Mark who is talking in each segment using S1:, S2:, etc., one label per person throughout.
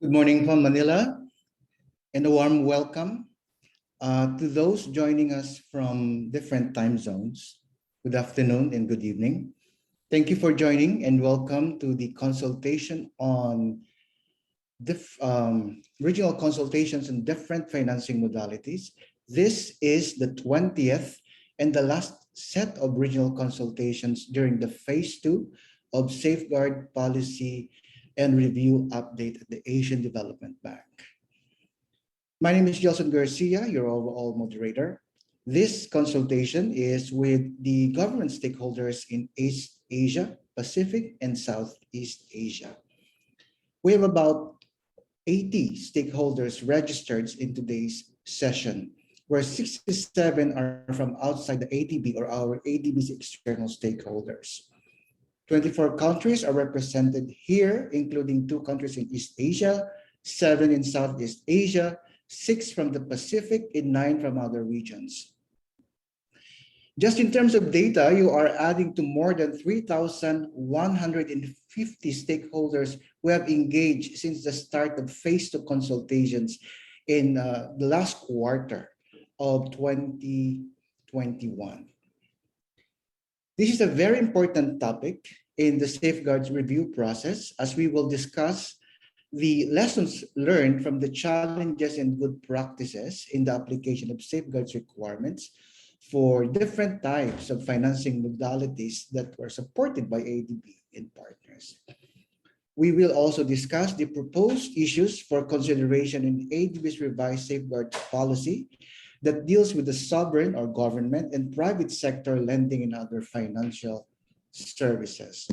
S1: Good morning from Manila, and a warm welcome to those joining us from different time zones. Good afternoon and good evening. Thank you for joining and welcome to the consultation on regional consultations and different financing modalities. This is the 20th and the last set of regional consultations during the phase 2 of Safeguard Policy and Review Update at the Asian Development Bank. My name is Gelson Garcia, your overall moderator. This consultation is with the government stakeholders in East Asia, Pacific, and Southeast Asia. We have about 80 stakeholders registered in today's session, where 67 are from outside the ADB or our ADB's external stakeholders. 24 countries are represented here, including 2 countries in East Asia, 7 in Southeast Asia, 6 from the Pacific, and 9 from other regions. Just in terms of data, you are adding to more than 3,150 stakeholders who have engaged since the start of phase 2 consultations in the last quarter of 2021. This is a very important topic in the safeguards review process, as we will discuss the lessons learned from the challenges and good practices in the application of safeguards requirements for different types of financing modalities that were supported by ADB and partners. We will also discuss the proposed issues for consideration in ADB's revised safeguards policy that deals with the sovereign or government and private sector lending and other financial services.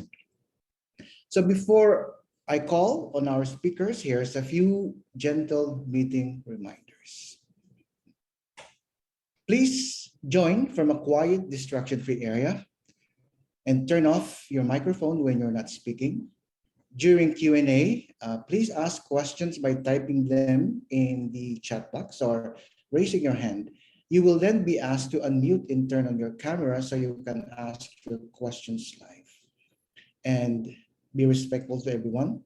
S1: So before I call on our speakers, here's a few gentle meeting reminders. Please join from a quiet, distraction-free area and turn off your microphone when you're not speaking. During Q&A, please ask questions by typing them in the chat box or raising your hand. You will then be asked to unmute and turn on your camera so you can ask your questions live. And be respectful to everyone.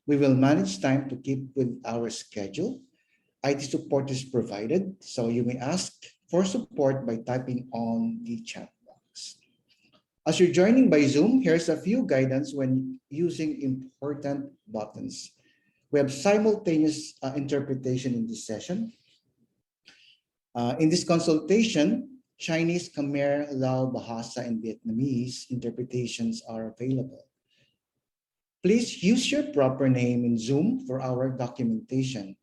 S1: We will manage time to keep with our schedule. IT support is provided, so you may ask for support by typing on the chat box. As you're joining by Zoom, here's a few guidance when using important buttons. We have simultaneous interpretation in this session. In this consultation, Chinese, Khmer, Lao, Bahasa, and Vietnamese interpretations are available. Please use your proper name in Zoom for our documentation.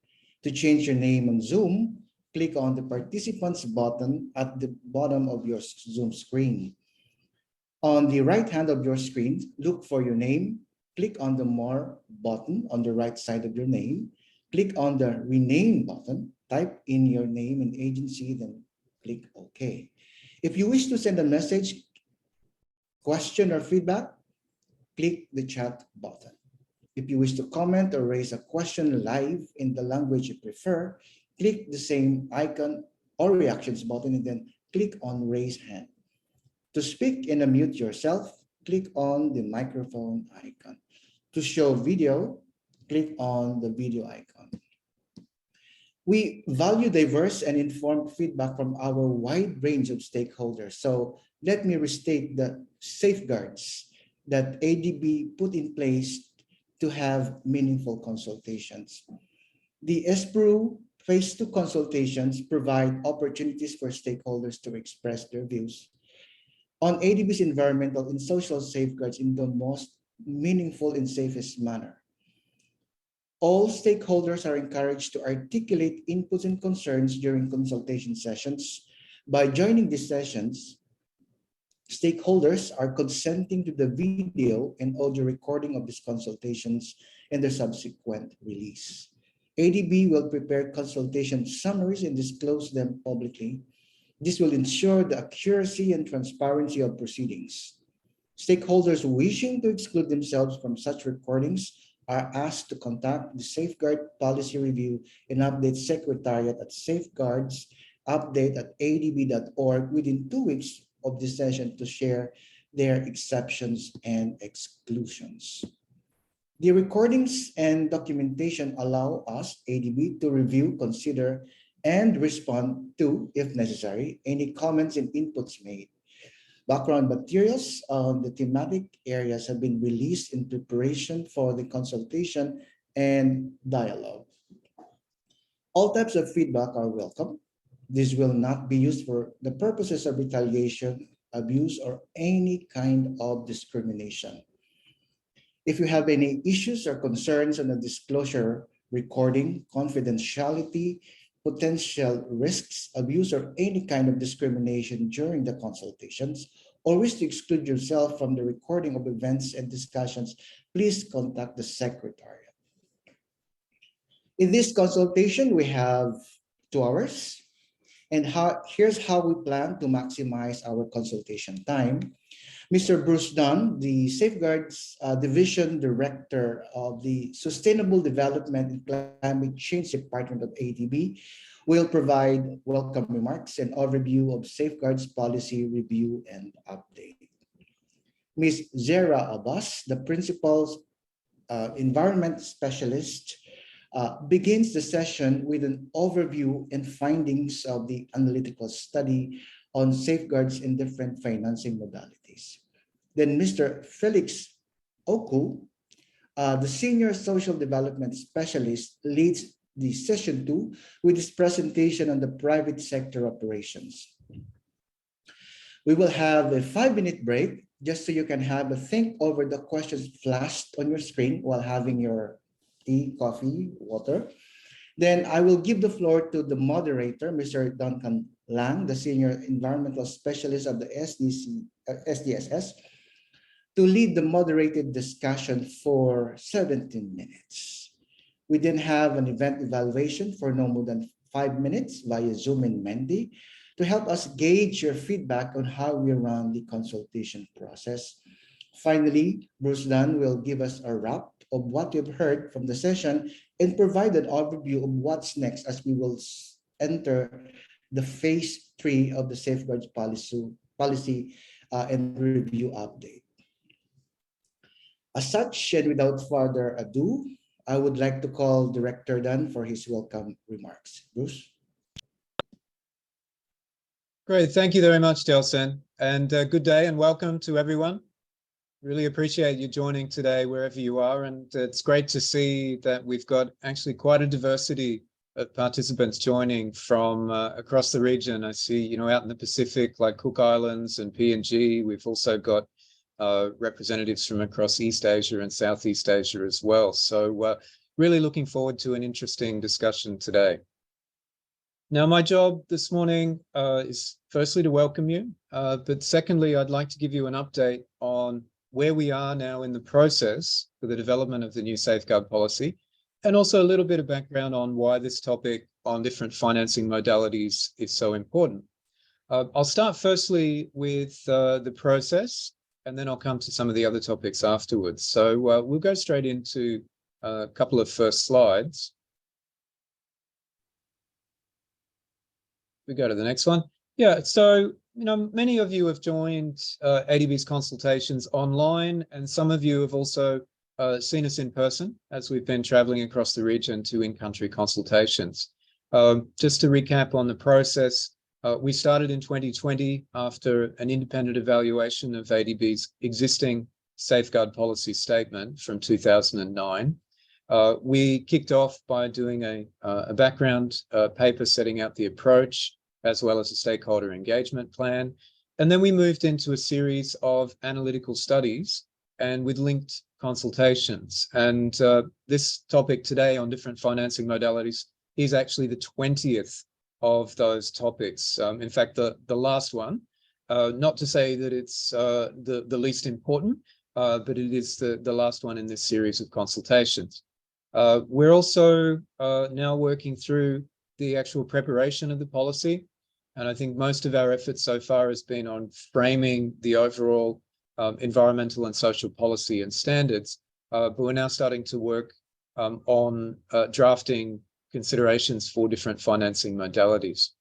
S1: To change your name on Zoom, click on the participants button at the bottom of your Zoom screen. On the right hand of your screen, look for your name. Click on the More button on the right side of your name. Click on the Rename button. Type in your name and agency, then click OK. If you wish to send a message, question, or feedback, click the chat button. If you wish to comment or raise a question live in the language you prefer, click the same icon or reactions button and then click on Raise Hand. To speak and unmute yourself, click on the microphone icon. To show video, click on the video icon. We value diverse and informed feedback from our wide range of stakeholders. So let me restate the safeguards that ADB put in place to have meaningful consultations. The SPRU Phase 2 consultations provide opportunities for stakeholders to express their views on ADB's environmental and social safeguards in the most meaningful and safest manner. All stakeholders are encouraged to articulate inputs and concerns during consultation sessions. By joining these sessions, stakeholders are consenting to the video and audio recording of these consultations and their subsequent release. ADB will prepare consultation summaries and disclose them publicly. This will ensure the accuracy and transparency of proceedings. Stakeholders wishing to exclude themselves from such recordings are asked to contact the Safeguard Policy Review and Update Secretariat at safeguardsupdate@adb.org within 2 weeks of the session to share their exceptions and exclusions. The recordings and documentation allow us, ADB, to review, consider, and respond to, if necessary, any comments and inputs made. Background materials on the thematic areas have been released in preparation for the consultation and dialogue. All types of feedback are welcome. This will not be used for the purposes of retaliation, abuse, or any kind of discrimination. If you have any issues or concerns on the disclosure, recording, confidentiality, potential risks, abuse, or any kind of discrimination during the consultations, or wish to exclude yourself from the recording of events and discussions, please contact the Secretariat. In this consultation, we have 2 hours. And here's how we plan to maximize our consultation time. Mr. Bruce Dunn, the Safeguards Division Director of the Sustainable Development and Climate Change Department of ADB, will provide welcome remarks and overview of Safeguards Policy Review and Update. Ms. Zera Abbas, the Principal Environment Specialist, begins the session with an overview and findings of the analytical study on safeguards in different financing modalities. Then Mr. Felix Oku, the Senior Social Development Specialist, leads the session 2 with his presentation on the private sector operations. We will have a 5-minute break just so you can have a think over the questions flashed on your screen while having your tea, coffee, water. Then I will give the floor to the moderator, Mr. Duncan Lang, the Senior Environmental Specialist of the SDSS, to lead the moderated discussion for 17 minutes. We then have an event evaluation for no more than 5 minutes via Zoom and Mendy to help us gauge your feedback on how we run the consultation process. Finally, Bruce Dunn will give us a wrap of what you've heard from the session and provide an overview of what's next as we will enter the phase 3 of the Safeguards Policy and Review Update. As such, and without further ado, I would like to call Director Dunn for his welcome remarks. Bruce?
S2: Great, thank you very much, Delson, and good day and welcome to everyone. Really appreciate you joining today wherever you are, and it's great to see that we've got actually quite a diversity of participants joining from across the region. I see, out in the Pacific, like Cook Islands and PNG. We've also got representatives from across East Asia and Southeast Asia as well. So really looking forward to an interesting discussion today. Now, my job this morning is firstly to welcome you, but secondly, I'd like to give you an update on where we are now in the process for the development of the new safeguard policy, and also a little bit of background on why this topic on different financing modalities is so important. I'll start firstly with the process, and then I'll come to some of the other topics afterwards. So we'll go straight into a couple of first slides. We go to the next one. Yeah, so many of you have joined ADB's consultations online, and some of you have also seen us in person as we've been traveling across the region to in-country consultations. Just to recap on the process, we started in 2020 after an independent evaluation of ADB's existing safeguard policy statement from 2009. We kicked off by doing a background paper setting out the approach, as well as a stakeholder engagement plan. And then we moved into a series of analytical studies and with linked consultations. And this topic today on different financing modalities is actually the 20th of those topics. In fact, the last one, not to say that it's the least important, but it is the last one in this series of consultations. We're also now working through the actual preparation of the policy. And I think most of our efforts so far has been on framing the overall environmental and social policy and standards, but we're now starting to work on drafting considerations for different financing modalities.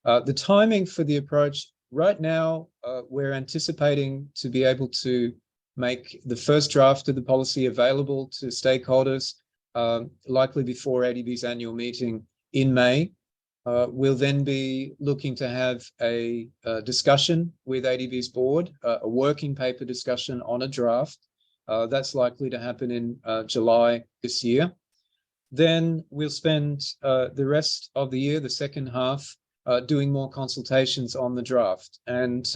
S2: The timing for the approach right now, we're anticipating to be able to make the first draft of the policy available to stakeholders, likely before ADB's annual meeting in May. We'll then be looking to have a discussion with ADB's board, a working paper discussion on a draft. That's likely to happen in July this year. Then we'll spend the rest of the year, the second half, doing more consultations on the draft. And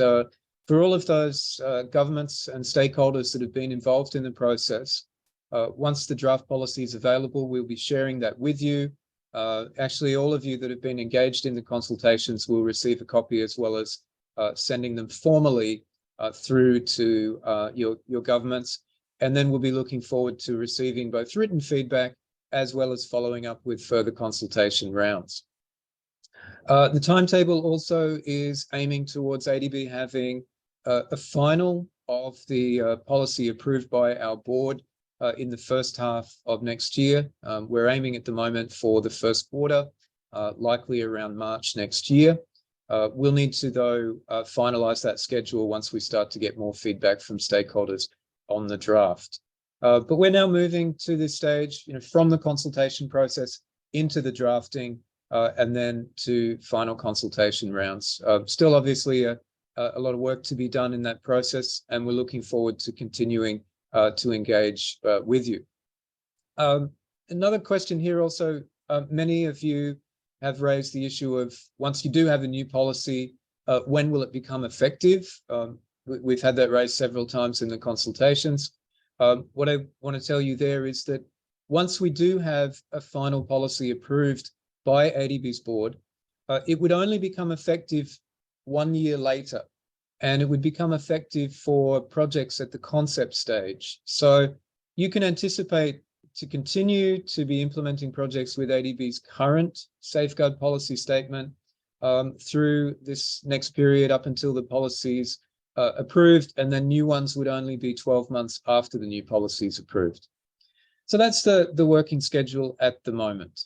S2: for all of those governments and stakeholders that have been involved in the process, once the draft policy is available, we'll be sharing that with you. Actually, all of you that have been engaged in the consultations will receive a copy, as well as sending them formally through to your governments. And then we'll be looking forward to receiving both written feedback as well as following up with further consultation rounds. The timetable also is aiming towards ADB having a final of the policy approved by our board in the first half of next year. We're aiming at the moment for the first quarter, likely around March next year. We'll need to, though, finalize that schedule once we start to get more feedback from stakeholders on the draft. But we're now moving to this stage, from the consultation process into the drafting, and then to final consultation rounds. Still, obviously, a lot of work to be done in that process, and we're looking forward to continuing to engage with you. Another question here also, many of you have raised the issue of, once you do have a new policy, when will it become effective? We've had that raised several times in the consultations. What I want to tell you there is that once we do have a final policy approved by ADB's board, it would only become effective 1 year later, and it would become effective for projects at the concept stage. So you can anticipate to continue to be implementing projects with ADB's current safeguard policy statement through this next period up until the policy's approved, and then new ones would only be 12 months after the new policy is approved. So that's the working schedule at the moment.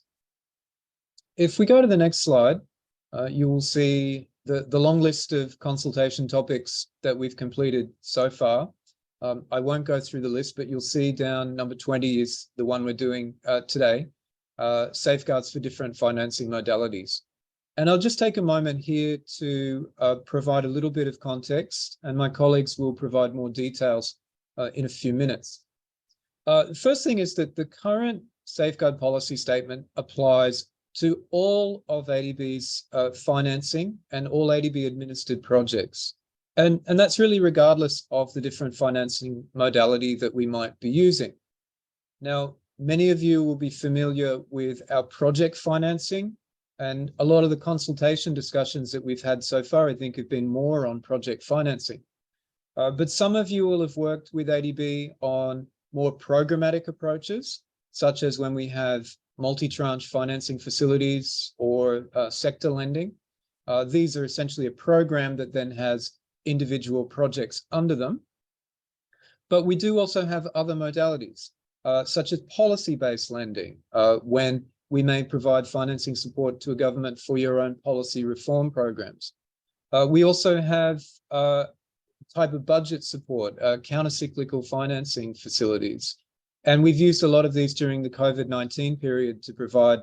S2: If we go to the next slide, you will see the long list of consultation topics that we've completed so far. I won't go through the list, but you'll see down number 20 is the one we're doing today, safeguards for different financing modalities. And I'll just take a moment here to provide a little bit of context, and my colleagues will provide more details in a few minutes. The first thing is that the current safeguard policy statement applies to all of ADB's financing and all ADB administered projects. And that's really regardless of the different financing modality that we might be using. Now, many of you will be familiar with our project financing, and a lot of the consultation discussions that we've had so far, I think, have been more on project financing. But some of you will have worked with ADB on more programmatic approaches, such as when we have multi-tranche financing facilities or sector lending. These are essentially a program that then has individual projects under them. But we do also have other modalities, such as policy-based lending, when we may provide financing support to a government for your own policy reform programs. We also have type of budget support, counter-cyclical financing facilities. And we've used a lot of these during the COVID-19 period to provide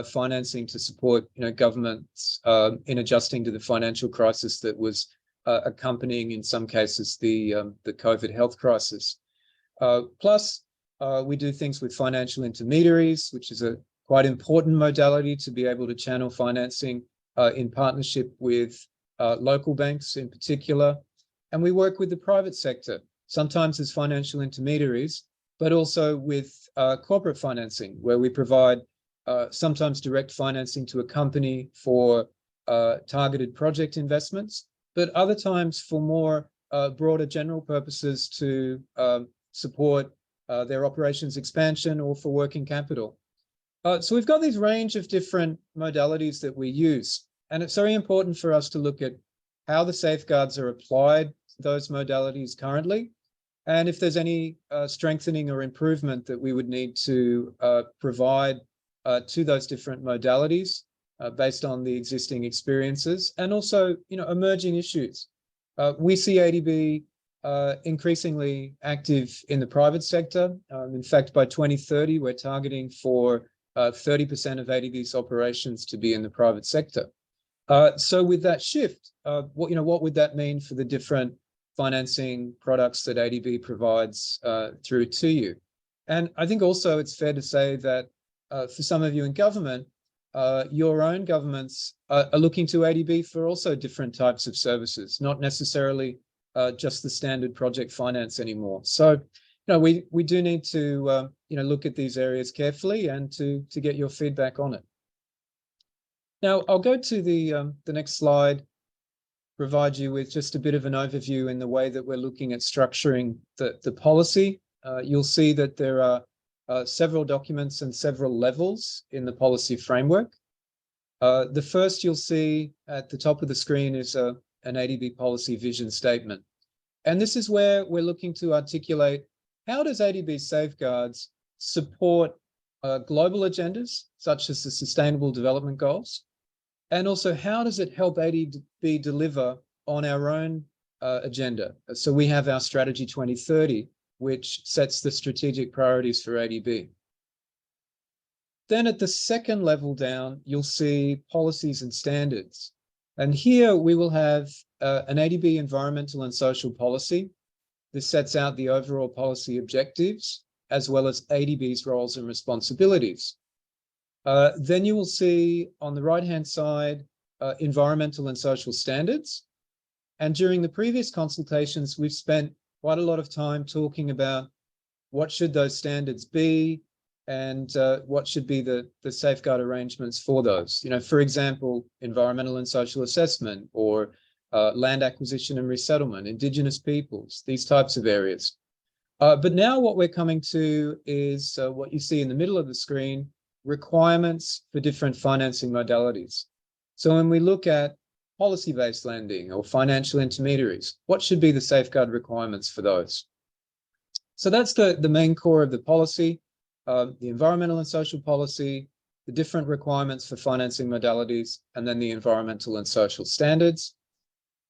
S2: financing to support governments in adjusting to the financial crisis that was accompanying, in some cases, the COVID health crisis. Plus, we do things with financial intermediaries, which is a quite important modality to be able to channel financing in partnership with local banks in particular. And we work with the private sector, sometimes as financial intermediaries, but also with corporate financing, where we provide sometimes direct financing to a company for targeted project investments, but other times for more broader general purposes to support their operations expansion or for working capital. So we've got this range of different modalities that we use, and it's very important for us to look at how the safeguards are applied to those modalities currently, and if there's any strengthening or improvement that we would need to provide to those different modalities based on the existing experiences, and also emerging issues. We see ADB increasingly active in the private sector. In fact, by 2030, we're targeting for 30% of ADB's operations to be in the private sector. So with that shift, what would that mean for the different financing products that ADB provides through to you? And I think also it's fair to say that for some of you in government, your own governments are looking to ADB for also different types of services, not necessarily just the standard project finance anymore. So, we do need to look at these areas carefully and to get your feedback on it. Now, I'll go to the next slide, provide you with just a bit of an overview in the way that we're looking at structuring the policy. You'll see that there are several documents and several levels in the policy framework. The first you'll see at the top of the screen is an ADB policy vision statement. And this is where we're looking to articulate how does ADB Safeguards support global agendas, such as the Sustainable Development Goals, and also how does it help ADB deliver on our own agenda. So we have our Strategy 2030, which sets the strategic priorities for ADB. Then at the second level down, you'll see policies and standards. And here we will have an ADB environmental and social policy. This sets out the overall policy objectives, as well as ADB's roles and responsibilities. Then you will see on the right-hand side, environmental and social standards. And during the previous consultations, we've spent quite a lot of time talking about what should those standards be and what should be the safeguard arrangements for those. For example, environmental and social assessment, or land acquisition and resettlement, Indigenous peoples, these types of areas. But now what we're coming to is what you see in the middle of the screen, requirements for different financing modalities. So when we look at policy-based lending or financial intermediaries, what should be the safeguard requirements for those? So that's the main core of the policy, the environmental and social policy, the different requirements for financing modalities, and then the environmental and social standards.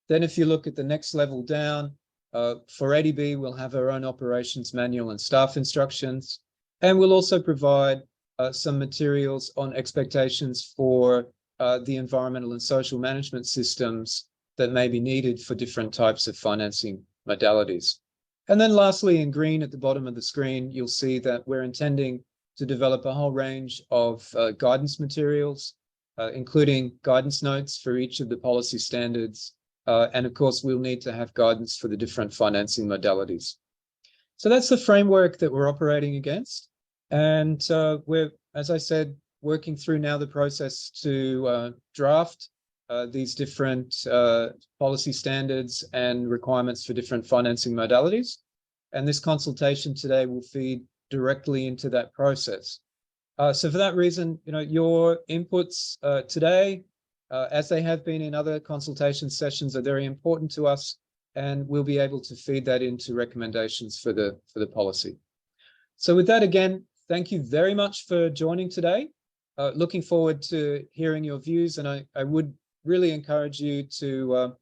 S2: Then if you look at the next level down, for ADB, we'll have our own operations manual and staff instructions, and we'll also provide some materials on expectations for the environmental and social management systems that may be needed for different types of financing modalities. And then lastly, in green at the bottom of the screen, you'll see that we're intending to develop a whole range of guidance materials, including guidance notes for each of the policy standards. And of course, we'll need to have guidance for the different financing modalities. So that's the framework that we're operating against. And we're, as I said, working through now the process to draft these different policy standards and requirements for different financing modalities. And this consultation today will feed directly into that process. So for that reason, your inputs today, as they have been in other consultation sessions, are very important to us, and we'll be able to feed that into recommendations for the policy. So with that, again, thank you very much for joining today. Looking forward to hearing your views, and I would really encourage you to,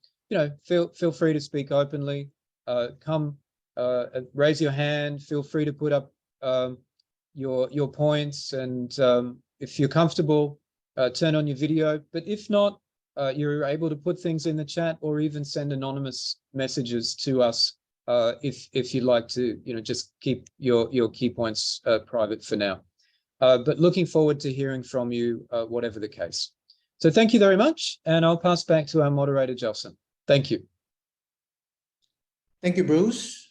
S2: feel free to speak openly. Come, raise your hand. Feel free to put up your points, and if you're comfortable, turn on your video. But if not, you're able to put things in the chat or even send anonymous messages to us if you'd like to, just keep your key points private for now. But looking forward to hearing from you, whatever the case. So thank you very much, and I'll pass back to our moderator, Gelson. Thank you.
S1: Thank you, Bruce,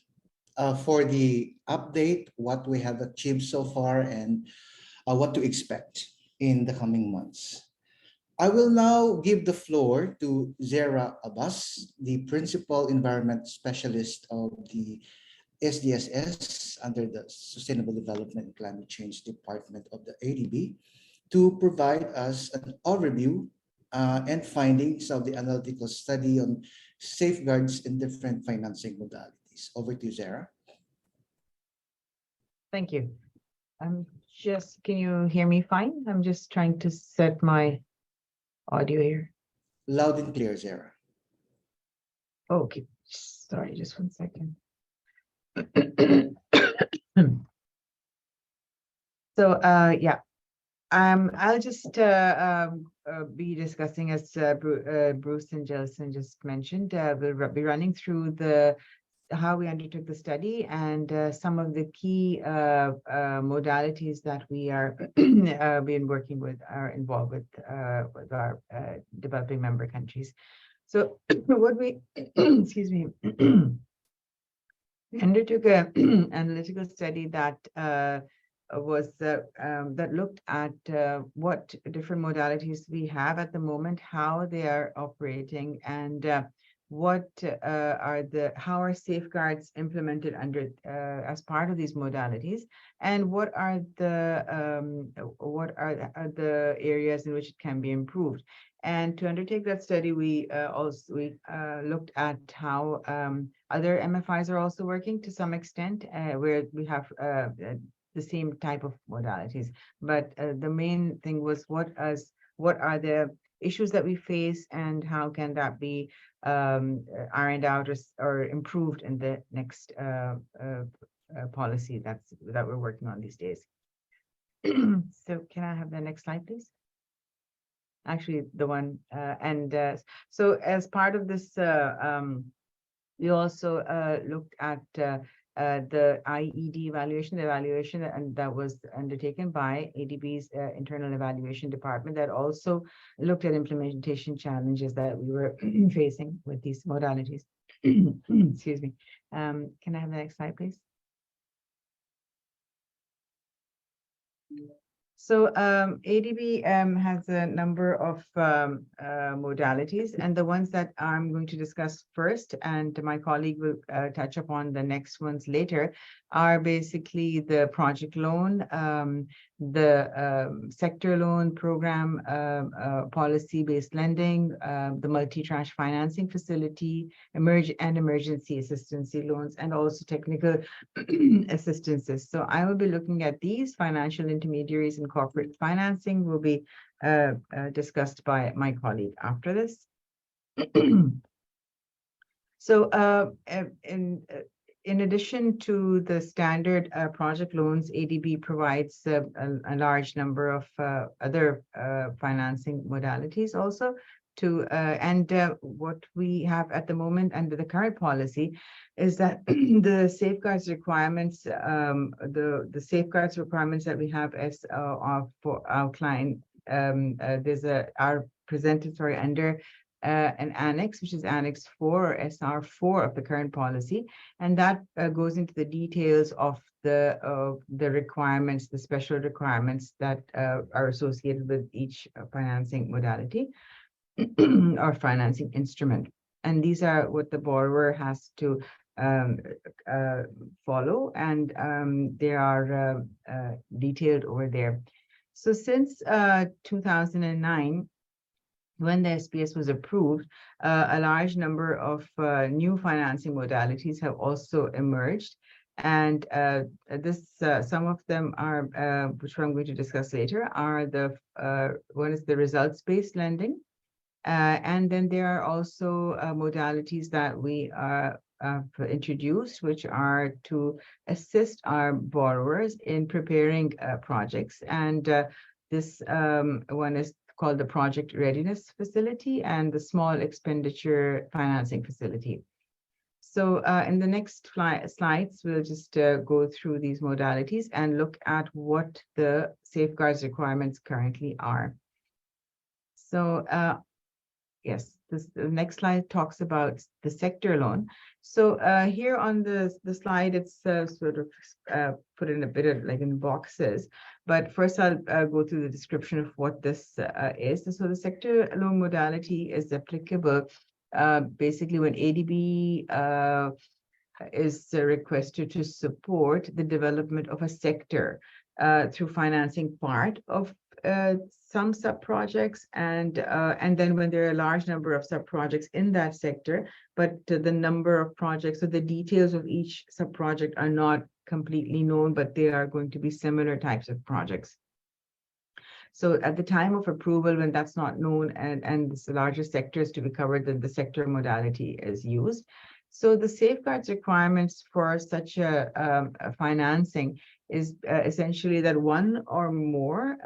S1: for the update, what we have achieved so far, and what to expect in the coming months. I will now give the floor to Zara Abbas, the Principal Environment Specialist of the SDSS under the Sustainable Development and Climate Change Department of the ADB, to provide us an overview and findings of the analytical study on safeguards in different financing modalities. Over to you, Zara.
S3: Thank you. Can you hear me fine? I'm just trying to set my audio here.
S1: Loud and clear, Zara.
S3: Okay, just Sorry, just 1 second. So, yeah, I'll just be discussing, as Bruce and Jelson just mentioned, we'll be running through how we undertook the study and some of the key modalities that we are been working with, are involved with our developing member countries. So what we, excuse me, we undertook an analytical study that that looked at what different modalities we have at the moment, how they are operating, and how are safeguards implemented under as part of these modalities, and what are the areas in which it can be improved. And to undertake that study, we looked at how other MFIs are also working to some extent, where we have the same type of modalities. But the main thing was what are the issues that we face, and how can that be ironed out or improved in the next policy that we're working on these days. So can I have the next slide, please? Actually, the one, so as part of this, we also looked at the IED evaluation, that was undertaken by ADB's internal evaluation department, that also looked at implementation challenges that we were facing with these modalities. Excuse me. Can I have the next slide, please? So ADB has a number of modalities, and the ones that I'm going to discuss first, and my colleague will touch upon the next ones later, are basically the project loan, the sector loan program, policy-based lending, the multi-tranche financing facility, emergency assistance loans, and also technical assistances. So I will be looking at these. Financial intermediaries and corporate financing will be discussed by my colleague after this. So in addition to the standard project loans, ADB provides a large number of other financing modalities also what we have at the moment under the current policy is that the safeguards requirements, the safeguards requirements that we have as for our client, are presented under an annex, which is Annex 4 or SR4 of the current policy, and that goes into the details of the requirements, the special requirements that are associated with each financing modality or financing instrument. And these are what the borrower has to follow, and they are detailed over there. So since 2009, when the SPS was approved, a large number of new financing modalities have also emerged. And some of them are, which I'm going to discuss later, are one is the results-based lending. And then there are also modalities that we have introduced, which are to assist our borrowers in preparing projects. And this one is called the Project Readiness Facility and the Small Expenditure Financing Facility. So in the next slides, we'll just go through these modalities and look at what the safeguards requirements currently are. So yes, the next slide talks about the sector loan. So here on the slide, it's sort of put in a bit of like in boxes. But first, I'll go through the description of what this is. So the sector loan modality is applicable basically when ADB is requested to support the development of a sector through financing part of some sub-projects, and then when there are a large number of sub-projects in that sector, but the number of projects or the details of each sub-project are not completely known, but they are going to be similar types of projects. So at the time of approval, when that's not known and this larger sector is to be covered, then the sector modality is used. So the safeguards requirements for such a financing is essentially that one or more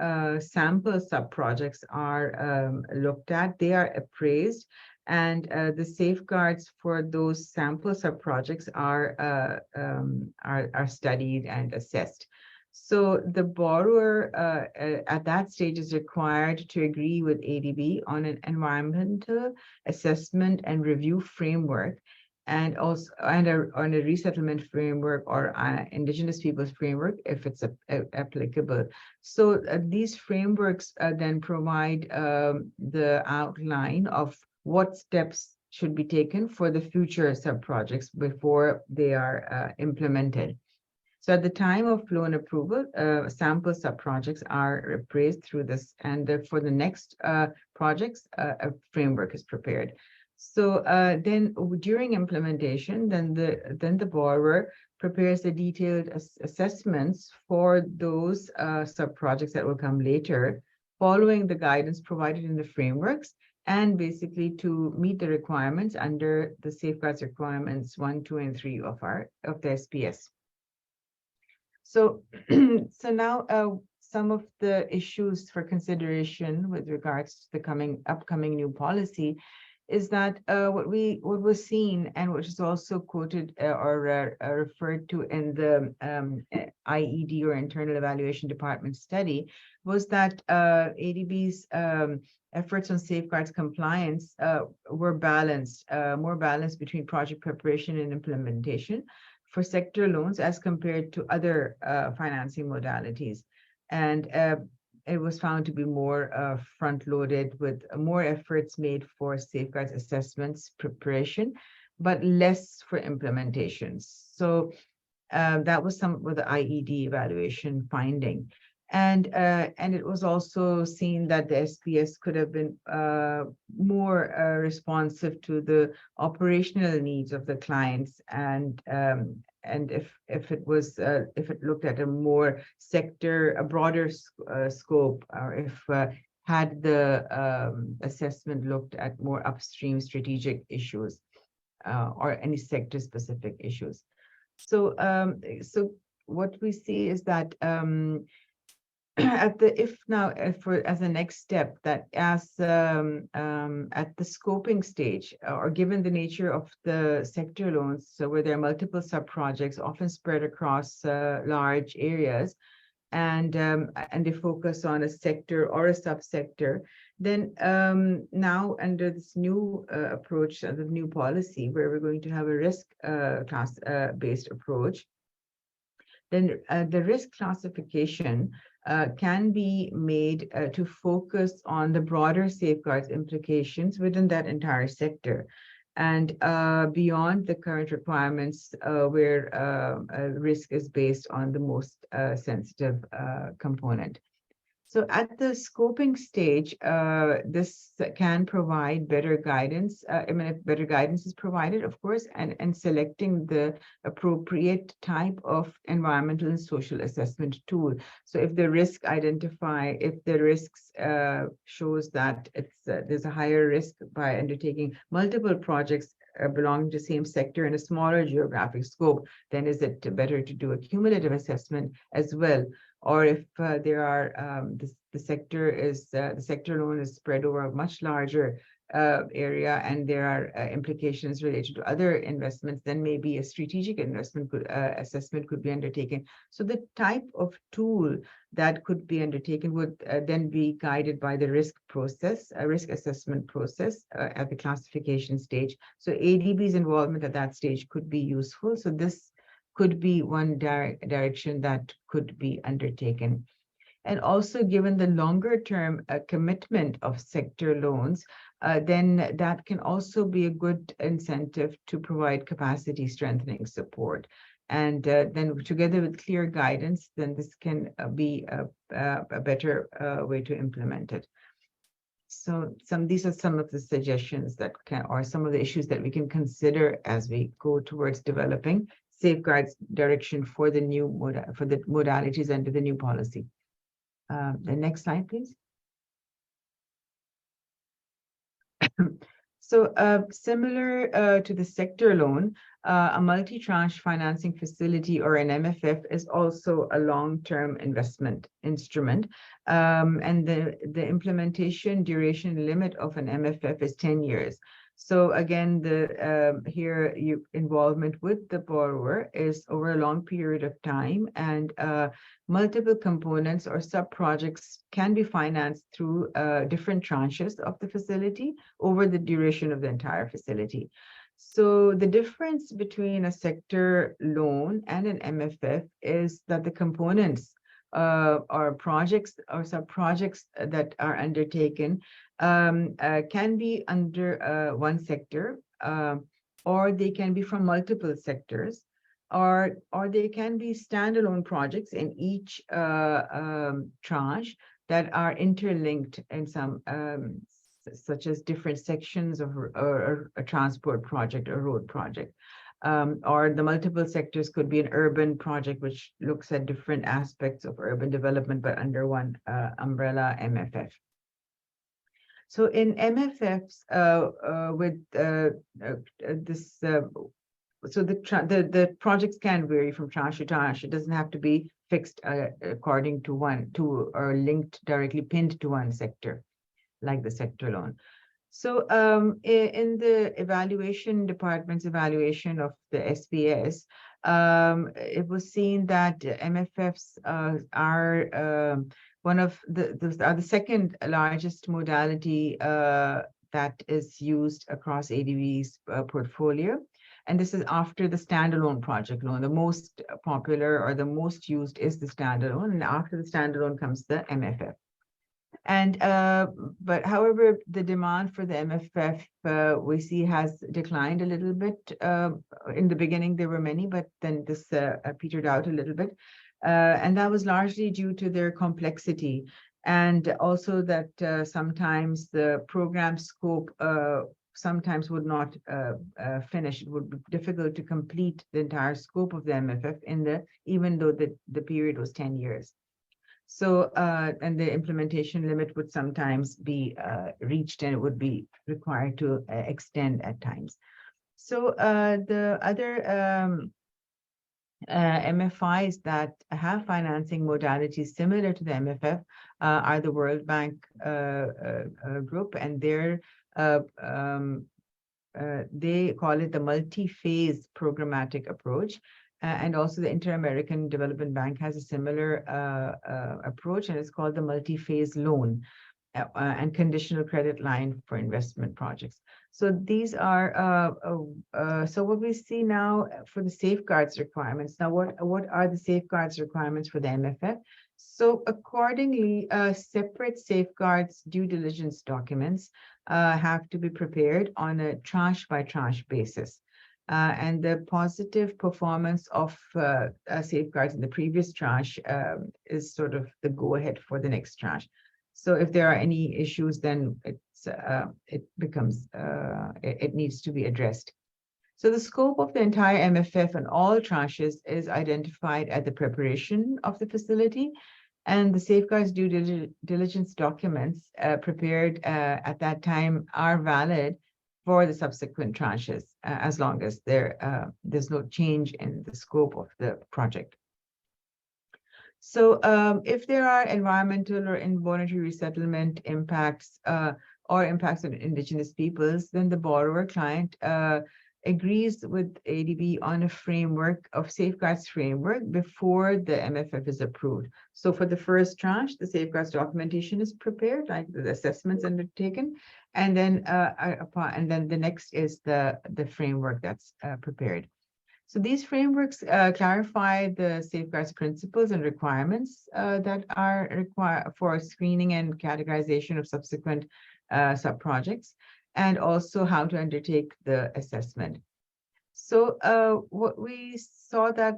S3: sample sub-projects are looked at, they are appraised, and the safeguards for those sample sub-projects are studied and assessed. So the borrower at that stage is required to agree with ADB on an environmental assessment and review framework, and also on a resettlement framework or indigenous peoples framework if it's applicable. So these frameworks then provide the outline of what steps should be taken for the future sub-projects before they are implemented. So at the time of loan approval, sample sub-projects are appraised through this, and for the next projects, a framework is prepared. So then during implementation, then the borrower prepares the detailed assessments for those sub-projects that will come later, following the guidance provided in the frameworks, and basically to meet the requirements under the safeguards requirements 1, 2, and 3 of the SPS. So, so now some of the issues for consideration with regards to the upcoming new policy is that what was seen, and which is also quoted or referred to in the IED or Internal Evaluation Department study, was that ADB's efforts on safeguards compliance were balanced, more balanced between project preparation and implementation for sector loans as compared to other financing modalities. And it was found to be more front-loaded, with more efforts made for safeguards assessments preparation, but less for implementations. So that was some of the IED evaluation finding. And it was also seen that the SPS could have been more responsive to the operational needs of the clients, and if it looked at a more a broader scope, or if had the assessment looked at more upstream strategic issues or any sector specific issues. So so what we see is that as a next step, that as at the scoping stage, or given the nature of the sector loans, so where there are multiple sub-projects often spread across large areas, and they focus on a sector or a subsector, then now under this new approach, the new policy, where we're going to have a risk class based approach, then the risk classification can be made to focus on the broader safeguards implications within that entire sector, and beyond the current requirements where risk is based on the most sensitive component. So at the scoping stage, this can provide better guidance. I mean, if better guidance is provided, of course, and selecting the appropriate type of environmental and social assessment tool. So if the risks shows that there's a higher risk by undertaking multiple projects belonging to the same sector in a smaller geographic scope, then is it better to do a cumulative assessment as well? Or if there are the sector loan is spread over a much larger area, and there are implications related to other investments, then maybe a strategic investment assessment could be undertaken. So the type of tool that could be undertaken would then be guided by the risk assessment process at the classification stage. So ADB's involvement at that stage could be useful. So this could be one direction that could be undertaken. And also, given the longer term commitment of sector loans, then that can also be a good incentive to provide capacity strengthening support. And then together with clear guidance, then this can be a better way to implement it. So these are some of the suggestions that or some of the issues that we can consider as we go towards developing safeguards direction for the new modalities under the new policy. The next slide, please. So similar to the sector loan, a multi-tranche financing facility or an MFF is also a long-term investment instrument. And the implementation duration limit of an MFF is 10 years. So again, the involvement with the borrower is over a long period of time, and multiple components or sub-projects can be financed through different tranches of the facility over the duration of the entire facility. So the difference between a sector loan and an MFF is that the components or projects or sub-projects that are undertaken can be under one sector, or they can be from multiple sectors, or they can be standalone projects in each tranche that are interlinked in some such as different sections of a transport project or road project. Or the multiple sectors could be an urban project, which looks at different aspects of urban development, but under one umbrella MFF. So in MFFs, with this, so the projects can vary from tranche to tranche. It doesn't have to be fixed according to or linked directly pinned to one sector, like the sector loan. So in the evaluation department's evaluation of the SPS, it was seen that MFFs are one of the second largest modality that is used across ADB's portfolio. And this is after the standalone project loan. The most popular or the most used is the standalone, and after the standalone comes the MFF. And but however, the demand for the MFF we see has declined a little bit. In the beginning, there were many, but then this petered out a little bit. And that was largely due to their complexity, and also that sometimes the program scope sometimes would not finish. It would be difficult to complete the entire scope of the MFF even though the period was 10 years. So, and the implementation limit would sometimes be reached, and it would be required to extend at times. So the other MFIs that have financing modalities similar to the MFF are the World Bank group, and they call it the multi-phase programmatic approach. And also the Inter-American Development Bank has a similar approach, and it's called the multi-phase loan and conditional credit line for investment projects. So these are, so what we see now for the safeguards requirements. Now, what are the safeguards requirements for the MFF? So accordingly, separate safeguards due diligence documents have to be prepared on a tranche by tranche basis. And the positive performance of safeguards in the previous tranche is sort of the go-ahead for the next tranche. So if there are any issues, then it needs to be addressed. So the scope of the entire MFF and all tranches is identified at the preparation of the facility, and the safeguards due diligence documents prepared at that time are valid for the subsequent tranches, as long as there's no change in the scope of the project. So if there are environmental or involuntary resettlement impacts or impacts on indigenous peoples, then the borrower client agrees with ADB on a framework of safeguards framework before the MFF is approved. So for the first tranche, the safeguards documentation is prepared, like the assessments undertaken, and then the next is the framework that's prepared. So these frameworks clarify the safeguards principles and requirements that are required for screening and categorization of subsequent sub-projects, and also how to undertake the assessment. So what we saw that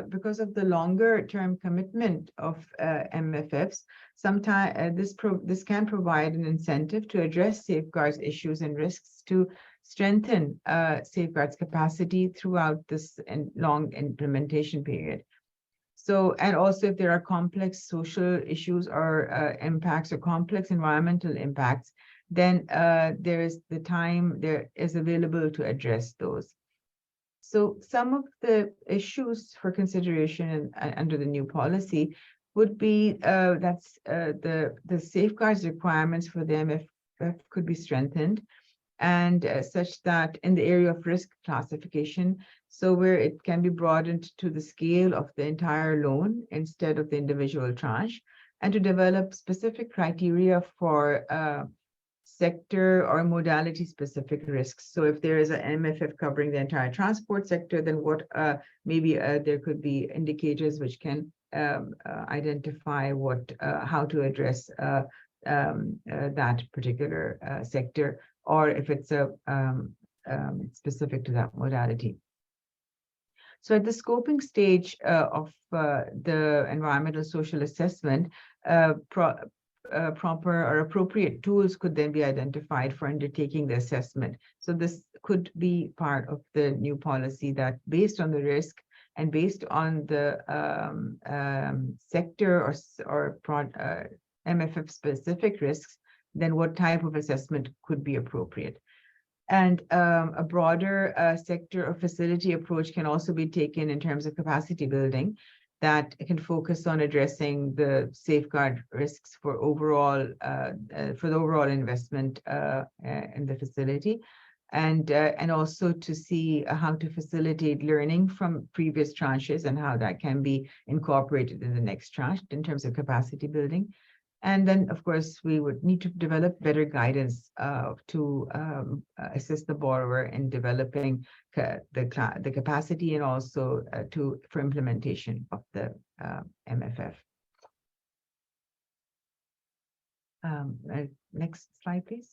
S3: because of the longer term commitment of MFFs, sometimes this can provide an incentive to address safeguards issues and risks to strengthen safeguards capacity throughout this long implementation period. So, and also if there are complex social issues or impacts or complex environmental impacts, then there is the time there is available to address those. So some of the issues for consideration under the new policy would be the safeguards requirements for the MFF could be strengthened, and such that in the area of risk classification, so where it can be broadened to the scale of the entire loan instead of the individual tranche, and to develop specific criteria for sector or modality specific risks. So if there is an MFF covering the entire transport sector, then what maybe there could be indicators which can identify what how to address that particular sector, or if it's a specific to that modality. So at the scoping stage of the environmental social assessment, proper or appropriate tools could then be identified for undertaking the assessment. So this could be part of the new policy, that based on the risk and based on the sector or MFF specific risks, then what type of assessment could be appropriate. And a broader sector or facility approach can also be taken in terms of capacity building that can focus on addressing the safeguard risks for overall for the overall investment in the facility, and also to see how to facilitate learning from previous tranches and how that can be incorporated in the next tranche in terms of capacity building. And then, of course, we would need to develop better guidance to assist the borrower in developing the capacity, and also for implementation of the MFF. Next slide, please.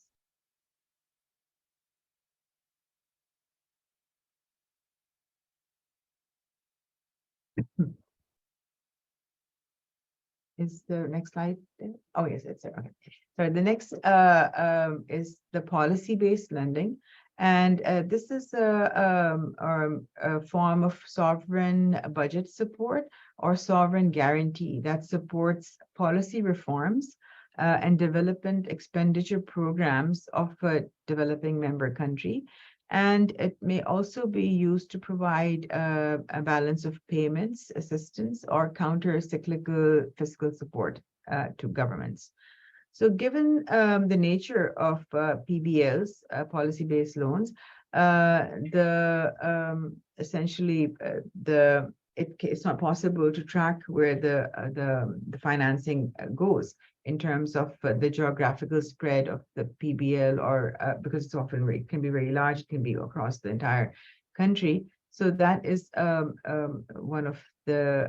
S3: Is the next slide there? Oh, yes, it's there. Okay. So the next is the policy-based lending. And this is a form of sovereign budget support or sovereign guarantee that supports policy reforms and development expenditure programs of a developing member country. And it may also be used to provide a balance of payments, assistance, or counter-cyclical fiscal support to governments. So given the nature of PBLs, policy-based loans, it's not possible to track where the financing goes in terms of the geographical spread of the PBL, or because it's often can be very large, it can be across the entire country. So that is one of the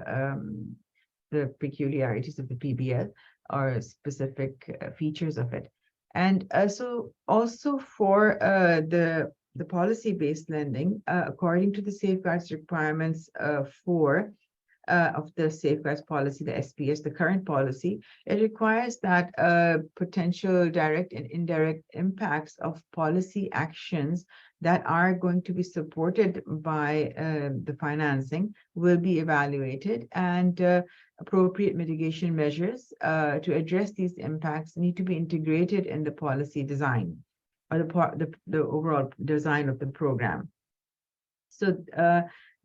S3: peculiarities of the PBL, or specific features of it. And so also for the policy-based lending, according to the safeguards requirements of the safeguards policy, the SPS, the current policy, it requires that potential direct and indirect impacts of policy actions that are going to be supported by the financing will be evaluated, and appropriate mitigation measures to address these impacts need to be integrated in the policy design, or the overall design of the program. So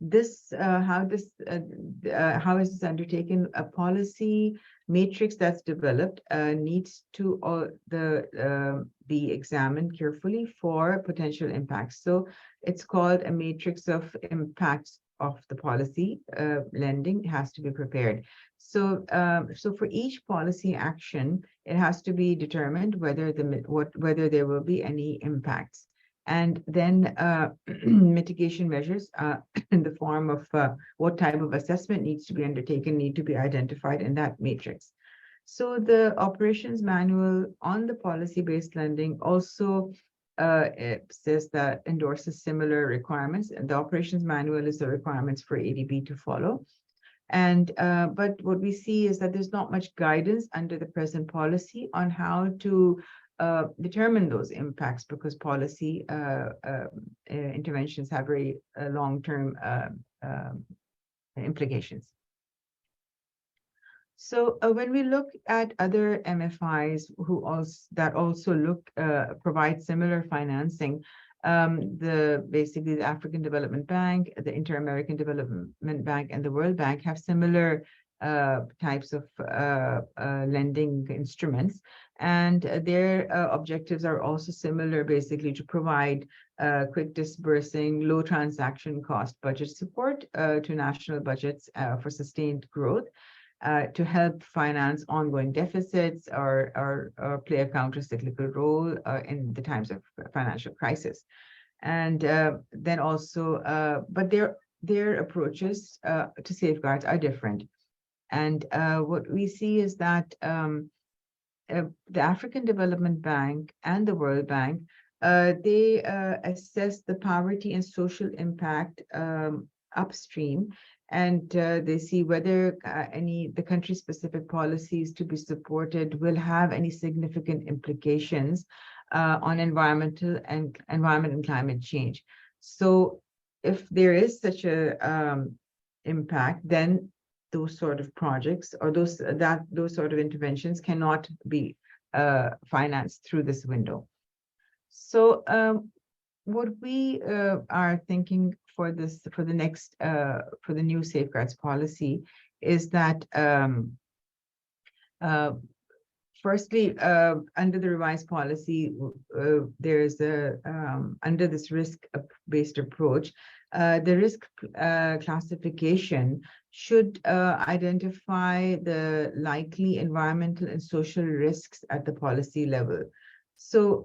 S3: how is this undertaken? A policy matrix that's developed needs to be examined carefully for potential impacts. So it's called a matrix of impacts of the policy lending has to be prepared. So for each policy action, it has to be determined whether there will be any impacts. And then mitigation measures in the form of what type of assessment needs to be undertaken need to be identified in that matrix. So the operations manual on the policy-based lending also it says that endorses similar requirements, and the operations manual is the requirements for ADB to follow. And but what we see is that there's not much guidance under the present policy on how to determine those impacts, because policy interventions have very long-term implications. So when we look at other MFIs who also provide similar financing, basically the African Development Bank, the Inter-American Development Bank, and the World Bank have similar types of lending instruments, and their objectives are also similar, basically to provide quick disbursing, low transaction cost budget support to national budgets for sustained growth. To help finance ongoing deficits or play a counter-cyclical role in the times of financial crisis. And then also, but their approaches to safeguards are different. And what we see is that the African Development Bank and the World Bank, they assess the poverty and social impact upstream, and they see whether the country-specific policies to be supported will have any significant implications on environment and climate change. So if there is such a impact, then those sort of projects or those sort of interventions cannot be financed through this window. So what we are thinking for the new safeguards policy is that firstly, under the revised policy, there is under this risk-based approach, the risk classification should identify the likely environmental and social risks at the policy level. So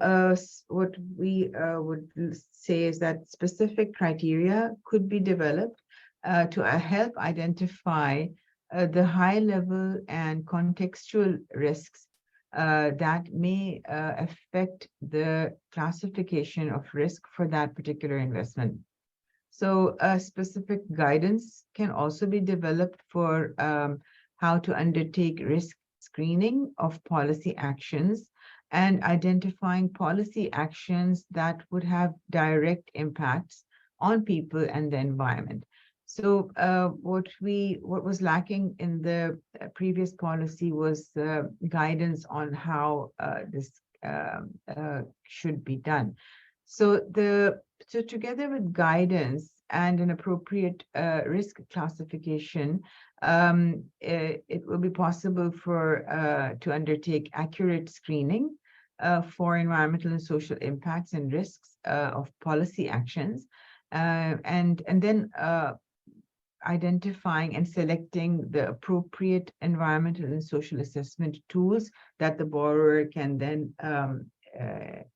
S3: what we would say is that specific criteria could be developed to help identify the high level and contextual risks that may affect the classification of risk for that particular investment. So specific guidance can also be developed for how to undertake risk screening of policy actions and identifying policy actions that would have direct impacts on people and the environment. So what was lacking in the previous policy was guidance on how this should be done. So together with guidance and an appropriate risk classification, it will be possible to undertake accurate screening for environmental and social impacts and risks of policy actions, and then identifying and selecting the appropriate environmental and social assessment tools that the borrower can then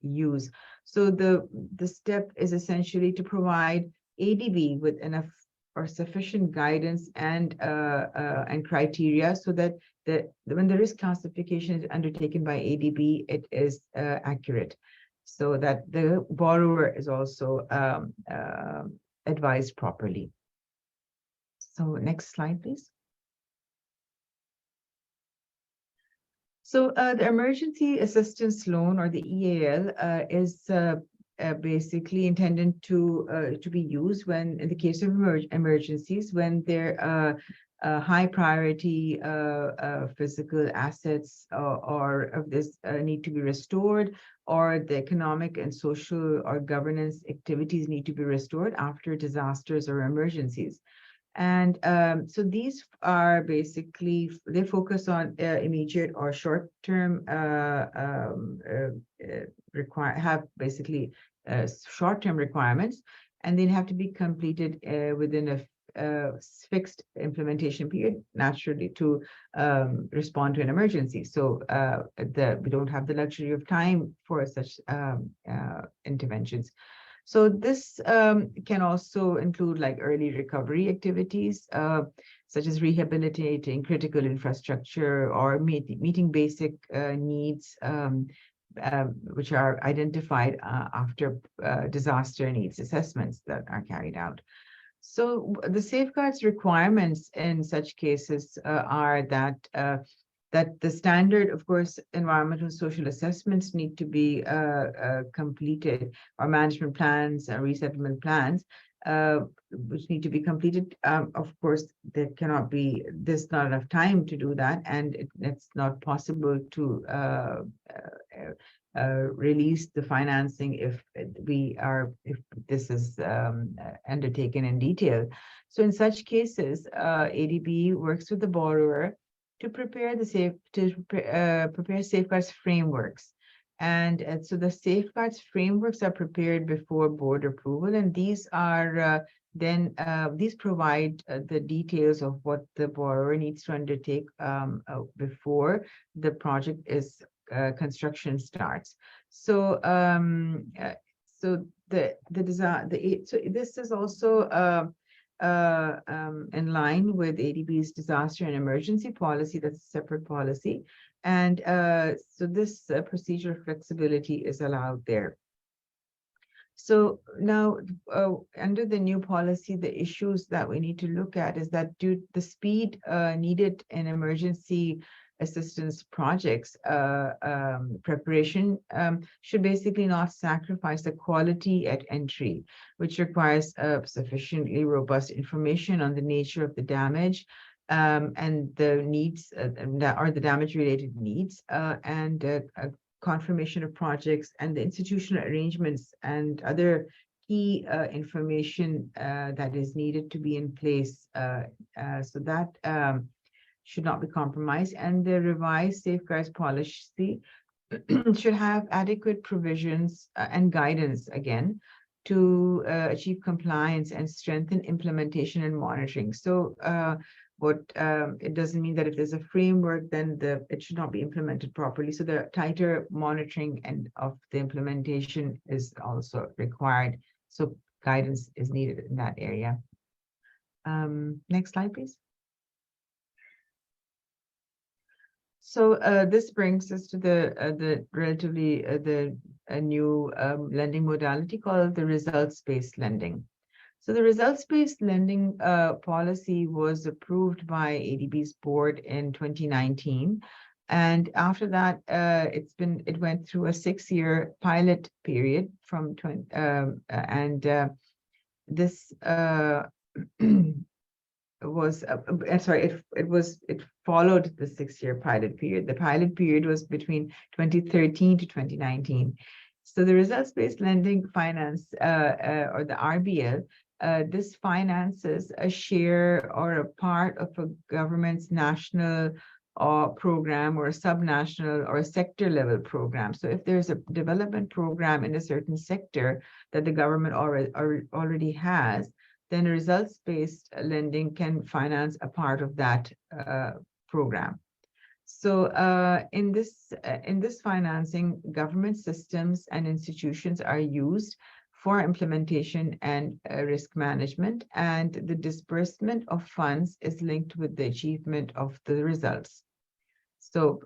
S3: use. So the step is essentially to provide ADB with enough or sufficient guidance and criteria so that when the risk classification is undertaken by ADB, it is accurate, so that the borrower is also advised properly. So next slide, please. So the emergency assistance loan, or the EAL, is basically intended to be used when, in the case of emergencies, when there are high priority physical assets or of this need to be restored, or the economic and social or governance activities need to be restored after disasters or emergencies. And so these are basically, they focus on immediate or short-term have basically short-term requirements, and they have to be completed within a fixed implementation period, naturally, to respond to an emergency. So we don't have the luxury of time for such interventions. So this can also include like early recovery activities, such as rehabilitating critical infrastructure or meeting basic needs, which are identified after disaster needs assessments that are carried out. So the safeguards requirements in such cases are that the standard, of course, environmental and social assessments need to be completed, or management plans, resettlement plans, which need to be completed. Of course, there's not enough time to do that, and it's not possible to release the financing if this is undertaken in detail. So in such cases, ADB works with the borrower to prepare prepare safeguards frameworks. And so the safeguards frameworks are prepared before board approval, and these are these provide the details of what the borrower needs to undertake before the project is construction starts. So so this is also in line with ADB's disaster and emergency policy. That's a separate policy. And so this procedural flexibility is allowed there. So now, under the new policy, the issues that we need to look at is that the speed needed in emergency assistance projects preparation should basically not sacrifice the quality at entry, which requires sufficiently robust information on the nature of the damage and the needs or the damage related needs and confirmation of projects and the institutional arrangements and other key information that is needed to be in place so that should not be compromised. And the revised safeguards policy should have adequate provisions and guidance again to achieve compliance and strengthen implementation and monitoring. So it doesn't mean that if there's a framework, then it should not be implemented properly. So the tighter monitoring and of the implementation is also required. So guidance is needed in that area. Next slide, please. So this brings us to the relatively new lending modality called the results-based lending. So the results-based lending policy was approved by ADB's board in 2019, and after that, it went through a 6-year pilot period from this was it followed the 6-year pilot period. The pilot period was between 2013 to 2019. So the results-based lending finance or the RBL, this finances a share or a part of a government's national program or a subnational or a sector level program. So if there's a development program in a certain sector that the government already has, then a results-based lending can finance a part of that program. So in this financing, government systems and institutions are used for implementation and risk management, and the disbursement of funds is linked with the achievement of the results. So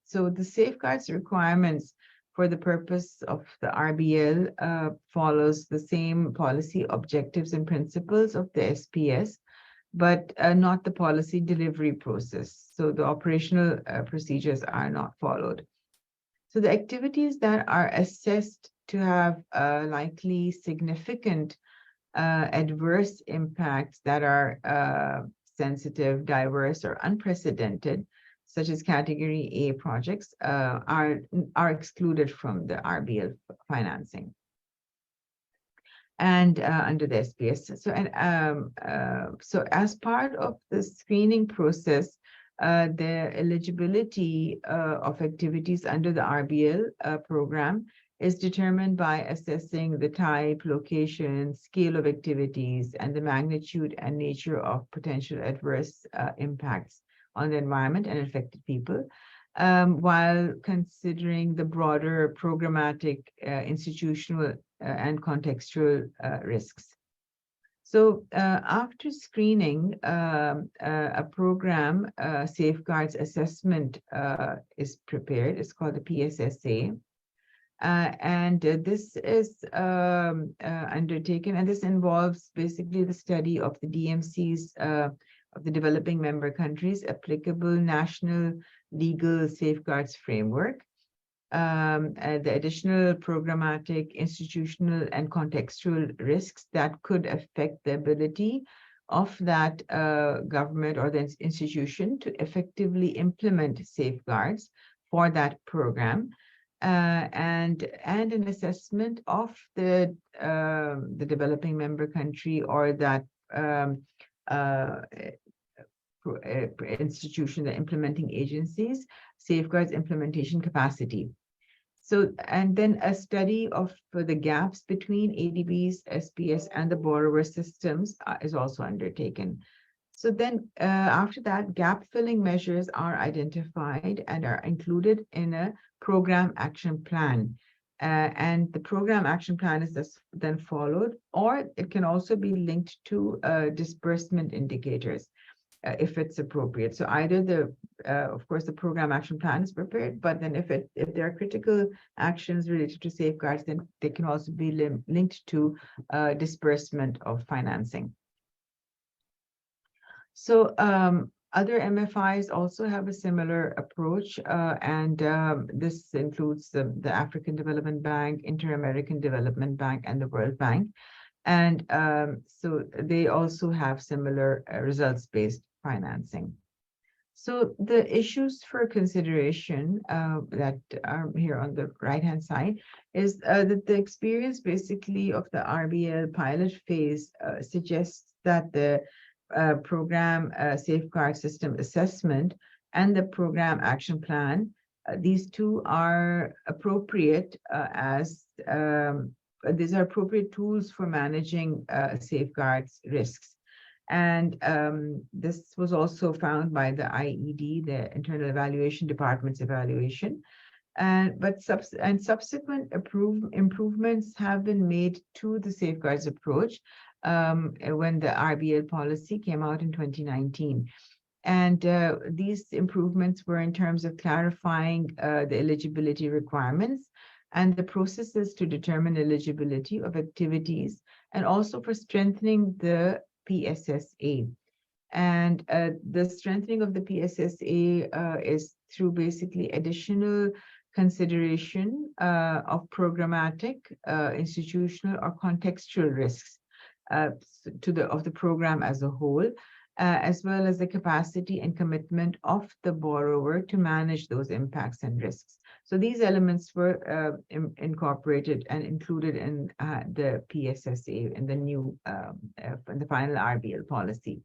S3: so the safeguards requirements for the purpose of the RBL follows the same policy objectives and principles of the SPS, but not the policy delivery process. So the operational procedures are not followed. So the activities that are assessed to have likely significant adverse impacts that are sensitive, diverse, or unprecedented, such as Category A projects, are excluded from the RBL financing and under the SPS. So as part of the screening process, the eligibility of activities under the RBL program is determined by assessing the type, location, scale of activities, and the magnitude and nature of potential adverse impacts on the environment and affected people, while considering the broader programmatic, institutional, and contextual risks. So after screening, a program safeguards assessment is prepared. It's called the PSSA. And this is undertaken, and this involves basically the study of the DMCs of the developing member countries' applicable national legal safeguards framework, the additional programmatic, institutional, and contextual risks that could affect the ability of that government or the institution to effectively implement safeguards for that program, and an assessment of the developing member country or that institution, the implementing agencies, safeguards implementation capacity. So, and then a study of the gaps between ADB's, SPS, and the borrower systems is also undertaken. So then after that, gap filling measures are identified and are included in a program action plan. And the program action plan is then followed, or it can also be linked to disbursement indicators if it's appropriate. So either of course, the program action plan is prepared, but then if there are critical actions related to safeguards, then they can also be linked to disbursement of financing. So other MFIs also have a similar approach, and this includes the African Development Bank, Inter-American Development Bank, and the World Bank. And so they also have similar results-based financing. So the issues for consideration that are here on the right-hand side is that the experience basically of the RBL pilot phase suggests that the program safeguard system assessment and the program action plan, these two are appropriate these are appropriate tools for managing safeguards risks. And this was also found by the IED, the Internal Evaluation Department's evaluation. But subsequent improvements have been made to the safeguards approach when the RBL policy came out in 2019. And these improvements were in terms of clarifying the eligibility requirements and the processes to determine eligibility of activities, and also for strengthening the PSSA. And the strengthening of the PSSA is through basically additional consideration of programmatic, institutional, or contextual risks of the program as a whole, as well as the capacity and commitment of the borrower to manage those impacts and risks. So these elements were incorporated and included in the PSSA in the new, in the final RBL policy.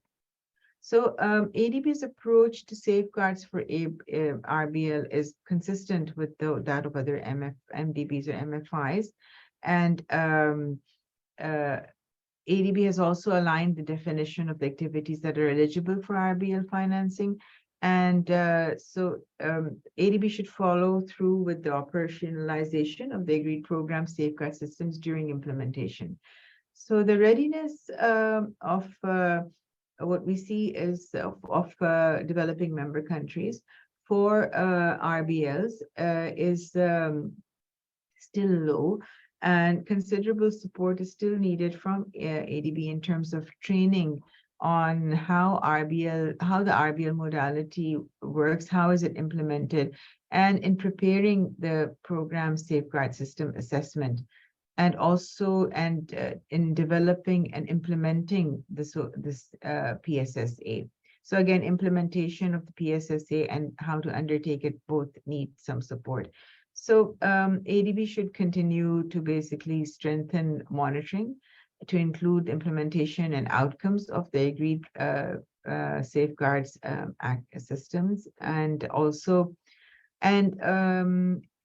S3: So ADB's approach to safeguards for RBL is consistent with that of other MDBs or MFIs. And ADB has also aligned the definition of the activities that are eligible for RBL financing. And so ADB should follow through with the operationalization of the agreed program safeguard systems during implementation. So the readiness of what we see is of developing member countries for RBLs is still low, and considerable support is still needed from ADB in terms of training on how the RBL modality works, how is it implemented, and in preparing the program safeguard system assessment, and also in developing and implementing this PSSA. So again, implementation of the PSSA and how to undertake it both need some support. So ADB should continue to basically strengthen monitoring to include implementation and outcomes of the agreed safeguards systems, and also, and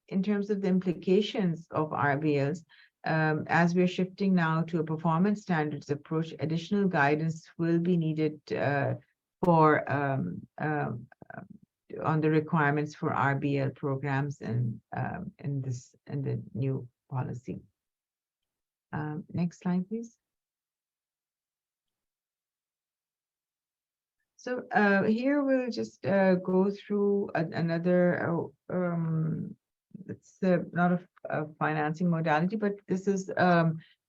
S3: in terms of the implications of RBLs, as we're shifting now to a performance standards approach, additional guidance will be needed for on the requirements for RBL programs and in the new policy. Next slide, please. So here we'll just go through another, it's not a financing modality, but this is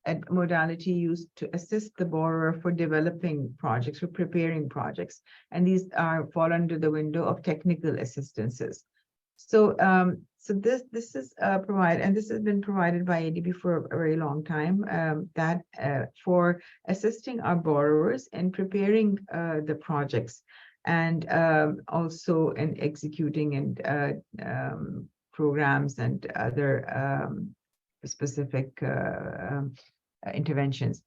S3: a modality used to assist the borrower for developing projects, for preparing projects. And these fall under the window of technical assistances. So So this is provided, and this has been provided by ADB for a very long time, that for assisting our borrowers in preparing the projects, and also in executing and programs and other specific interventions.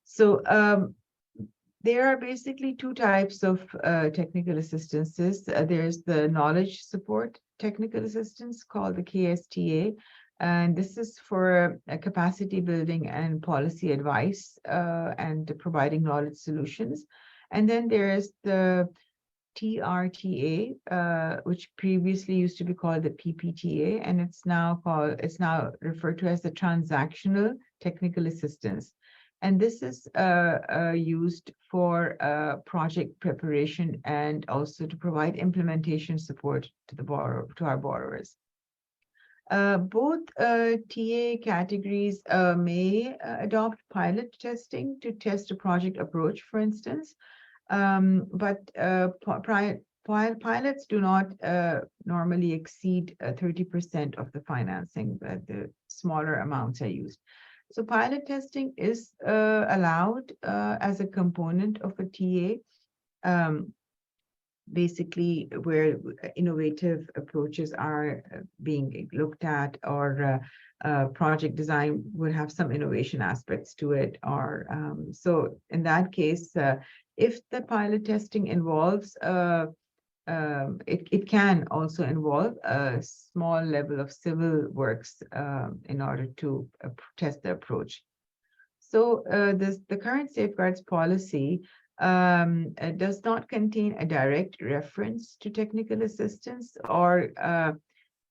S3: So there are basically two types of technical assistances. There's the knowledge support technical assistance called the KSTA, and this is for capacity building and policy advice and providing knowledge solutions. And then there is the TRTA, which previously used to be called the PPTA, and it's now referred to as the transactional technical assistance. And this is used for project preparation and also to provide implementation support to our borrowers. Both TA categories may adopt pilot testing to test a project approach, for instance, but pilots do not normally exceed 30% of the financing. The smaller amounts are used. So pilot testing is allowed as a component of a TA, basically where innovative approaches are being looked at, or project design would have some innovation aspects to it. Or so in that case, if the pilot testing involves it can also involve a small level of civil works in order to test the approach. So the current safeguards policy does not contain a direct reference to technical assistance, and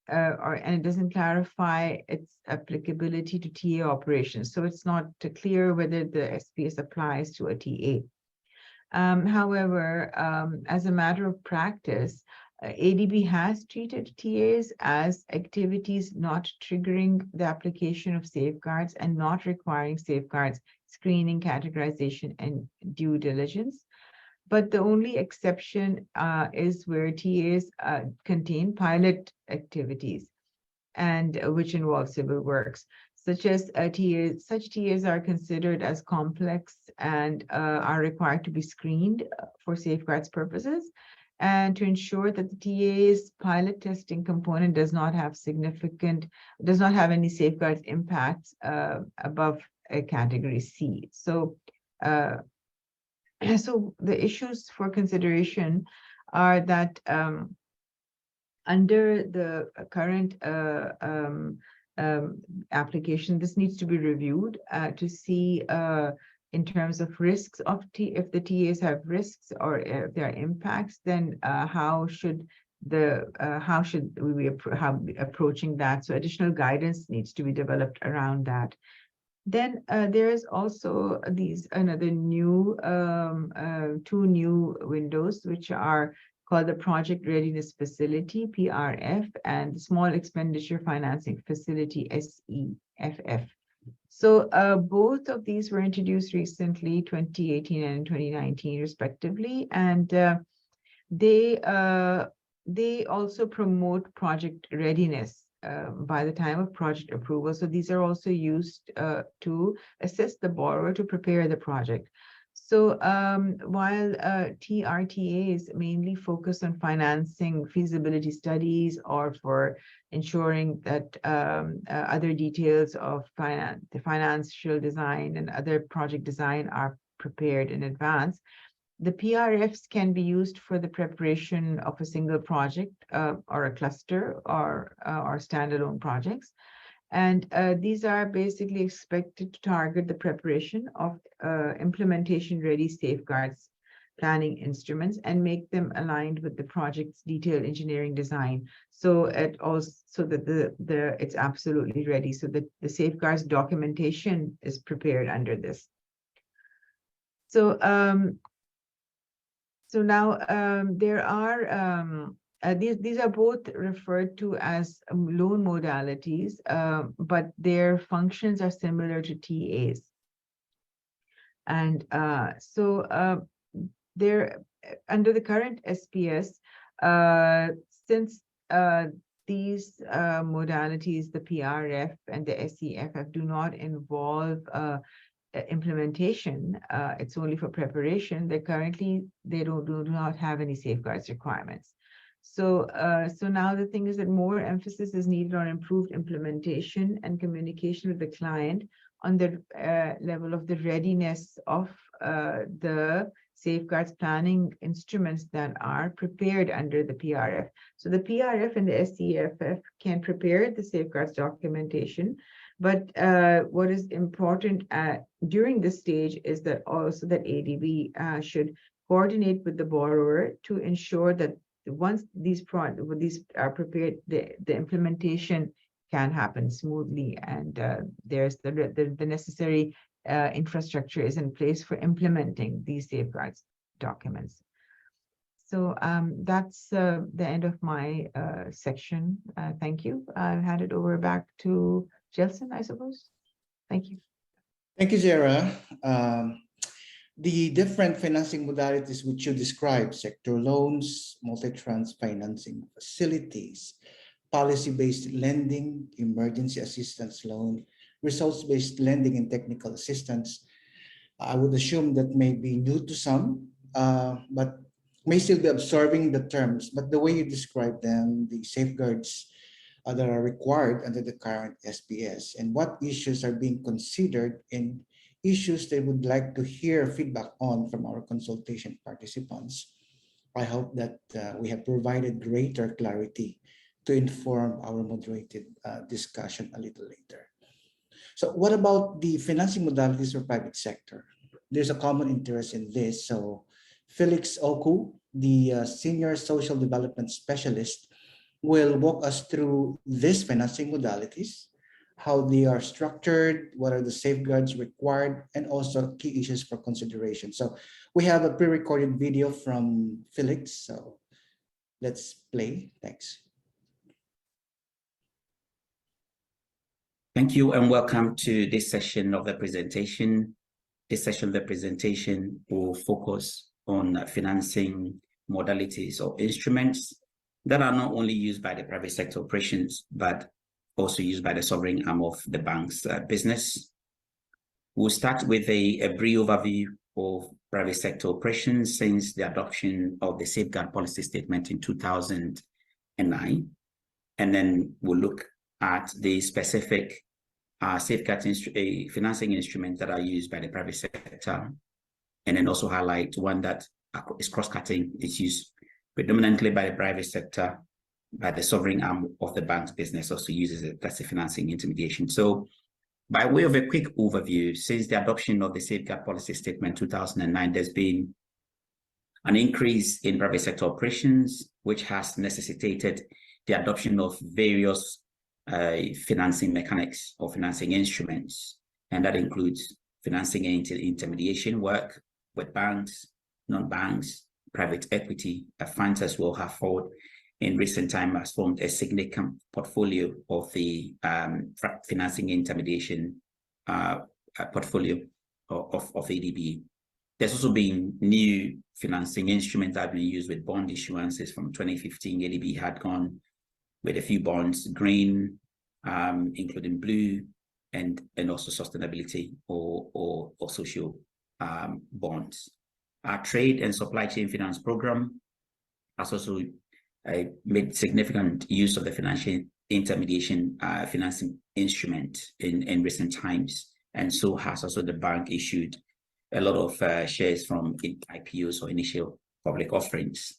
S3: it doesn't clarify its applicability to TA operations. So it's not clear whether the SPS applies to a TA. However, as a matter of practice, ADB has treated TAs as activities not triggering the application of safeguards and not requiring safeguards screening, categorization, and due diligence. But the only exception is where TAs contain pilot activities, and which involve civil works. Such TAs are considered as complex and are required to be screened for safeguards purposes, and to ensure that the TA's pilot testing component does not have any safeguards impacts above a category C. So, so the issues for consideration are that under the current application, this needs to be reviewed to see in terms of risks of if the TAs have risks or if there are impacts, then how should we be approaching that? So additional guidance needs to be developed around that. Then there is also another new two new windows, which are called the Project Readiness Facility, PRF, and the Small Expenditure Financing Facility, SEFF. So both of these were introduced recently, 2018 and 2019 respectively, and they also promote project readiness by the time of project approval. So these are also used to assist the borrower to prepare the project. So while TRTAs mainly focus on financing feasibility studies or for ensuring that other details of the financial design and other project design are prepared in advance, the PRFs can be used for the preparation of a single project or a cluster or standalone projects. And these are basically expected to target the preparation of implementation-ready safeguards planning instruments and make them aligned with the project's detailed engineering design. So that it's absolutely ready, so that the safeguards documentation is prepared under this. So so now there are these are both referred to as loan modalities, but their functions are similar to TAs. And so they're under the current SPS, since these modalities, the PRF and the SEFF, do not involve implementation. It's only for preparation. They do not have any safeguards requirements. So now the thing is that more emphasis is needed on improved implementation and communication with the client on the level of the readiness of the safeguards planning instruments that are prepared under the PRF. So the PRF and the SEFF can prepare the safeguards documentation, but what is important during this stage is that also that ADB should coordinate with the borrower to ensure that once these are prepared, the implementation can happen smoothly, and there's the necessary infrastructure is in place for implementing these safeguards documents. So that's the end of my section. Thank you. I'll hand it over back to Jelson, I suppose. Thank you.
S1: Thank you, Zara. The different financing modalities which you described, sector loans, multi-trans financing facilities, policy-based lending, emergency assistance loan, results-based lending, and technical assistance, I would assume that may be new to some, but may still be observing the terms. But the way you describe them, the safeguards that are required under the current SPS, and what issues are being considered, and issues they would like to hear feedback on from our consultation participants. I hope that we have provided greater clarity to inform our moderated discussion a little later. So what about the financing modalities for private sector? There's a common interest in this. So Felix Oku, the Senior Social Development Specialist, will walk us through these financing modalities, how they are structured, what are the safeguards required, and also key issues for consideration. So we have a pre-recorded video from Felix. So let's play. Thanks.
S4: Thank you and welcome to this session of the presentation. This session of the presentation will focus on financing modalities or instruments that are not only used by the private sector operations, but also used by the sovereign arm of the bank's business. We'll start with a brief overview of private sector operations since the adoption of the Safeguard Policy Statement in 2009. And then we'll look at the specific safeguard financing instruments that are used by the private sector, and then also highlight one that is cross-cutting. It's used predominantly by the private sector, by the sovereign arm of the bank's business also uses it. That's a financing intermediation. So by way of a quick overview, since the adoption of the Safeguard Policy Statement 2009, there's been an increase in private sector operations, which has necessitated the adoption of various financing mechanics or financing instruments. And that includes financing and intermediation work with banks, non-banks, private equity. Funds as well have formed in recent time has formed a significant portfolio of the financing intermediation portfolio of ADB. There's also been new financing instruments that have been used with bond issuances. From 2015. ADB had gone with a few bonds, green, including blue, and also sustainability or social bonds. Our trade and supply chain finance program has also made significant use of the financial intermediation financing instrument in recent times, and so has also the bank issued a lot of shares from IPOs or initial public offerings.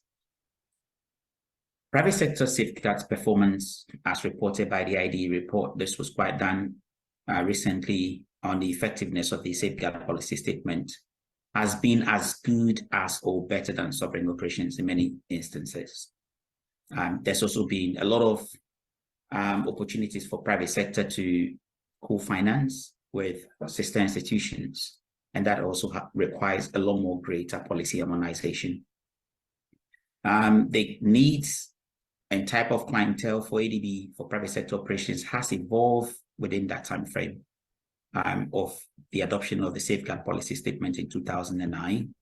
S4: Private sector safeguards performance, as reported by the IDE report, this was quite done recently on the effectiveness of the Safeguard Policy Statement, has been as good as or better than sovereign operations in many instances. There's also been a lot of opportunities for private sector to co-finance with sister institutions, and that also requires a lot more greater policy harmonization. The needs and type of clientele for ADB for private sector operations has evolved within that time frame of the adoption of the Safeguard Policy Statement in 2009.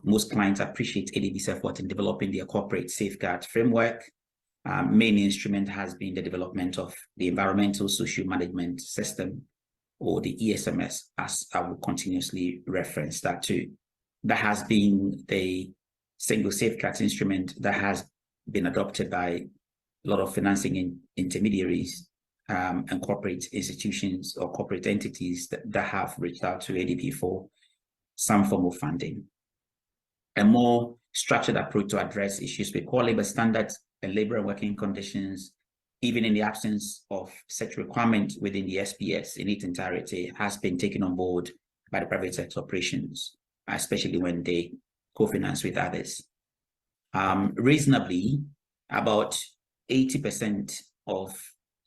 S4: Most clients appreciate ADB's effort in developing their corporate safeguard framework main instrument has been the development of the Environmental Social Management System, or the ESMS, as I will continuously reference that too. That has been the single safeguards instrument that has been adopted by a lot of financing intermediaries and corporate institutions or corporate entities that have reached out to ADB for some form of funding. A more structured approach to address issues with core labor standards and labor and working conditions, even in the absence of such requirement within the SPS in its entirety, has been taken on board by the private sector operations, especially when they co-finance with others. Reasonably, about 80% of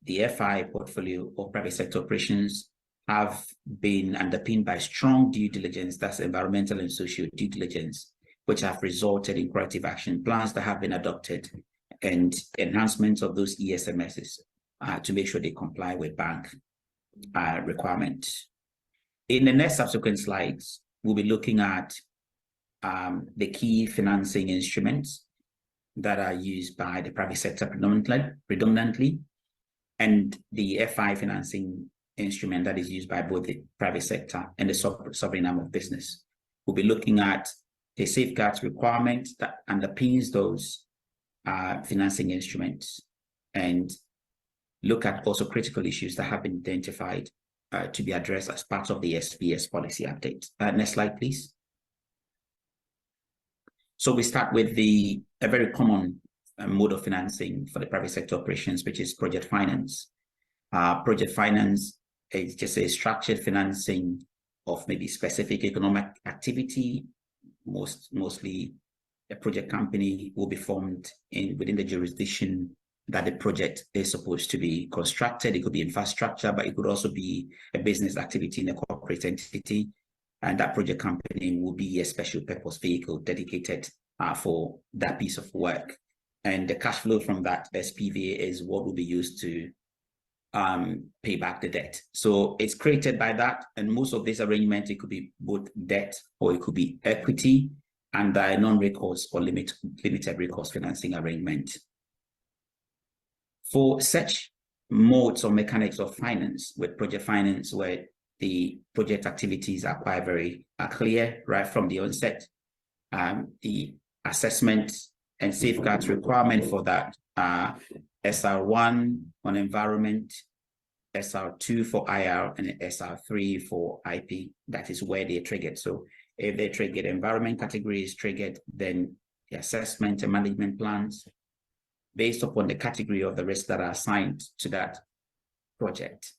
S4: the FI portfolio of private sector operations have been underpinned by strong due diligence, that's environmental and social due diligence, which have resulted in corrective action plans that have been adopted and enhancements of those ESMSs to make sure they comply with bank requirements. In the next subsequent slides, we'll be looking at the key financing instruments that are used by the private sector predominantly, and the FI financing instrument that is used by both the private sector and the sovereign arm of business. We'll be looking at the safeguards requirement that underpins those financing instruments, and look at also critical issues that have been identified to be addressed as part of the SPS policy update. Next slide, please. So we start with a very common mode of financing for the private sector operations, which is project finance. Project finance is just a structured financing of maybe specific economic activity. Mostly a project company will be formed within the jurisdiction that the project is supposed to be constructed. It could be infrastructure, but it could also be a business activity in a corporate entity. And that project company will be a special purpose vehicle dedicated for that piece of work. And the cash flow from that SPVA is what will be used to pay back the debt. So it's created by that. And most of this arrangement, it could be both debt or it could be equity and a non-recourse or limited recourse financing arrangement. For such modes or mechanics of finance with project finance, where the project activities are quite very clear right from the onset, the assessment and safeguards requirement for that SR1 on environment, SR2 for IR, and SR3 for IP. That is where they're triggered. So if they triggered, environment category is triggered, then the assessment and management plans, based upon the category of the risks that are assigned to that project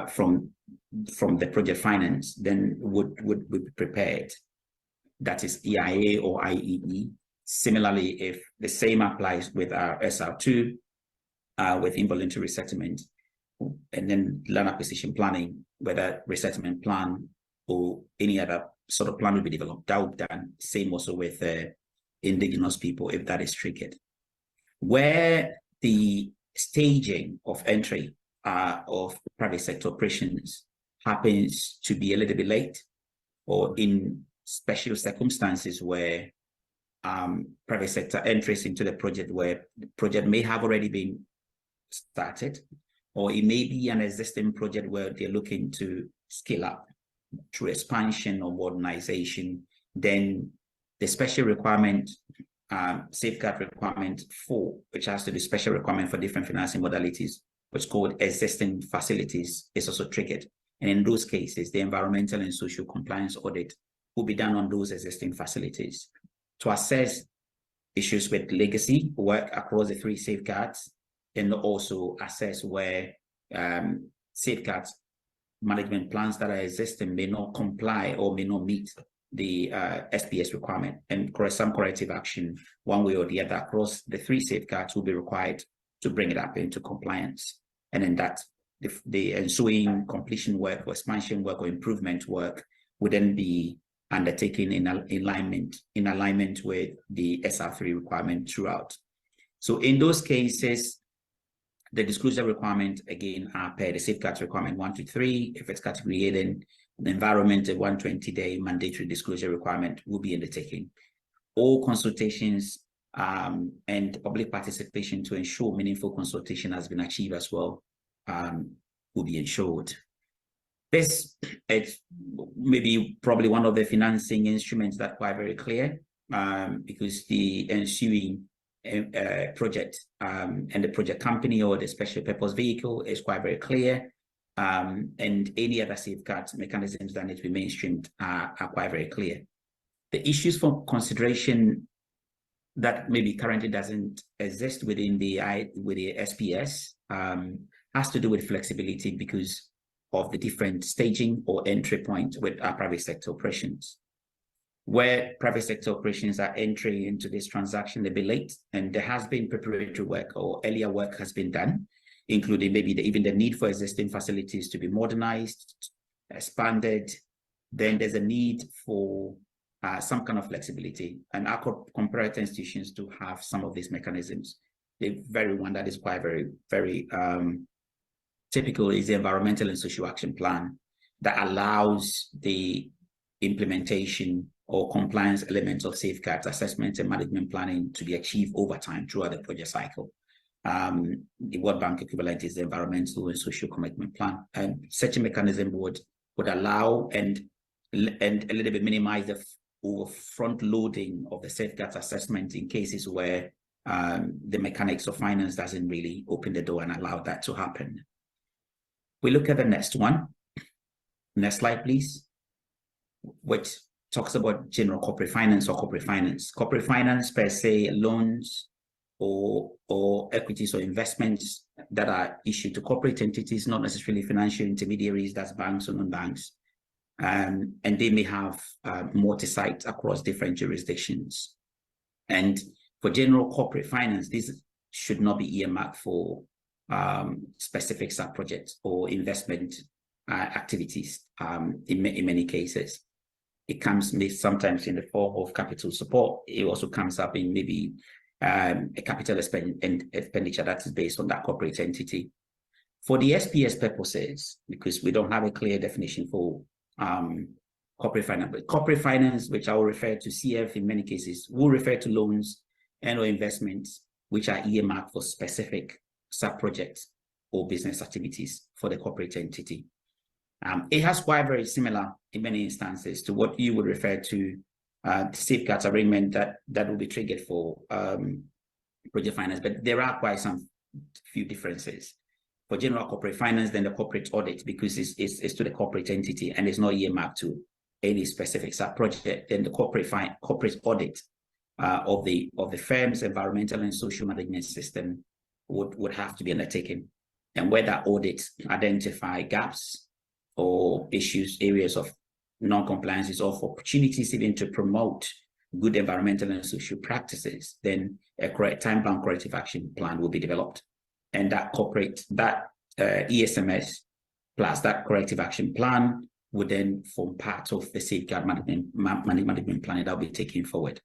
S4: from the project finance, then would be prepared. That is EIA or IEE. Similarly, if the same applies with our SR2, with involuntary resettlement, and then land acquisition planning, whether resettlement plan or any other sort of plan will be developed, that will be done. Same also with indigenous people, if that is triggered. Where the staging of entry of private sector operations happens to be a little bit late, or in special circumstances where private sector entries into the project where the project may have already been started, or it may be an existing project where they're looking to scale up through expansion or modernization, then the special requirement, safeguard requirement 4, which has to be special requirement for different financing modalities, which is called existing facilities, is also triggered. And in those cases, the environmental and social compliance audit will be done on those existing facilities to assess issues with legacy work across the 3 safeguards, and also assess where safeguards management plans that are existing may not comply or may not meet the SPS requirement, and some corrective action one way or the other across the 3 safeguards will be required to bring it up into compliance. And then that the ensuing completion work or expansion work or improvement work would then be undertaken in alignment with the SR3 requirement throughout. So in those cases, the disclosure requirement, again, are per the safeguards requirement 1 to 3. If it's category A, then the environment, a 120-day mandatory disclosure requirement will be undertaken. All consultations and public participation to ensure meaningful consultation has been achieved as well, will be ensured. This is maybe probably one of the financing instruments that are quite very clear, because the ensuing project and the project company or the special purpose vehicle is quite very clear, and any other safeguard mechanisms that need to be mainstreamed are quite very clear. The issues for consideration that maybe currently doesn't exist within the SPS has to do with flexibility because of the different staging or entry point with our private sector operations. Where private sector operations are entering into this transaction a bit late, and there has been preparatory work or earlier work has been done, including maybe even the need for existing facilities to be modernized, expanded, then there's a need for some kind of flexibility, and our comparator institutions to have some of these mechanisms. The very one that is quite very typical is the environmental and social action plan that allows the implementation or compliance elements of safeguards assessment and management planning to be achieved over time throughout the project cycle. The World Bank equivalent is the environmental and social commitment plan, and such a mechanism would allow and a little bit minimize the front loading of the safeguards assessment in cases where the mechanics of finance doesn't really open the door and allow that to happen. We look at the next one. Next slide, please, which talks about general corporate finance or corporate finance. Corporate finance per se, loans or equities or investments that are issued to corporate entities, not necessarily financial intermediaries, that's banks or non-banks. And they may have multi-site across different jurisdictions. And for general corporate finance, this should not be earmarked for specific sub-projects or investment activities in many cases. It comes sometimes in the form of capital support. It also comes up in maybe a capital expenditure that is based on that corporate entity. For the SPS purposes, because we don't have a clear definition for corporate finance, but corporate finance, which I will refer to CF in many cases, will refer to loans and or investments which are earmarked for specific sub-projects or business activities for the corporate entity. It has quite very similar in many instances to what you would refer to the safeguards arrangement that will be triggered for project finance, but there are quite some few differences. For general corporate finance, then the corporate audit, because it's to the corporate entity and it's not earmarked to any specific sub-project, then the corporate audit of the firm's environmental and social management system would have to be undertaken. And where that audit identify gaps or issues, areas of non-compliances or opportunities even to promote good environmental and social practices, then a time-bound corrective action plan will be developed. And that ESMS plus that corrective action plan would then form part of the safeguard management plan that will be taken forward.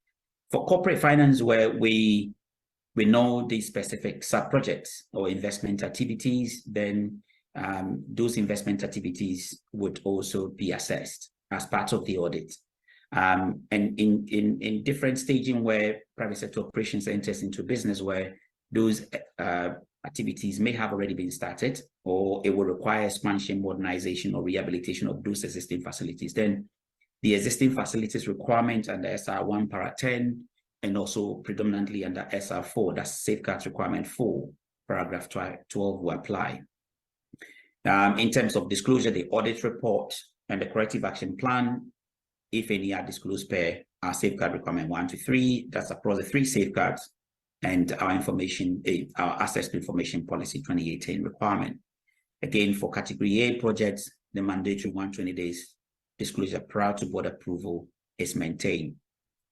S4: For corporate finance, where we know the specific sub-projects or investment activities, then those investment activities would also be assessed as part of the audit. And in different staging where private sector operations enters into business, where those activities may have already been started, or it will require expansion, modernization, or rehabilitation of those existing facilities, then the existing facilities requirement under SR1 para 10, and also predominantly under SR4, that's safeguards requirement 4, paragraph 12 will apply. In terms of disclosure, the audit report and the corrective action plan, if any, are disclosed per our safeguard requirement 1 to 3, that's across the 3 safeguards, and our access to information policy 2018 requirement. Again, for category A projects, the mandatory 120 days disclosure prior to board approval is maintained.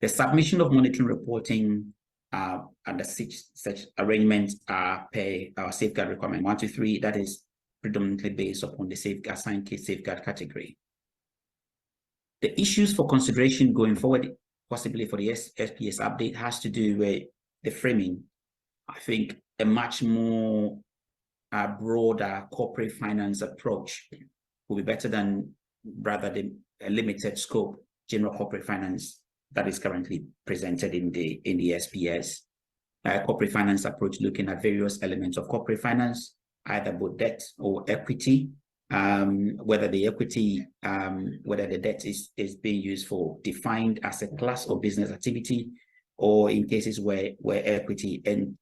S4: The submission of monitoring reporting under such arrangements are per our safeguard requirement 1 to 3, that is predominantly based upon the assigned case safeguard category. The issues for consideration going forward, possibly for the SPS update, has to do with the framing. I think a much more broader corporate finance approach will be better than rather than a limited scope general corporate finance that is currently presented in the SPS. corporate finance approach, looking at various elements of corporate finance, either both debt or equity, whether the equity, whether the debt is being used for defined asset class or business activity, or in cases where equity and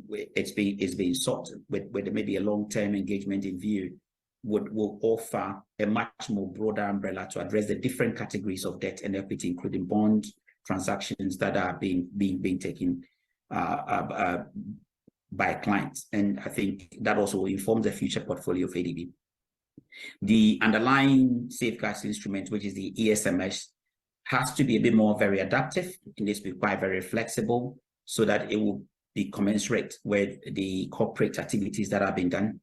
S4: it's being sought with maybe a long-term engagement in view, will offer a much more broader umbrella to address the different categories of debt and equity, including bond transactions that are being taken by clients. And I think that also will inform the future portfolio of ADB. The underlying safeguards instrument, which is the ESMS, has to be a bit more very adaptive. It needs to be quite very flexible so that it will be commensurate with the corporate activities that are being done.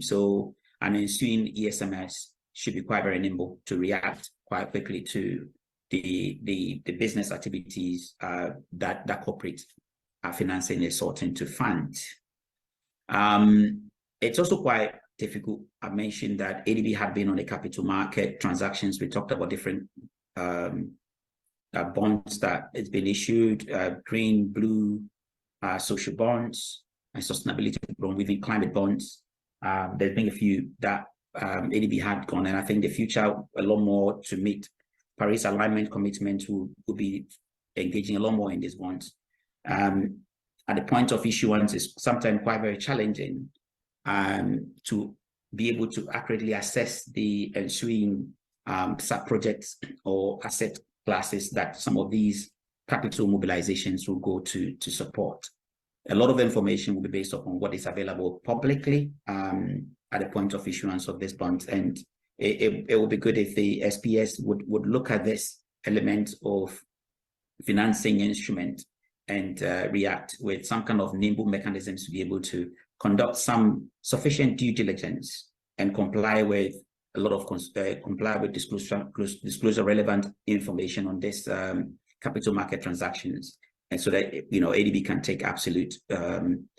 S4: So an ensuing ESMS should be quite very nimble to react quite quickly to the business activities that corporate financing is sorting to fund. It's also quite difficult. I mentioned that ADB had been on the capital market transactions. We talked about different bonds that has been issued, green, blue, social bonds, and sustainability bonds, even climate bonds. There's been a few that ADB had gone, and I think the future a lot more to meet Paris alignment commitments will be engaging a lot more in these bonds. At the point of issuance is sometimes quite very challenging to be able to accurately assess the ensuing sub-projects or asset classes that some of these capital mobilizations will go to support. A lot of information will be based upon what is available publicly at the point of issuance of this bond. And it would be good if the SPS would look at this element of financing instrument and react with some kind of nimble mechanisms to be able to conduct some sufficient due diligence and comply with a lot of disclosure relevant information on this capital market transactions, and so that ADB can take absolute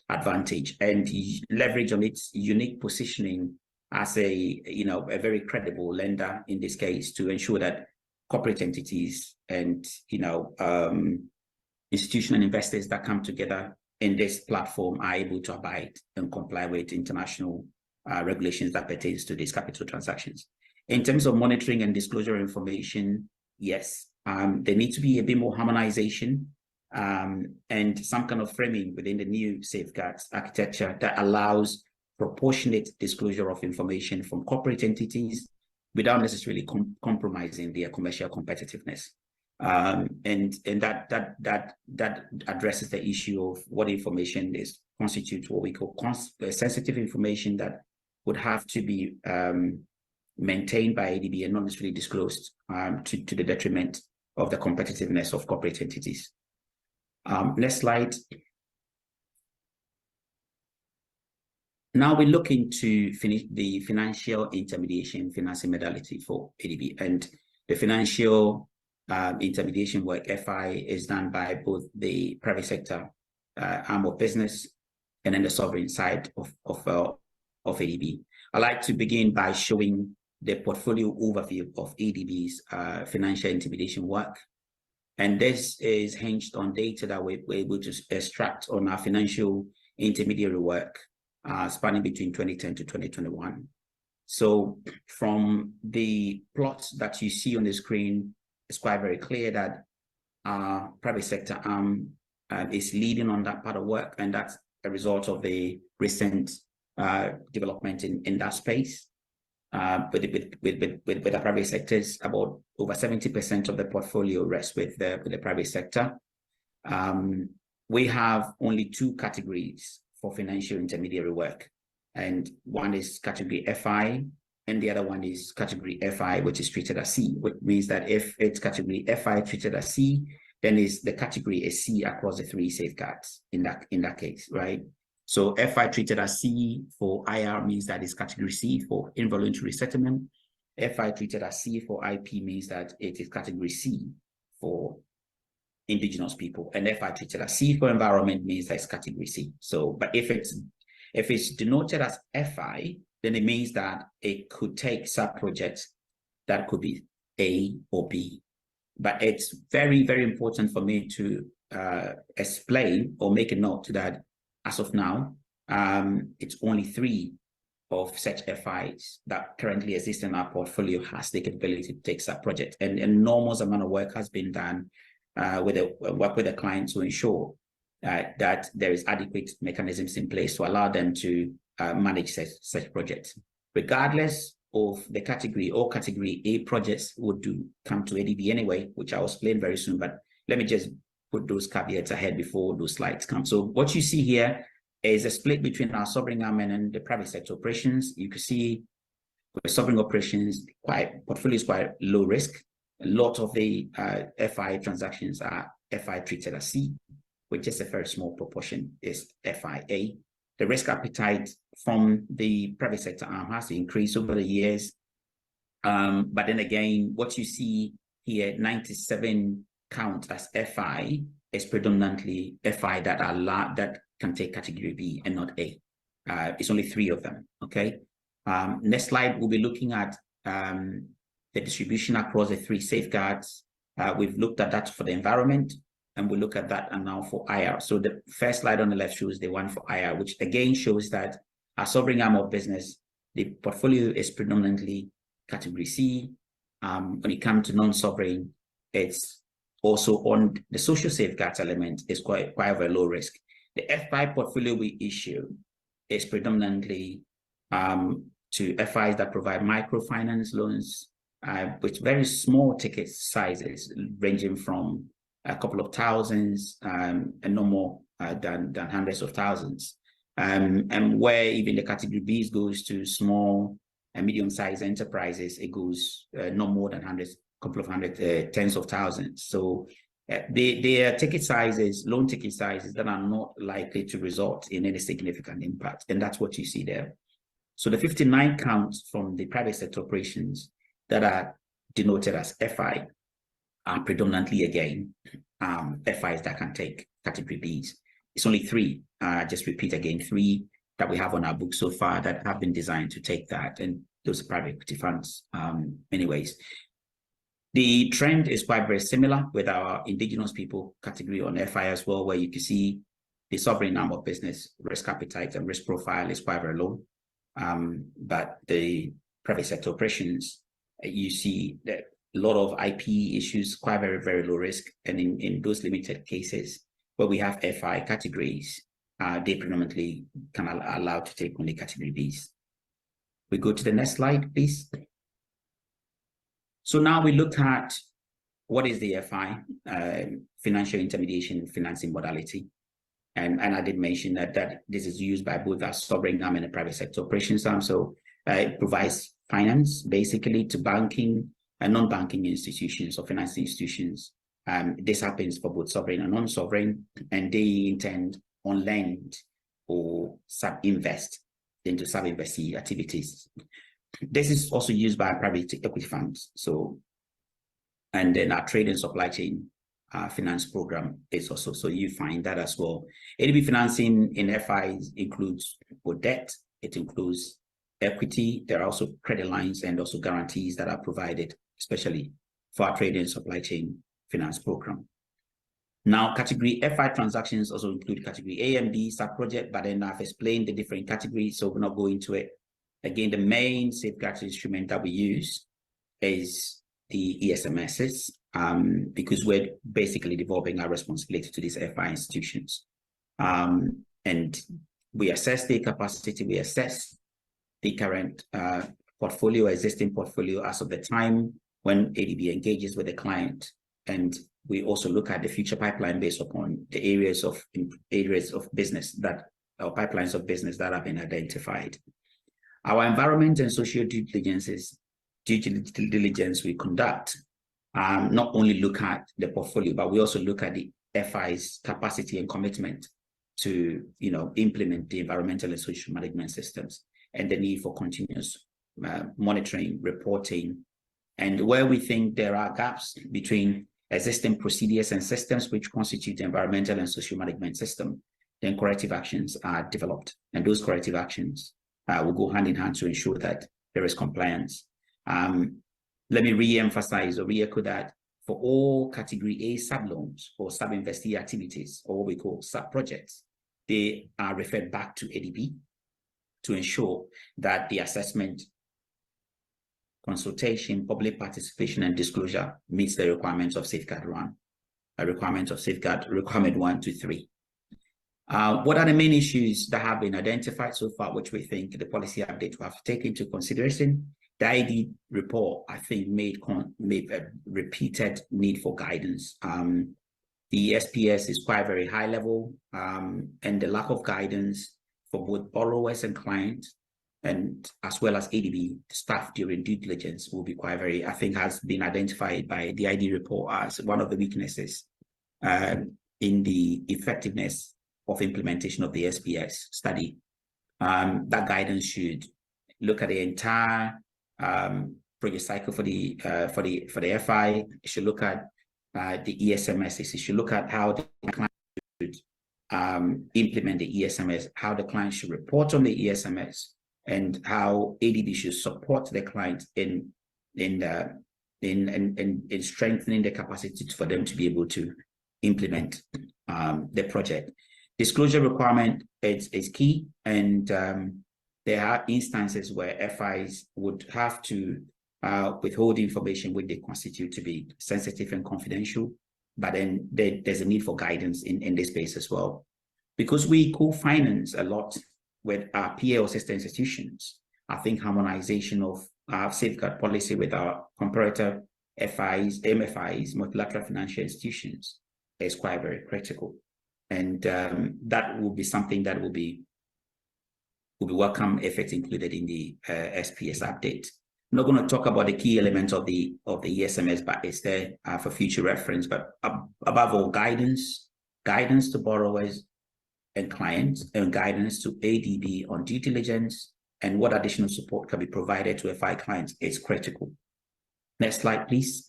S4: advantage and leverage on its unique positioning as a very credible lender in this case to ensure that corporate entities and institutional investors that come together in this platform are able to abide and comply with international regulations that pertains to these capital transactions. In terms of monitoring and disclosure information, yes, there needs to be a bit more harmonization and some kind of framing within the new safeguards architecture that allows proportionate disclosure of information from corporate entities without necessarily compromising their commercial competitiveness. And that addresses the issue of what information constitutes what we call sensitive information that would have to be maintained by ADB and not necessarily disclosed to the detriment of the competitiveness of corporate entities. Next slide. Now we're looking to finish the financial intermediation financing modality for ADB, and the financial intermediation work, FI, is done by both the private sector arm of business and then the sovereign side of ADB. I'd like to begin by showing the portfolio overview of ADB's financial intermediation work. And this is hinged on data that we're able to extract on our financial intermediary work spanning between 2010 to 2021. So from the plots that you see on the screen, it's quite very clear that our private sector arm is leading on that part of work, and that's a result of the recent development in that space. With the private sectors, about over 70% of the portfolio rests with the private sector. We have only two categories for financial intermediary work, and one is category FI, and the other one is category FI, which is treated as C, which means that if it's category FI treated as C, then the category is C across the three safeguards in that case, right? So FI treated as C for IR means that it's category C for involuntary settlement. FI treated as C for IP means that it is category C for indigenous people, and FI treated as C for environment means that it's category C. So, but if it's denoted as FI, then it means that it could take sub-projects that could be A or B. But it's very, very important for me to explain or make a note that as of now, it's only 3 of such FIs that currently exist in our portfolio has the capability to take such project. And an enormous amount of work has been done with the client to ensure that there is adequate mechanisms in place to allow them to manage such projects. Regardless of the category, all category A projects would come to ADB anyway, which I'll explain very soon, but let me just put those caveats ahead before those slides come. So what you see here is a split between our sovereign arm and the private sector operations. You can see with sovereign operations, portfolio is quite low risk. A lot of the FI transactions are FI treated as C, with just a very small proportion is FIA. The risk appetite from the private sector arm has increased over the years. But then again, what you see here, 97 count as FI is predominantly FI that can take category B and not A. It's only 3 of them, okay? Next slide, we'll be looking at the distribution across the 3 safeguards. We've looked at that for the environment, and we'll look at that and now for IR. So the first slide on the left shows the one for IR, which again shows that our sovereign arm of business, the portfolio is predominantly category C. When it comes to non-sovereign, it's also on the social safeguards element is quite of a low risk. The FI portfolio we issue is predominantly to FIs that provide microfinance loans with very small ticket sizes, ranging from a couple of thousands and no more than hundreds of thousands. And where even the category B goes to small and medium-sized enterprises, it goes no more than hundreds, couple of hundred, tens of thousands. So they are ticket sizes, loan ticket sizes that are not likely to result in any significant impact. And that's what you see there. So the 59 counts from the private sector operations that are denoted as FI are predominantly, again, FIs that can take category Bs. It's only 3, just repeat again, 3 that we have on our book so far that have been designed to take that, and those are private equity funds anyways. The trend is quite very similar with our indigenous people category on FI as well, where you can see the sovereign arm of business risk appetite and risk profile is quite very low. But the private sector operations, you see that a lot of IP issues, quite very, very low risk. And in those limited cases where we have FI categories, they predominantly can allow to take only category Bs. We go to the next slide, please. So now we look at what is the FI, financial intermediation financing modality. And I did mention that this is used by both our sovereign arm and the private sector operations arm. So it provides finance basically to banking and non-banking institutions or financing institutions. This happens for both sovereign and non-sovereign, and they intend on lend or sub-invest into sub-investee activities. This is also used by private equity funds. So, and then our trade and supply chain finance program is also, so you find that as well. ADB financing in FIs includes both debt, it includes equity. There are also credit lines and also guarantees that are provided, especially for our trade and supply chain finance program. Now, category FI transactions also include category A and B sub-project, but then I've explained the different categories, so we're not going to it. Again, the main safeguards instrument that we use is the ESMSs, because we're basically devolving our responsibility to these FI institutions. And we assess the capacity, we assess the current portfolio, existing portfolio as of the time when ADB engages with the client. And we also look at the future pipeline based upon the areas of business that, or pipelines of business that have been identified. Our environment and social due diligence we conduct not only look at the portfolio, but we also look at the FI's capacity and commitment to, implement the environmental and social management systems and the need for continuous monitoring, reporting, and where we think there are gaps between existing procedures and systems which constitute the environmental and social management system, then corrective actions are developed, and those corrective actions will go hand in hand to ensure that there is compliance. Let me re-emphasize or re-echo that for all category A sub-loans or sub-investee activities, or what we call sub-projects, they are referred back to ADB to ensure that the assessment, consultation, public participation, and disclosure meets the requirements of Safeguard 1, requirement 1 to 3. What are the main issues that have been identified so far, which we think the policy update will have to take into consideration? The ID report, I think, made a repeated need for guidance. The SPS is quite very high level, and the lack of guidance for both borrowers and clients, and as well as ADB staff during due diligence, will be quite very, I think, has been identified by the ID report as one of the weaknesses in the effectiveness of implementation of the SPS study. That guidance should look at the entire project cycle for the FI. It should look at the ESMSs. It should look at how the client should implement the ESMS, how the client should report on the ESMS, and how ADB should support the client in strengthening the capacity for them to be able to implement the project. Disclosure requirement is key, and there are instances where FIs would have to withhold information which they constitute to be sensitive and confidential, but then there's a need for guidance in this space as well. Because we co-finance a lot with our PL sister institutions, I think harmonization of our safeguard policy with our comparator FIs, MFIs, multilateral financial institutions, is quite very critical. And that will be something that will be welcome if it's included in the SPS update. I'm not going to talk about the key elements of the ESMS, but it's there for future reference. But above all, guidance to borrowers and clients, and guidance to ADB on due diligence and what additional support can be provided to FI clients is critical. Next slide, please.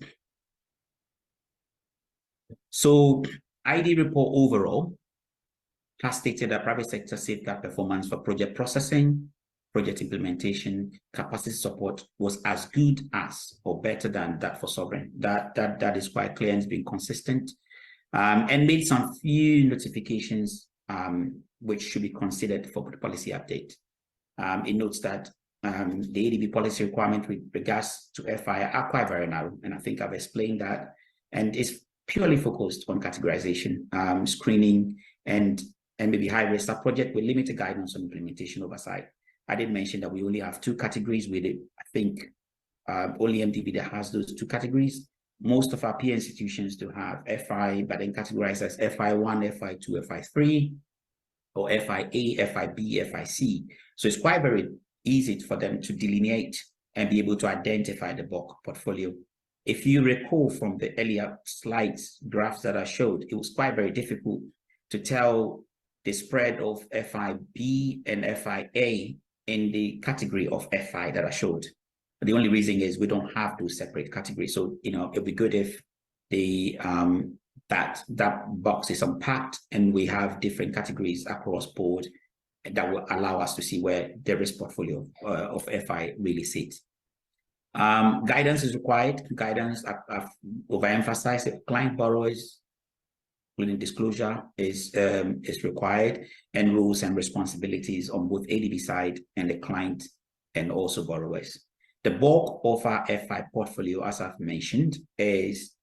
S4: So ID report overall has stated that private sector safeguard performance for project processing, project implementation, capacity support was as good as or better than that for sovereign. That is quite clear and has been consistent, and made some few notifications which should be considered for the policy update. It notes that the ADB policy requirement with regards to FI are quite very narrow, and I think I've explained that, and it's purely focused on categorization, screening, and maybe high-risk project with limited guidance on implementation oversight. I did mention that we only have 2 categories with it. I think only MDB that has those 2 categories. Most of our peer institutions do have FI, but then categorized as FI1, FI2, FI3, or FIA, FIB, FIC. So it's quite very easy for them to delineate and be able to identify the bulk portfolio. If you recall from the earlier slides, graphs that I showed, it was quite very difficult to tell the spread of FIB and FIA in the category of FI that I showed. The only reason is we don't have those separate categories. So, it'd be good if the that box is unpacked and we have different categories across board that will allow us to see where the risk portfolio of FI really sits. Guidance is required. Guidance, I've overemphasized it. Client borrowers, including disclosure, is required, and rules and responsibilities on both ADB side and the client, and also borrowers. The bulk of our FI portfolio, as I've mentioned, is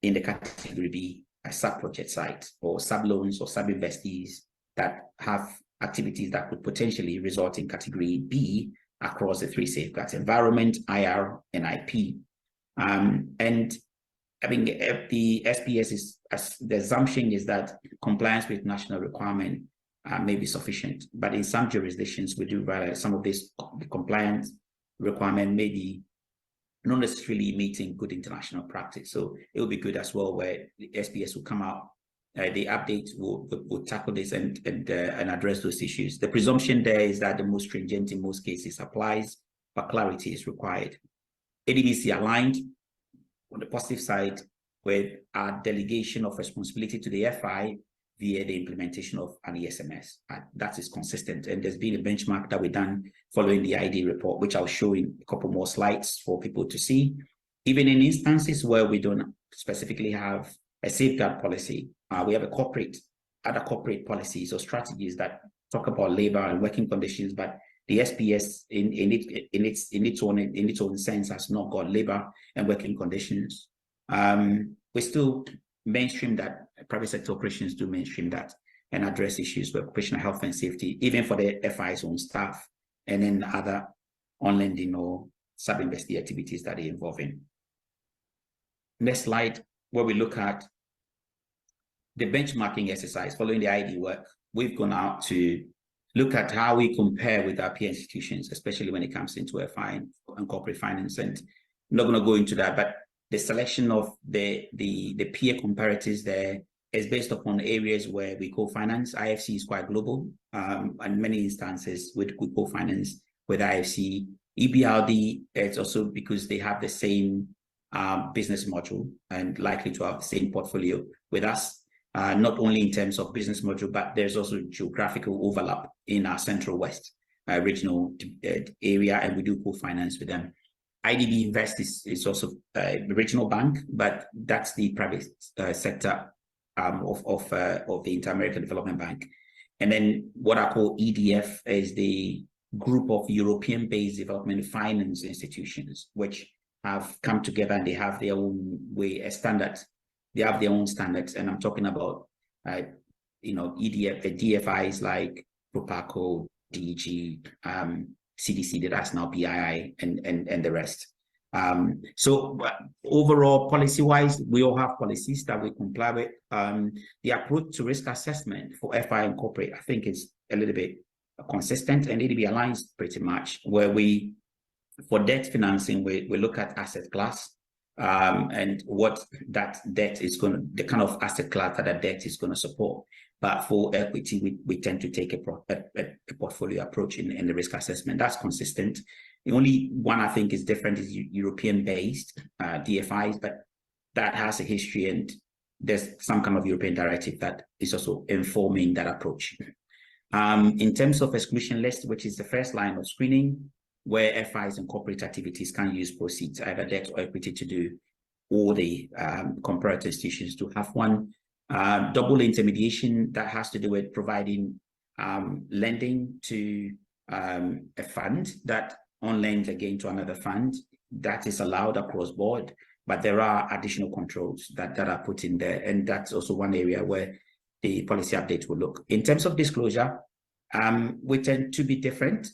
S4: in the category B, a sub-project site, or sub-loans or sub-investees that have activities that could potentially result in category B across the 3 safeguards: environment, IR, and IP. And I mean, the SPS is, the assumption is that compliance with national requirement may be sufficient, but in some jurisdictions, we do realize some of this compliance requirement may be not necessarily meeting good international practice. So it will be good as well where the SPS will come out. The update will tackle this and address those issues. The presumption there is that the most stringent in most cases applies, but clarity is required. ADBC aligned on the positive side with our delegation of responsibility to the FI via the implementation of an ESMS. That is consistent, and there's been a benchmark that we've done following the ID report, which I'll show in a couple more slides for people to see. Even in instances where we don't specifically have a safeguard policy. We have other corporate policies or strategies that talk about labor and working conditions, but the SPS in its own sense has not got labor and working conditions. We still mainstream that. Private sector operations do mainstream that and address issues with occupational health and safety, even for the FI's own staff, and then other on-lending or sub-investee activities that they involve in. Next slide, where we look at the benchmarking exercise following the ID work. We've gone out to look at how we compare with our peer institutions, especially when it comes into FI and corporate finance. And I'm not going to go into that, but the selection of the peer comparators there is based upon areas where we co-finance. IFC is quite global, and many instances we co-finance with IFC. EBRD, it's also because they have the same business module and likely to have the same portfolio with us, not only in terms of business module, but there's also geographical overlap in our Central West regional area, and we do co-finance with them. IDB Invest is also a regional bank, but that's the private sector of the Inter-American Development Bank. And then what I call EDF is the group of European-based development finance institutions, which have come together and they have their own way, a standard. They have their own standards, and I'm talking about, EDF, DFIs like Propaco, DG, CDC, that's now BII, and the rest. So overall, policy-wise, we all have policies that we comply with. The approach to risk assessment for FI and corporate, I think, is a little bit consistent, and ADB aligns pretty much, where for debt financing, we look at asset class, and what that debt is the kind of asset class that debt is going to support. But for equity, we tend to take a portfolio approach in the risk assessment. That's consistent. The only one I think is different is European-based DFIs, but that has a history, and there's some kind of European directive that is also informing that approach. In terms of exclusion list, which is the first line of screening, where FIs and corporate activities can use proceeds, either debt or equity, to do, or the comparator institutions to have one. Double intermediation, that has to do with providing lending to a fund that on-lends again to another fund. That is allowed across board, but there are additional controls that are put in there, and that's also one area where the policy update will look. In terms of disclosure, we tend to be different.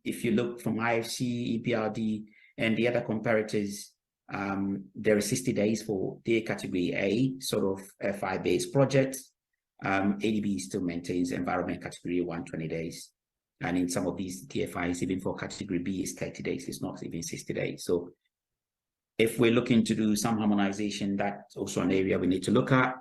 S4: If you look from IFC, EBRD, and the other comparators, there are 60 days for the category A, sort of FI-based projects. ADB still maintains environment category 120 days. And in some of these TFIs, even for category B, is 30 days. It's not even 60 days. So if we're looking to do some harmonization, that's also an area we need to look at.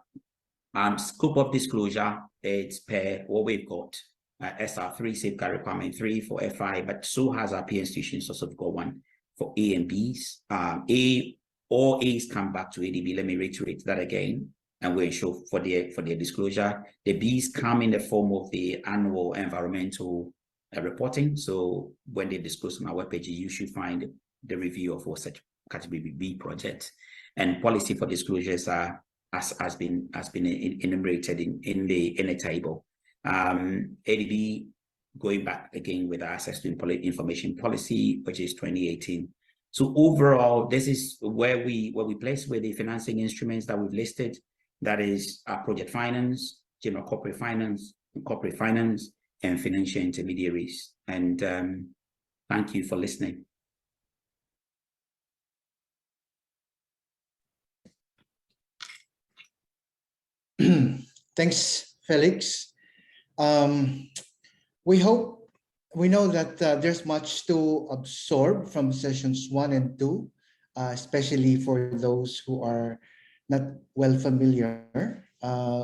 S4: Scope of disclosure, it's per what we've got. SR3, safeguard requirement 3 for FI, but so has our peer institutions also got one for A and Bs. All A's come back to ADB. Let me reiterate that again, and we ensure for their disclosure. The B's come in the form of the annual environmental reporting. So when they disclose on our webpage, you should find the review of all such category B projects. And policy for disclosures has been enumerated in the table. ADB going back again with access to information policy, which is 2018. So overall, this is where we place with the financing instruments that we've listed. That is project finance, general corporate finance, and financial intermediaries. And thank you for listening.
S1: Thanks, Felix. We know that there's much to absorb from sessions 1 and 2, especially for those who are not well familiar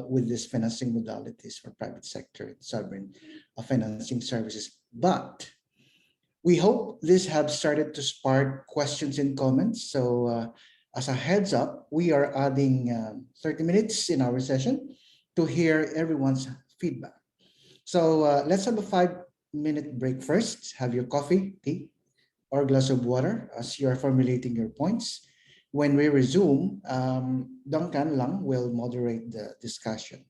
S1: with these financing modalities for private sector and sovereign financing services. But we hope this has started to spark questions and comments. So as a heads up, we are adding 30 minutes in our session to hear everyone's feedback. So let's have a 5-minute break first. Have your coffee, tea, or glass of water as you are formulating your points. When we resume, Duncan Lang will moderate the discussion.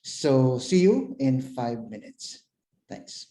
S1: So see you in 5 minutes. Thanks.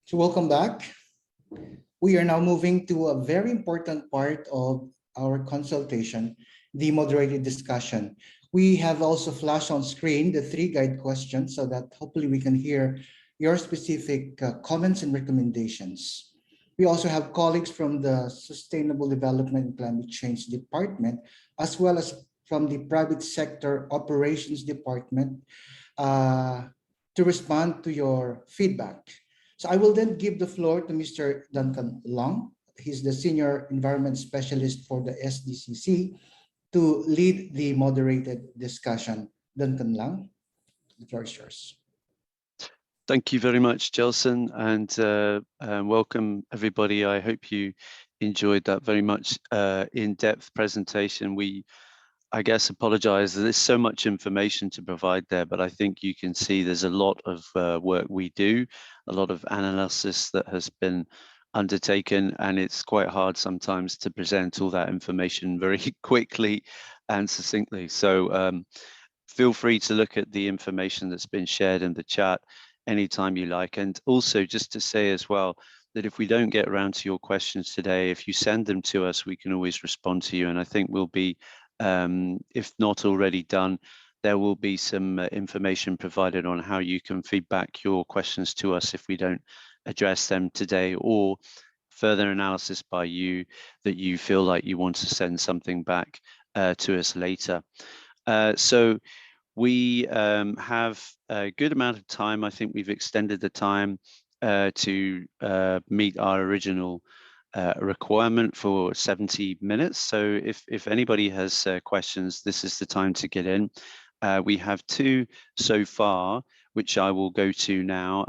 S1: So welcome back. We are now moving to a very important part of our consultation, the moderated discussion. We have also flashed on screen the 3 guide questions so that hopefully we can hear your specific comments and recommendations. We also have colleagues from the Sustainable Development and Climate Change Department, as well as from the Private Sector Operations Department to respond to your feedback. So I will then give the floor to Mr. Duncan Long. He's the Senior Environment Specialist for the SDCC to lead the moderated discussion. Duncan Long, the floor is yours.
S5: Thank you very much, Gelson, and welcome everybody. I hope you enjoyed that very much in-depth presentation. I guess, apologize. There's so much information to provide there, but I think you can see there's a lot of work we do, a lot of analysis that has been undertaken, and it's quite hard sometimes to present all that information very quickly and succinctly. So feel free to look at the information that's been shared in the chat anytime you like. And also just to say as well, that if we don't get around to your questions today, if you send them to us, we can always respond to you. And I think we'll be, if not already done, there will be some information provided on how you can feedback your questions to us if we don't address them today, or further analysis by you that you feel like you want to send something back to us later. So we have a good amount of time. I think we've extended the time to meet our original requirement for 70 minutes. So if anybody has questions, this is the time to get in. We have 2 so far, which I will go to now.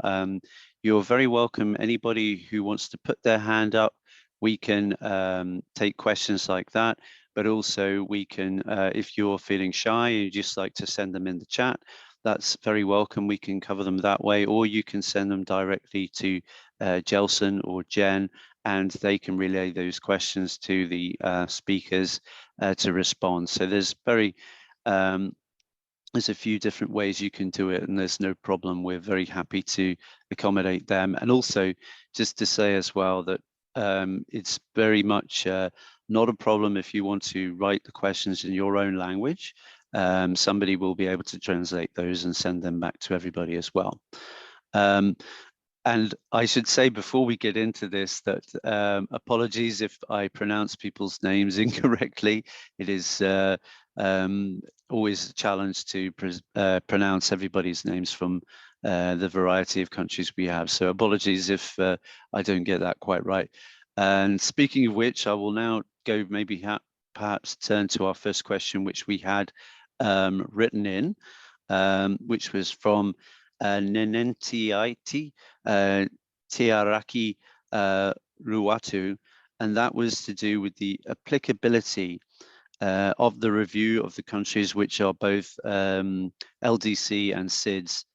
S5: You're very welcome. Anybody who wants to put their hand up, we can take questions like that. But also we can, if you're feeling shy and you just like to send them in the chat, that's very welcome. We can cover them that way, or you can send them directly to Gelson or Jen, and they can relay those questions to the speakers to respond. So there's a few different ways you can do it, and there's no problem. We're very happy to accommodate them. And also just to say as well that it's very much not a problem if you want to write the questions in your own language. Somebody will be able to translate those and send them back to everybody as well. And I should say before we get into this that apologies if I pronounce people's names incorrectly. It is always a challenge to pronounce everybody's names from the variety of countries we have. So apologies if I don't get that quite right. And speaking of which, I will now go maybe perhaps turn to our first question, which we had written in, which was from Nenentiaiti Tiaraki Ruatu, and that was to do with the applicability of the review of the countries which are both LDC and SIDS,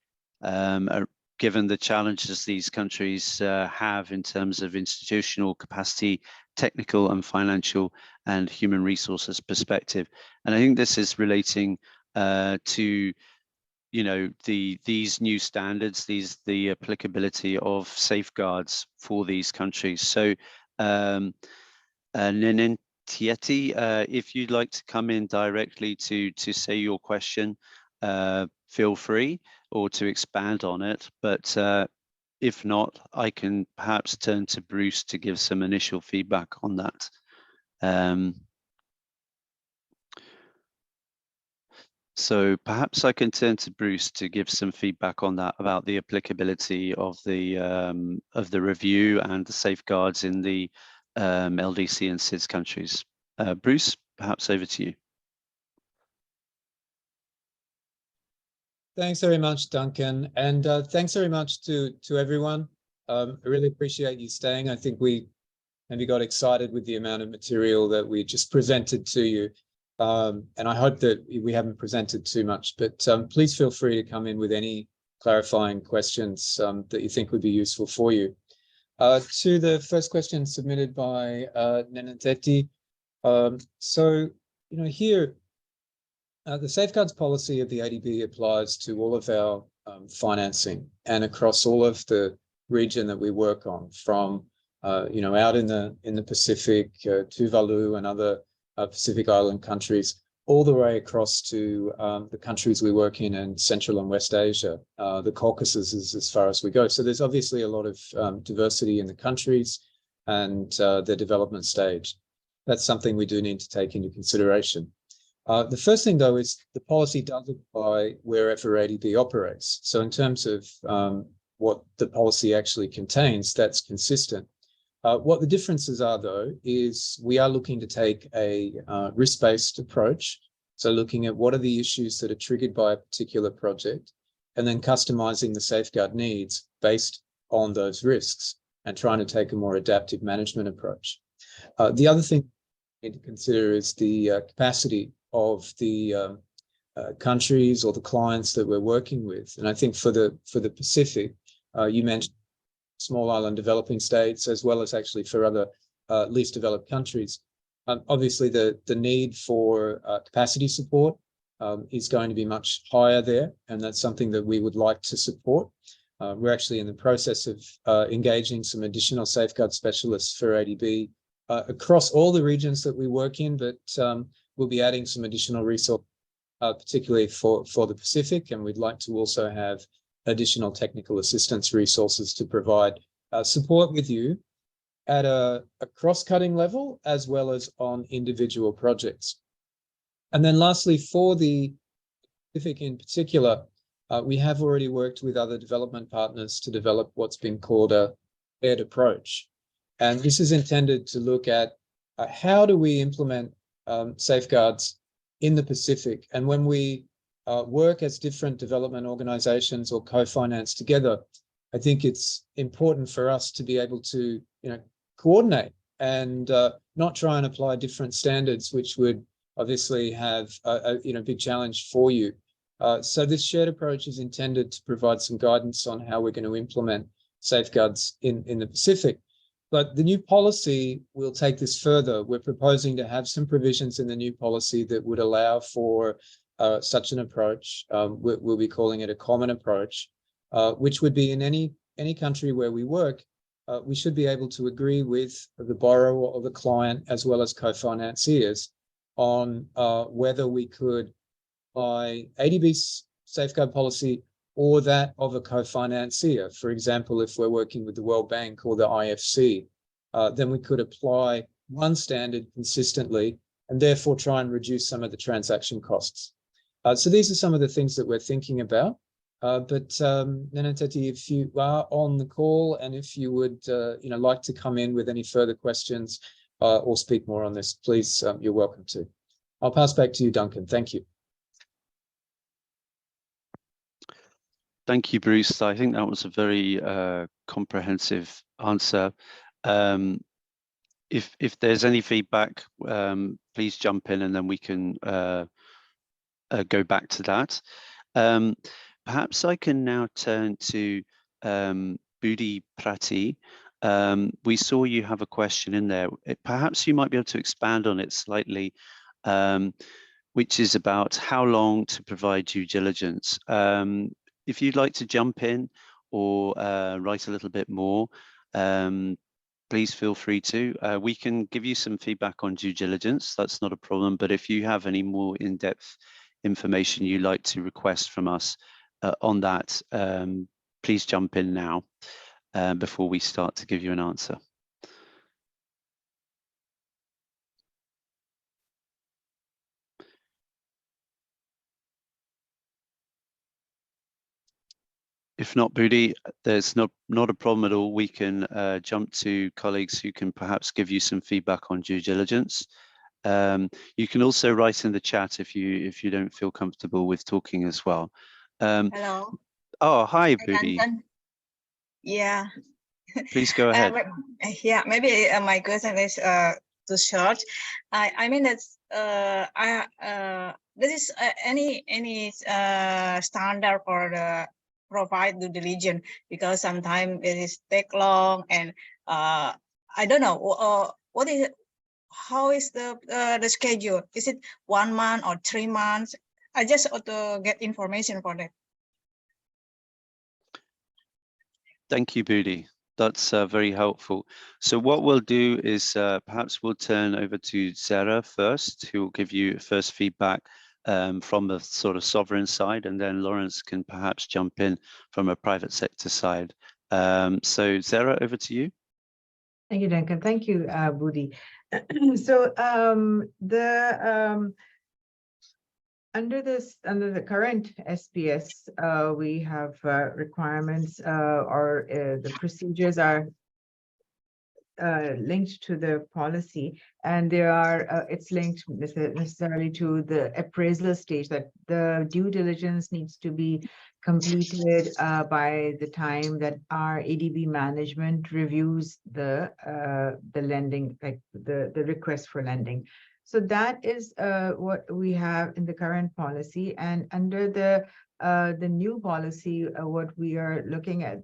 S5: given the challenges these countries have in terms of institutional capacity, technical and financial and human resources perspective. And I think this is relating to, you know, these new standards, the applicability of safeguards for these countries. So Nenentieti, if you'd like to come in directly to say your question, feel free, or to expand on it. But if not, I can perhaps turn to Bruce to give some initial feedback on that. So perhaps I can turn to Bruce to give some feedback on that, about the applicability of the review and the safeguards in the LDC and SIDS countries. Bruce, perhaps over to you.
S2: Thanks very much, Duncan, and thanks very much to everyone. I really appreciate you staying. I think we maybe got excited with the amount of material that we just presented to you, and I hope that we haven't presented too much, but please feel free to come in with any clarifying questions that you think would be useful for you. To the first question submitted by Nenentieti. So, you know, here, the safeguards policy of the ADB applies to all of our financing and across all of the region that we work on, from out in the Pacific, Tuvalu and other Pacific Island countries, all the way across to the countries we work in Central and West Asia. The Caucasus is as far as we go. So there's obviously a lot of diversity in the countries and their development stage. That's something we do need to take into consideration. The first thing, though, is the policy does apply wherever ADB operates. So in terms of what the policy actually contains, that's consistent. What the differences are, though, is we are looking to take a risk-based approach. So looking at what are the issues that are triggered by a particular project, and then customizing the safeguard needs based on those risks and trying to take a more adaptive management approach. The other thing we need to consider is the capacity of the countries or the clients that we're working with. And I think for the Pacific, you mentioned small island developing states, as well as actually for other least developed countries. Obviously, the need for capacity support is going to be much higher there, and that's something that we would like to support. We're actually in the process of engaging some additional safeguard specialists for ADB across all the regions that we work in, but we'll be adding some additional resources, particularly for the Pacific, and we'd like to also have additional technical assistance resources to provide support with you at a cross-cutting level, as well as on individual projects. And then lastly, for the Pacific in particular, we have already worked with other development partners to develop what's been called a paired approach. And this is intended to look at how do we implement safeguards in the Pacific. And when we work as different development organizations or co-finance together, I think it's important for us to be able to, coordinate and not try and apply different standards, which would obviously have a big challenge for you. So this shared approach is intended to provide some guidance on how we're going to implement safeguards in the Pacific. But the new policy will take this further. We're proposing to have some provisions in the new policy that would allow for such an approach. We'll be calling it a common approach, which would be in any country where we work. We should be able to agree with the borrower or the client, as well as co-financiers, on whether we could apply ADB's safeguard policy or that of a co-financier. For example, if we're working with the World Bank or the IFC, then we could apply one standard consistently and therefore try and reduce some of the transaction costs. So these are some of the things that we're thinking about. But Nenateti, if you are on the call and if you would like to come in with any further questions or speak more on this, please, you're welcome to. I'll pass back to you, Duncan. Thank you.
S5: Thank you, Bruce. I think that was a very comprehensive answer. If there's any feedback, please jump in and then we can go back to that. Perhaps I can now turn to Budi Prati. We saw you have a question in there. Perhaps you might be able to expand on it slightly, which is about how long to provide due diligence. If you'd like to jump in or write a little bit more, please feel free to. We can give you some feedback on due diligence. That's not a problem. But if you have any more in-depth information you'd like to request from us on that, please jump in now before we start to give you an answer. If not, Budi, there's not a problem at all. We can jump to colleagues who can perhaps give you some feedback on due diligence. You can also write in the chat if you don't feel comfortable with talking as well.
S6: Hello.
S5: Oh, hi, Budi.
S6: Yeah.
S5: Please go ahead.
S6: Yeah, maybe my question is too short. I mean it's this is any standard for the provide due diligence, because sometimes it is take long and I don't know what is it, how is the schedule? Is it 1 month or 3 months? I just ought to get information for that.
S5: Thank you, Budi. That's very helpful. So what we'll do is perhaps we'll turn over to Sarah first, who will give you first feedback from the sort of sovereign side, and then Lawrence can perhaps jump in from a private sector side. So Sarah, over to you.
S3: Thank you, Duncan. Thank you, Budi. So under the current SPS, we have requirements or the procedures are linked to the policy, and there are it's linked necessarily to the appraisal stage, that the due diligence needs to be completed by the time that our ADB management reviews the lending, like the request for lending. So that is what we have in the current policy, and under the new policy, what we are looking at,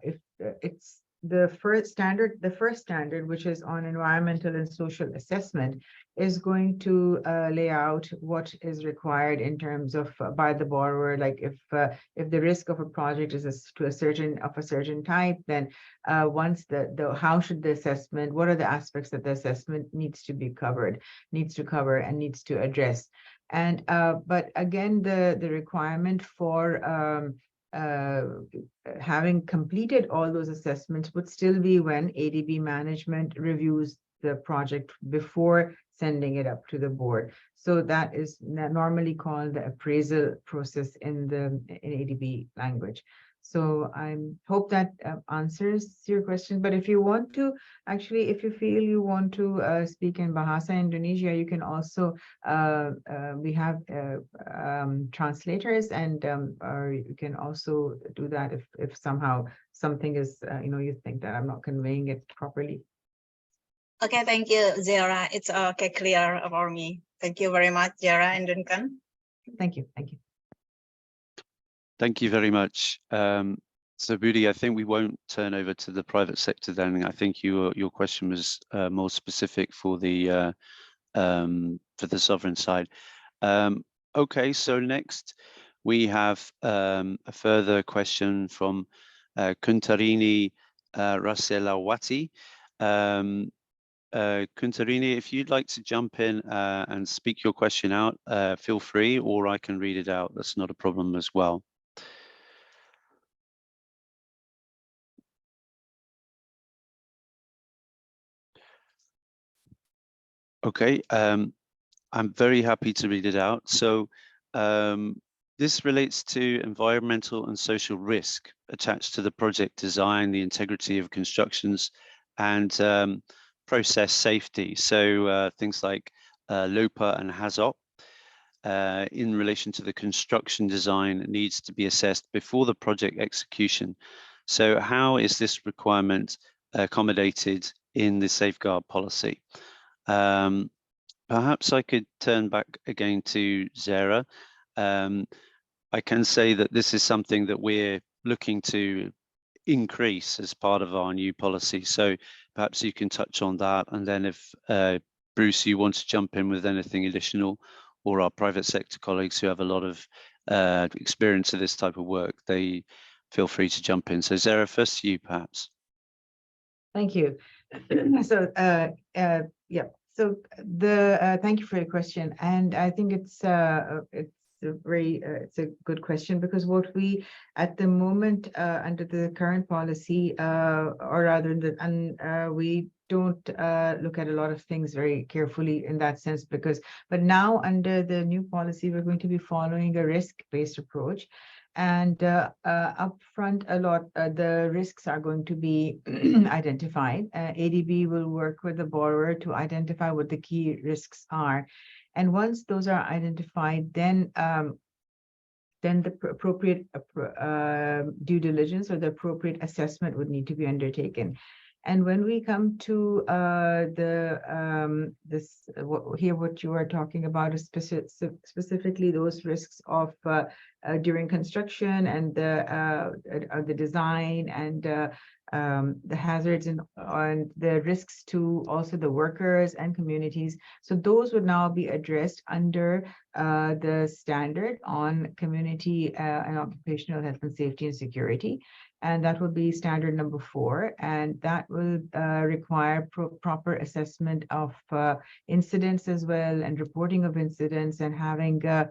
S3: if it's the first standard, which is on environmental and social assessment, is going to lay out what is required in terms of by the borrower. Like if the risk of a project is to a certain type, then once how should the assessment, what are the aspects that the assessment needs to cover and needs to address. And but again, the requirement for having completed all those assessments would still be when ADB management reviews the project before sending it up to the board. So that is normally called the appraisal process in ADB language. So I hope that answers your question. But if you want to, actually, if you feel you want to speak in Bahasa Indonesia, you can also, we have translators, and or you can also do that if somehow something is, you think that I'm not conveying it properly.
S6: Okay, thank you, Zara. It's okay, clear for me. Thank you very much, Zara and Duncan.
S3: Thank you. Thank you.
S5: Thank you very much. So Budi, I think we won't turn over to the private sector then. I think your question was more specific for the sovereign side. Okay, so next we have a further question from Kuntarini Raselawati. Kuntarini, if you'd like to jump in and speak your question out, feel free, or I can read it out. That's not a problem as well. Okay, I'm very happy to read it out. So this relates to environmental and social risk attached to the project design, the integrity of constructions, and process safety. So things like LOPA and HAZOP in relation to the construction design needs to be assessed before the project execution. So how is this requirement accommodated in the safeguard policy? Perhaps I could turn back again to Zara. I can say that this is something that we're looking to increase as part of our new policy. So perhaps you can touch on that. And then if Bruce, you want to jump in with anything additional, or our private sector colleagues who have a lot of experience of this type of work, they feel free to jump in. So Zara, first to you, perhaps.
S3: Thank you. So yeah. So thank you for your question, and I think it's a good question, because what we at the moment under the current policy, or rather we don't look at a lot of things very carefully in that sense, but now under the new policy we're going to be following a risk-based approach. And upfront, a lot the risks are going to be identified. ADB will work with the borrower to identify what the key risks are, and once those are identified, then the appropriate due diligence or the appropriate assessment would need to be undertaken. And when we come to what you are talking about is specifically those risks of during construction and the design and the hazards and the risks to also the workers and communities. So those would now be addressed under the standard on community and occupational health and safety and security. And that will be standard number 4. And that will require proper assessment of incidents as well, and reporting of incidents, and having the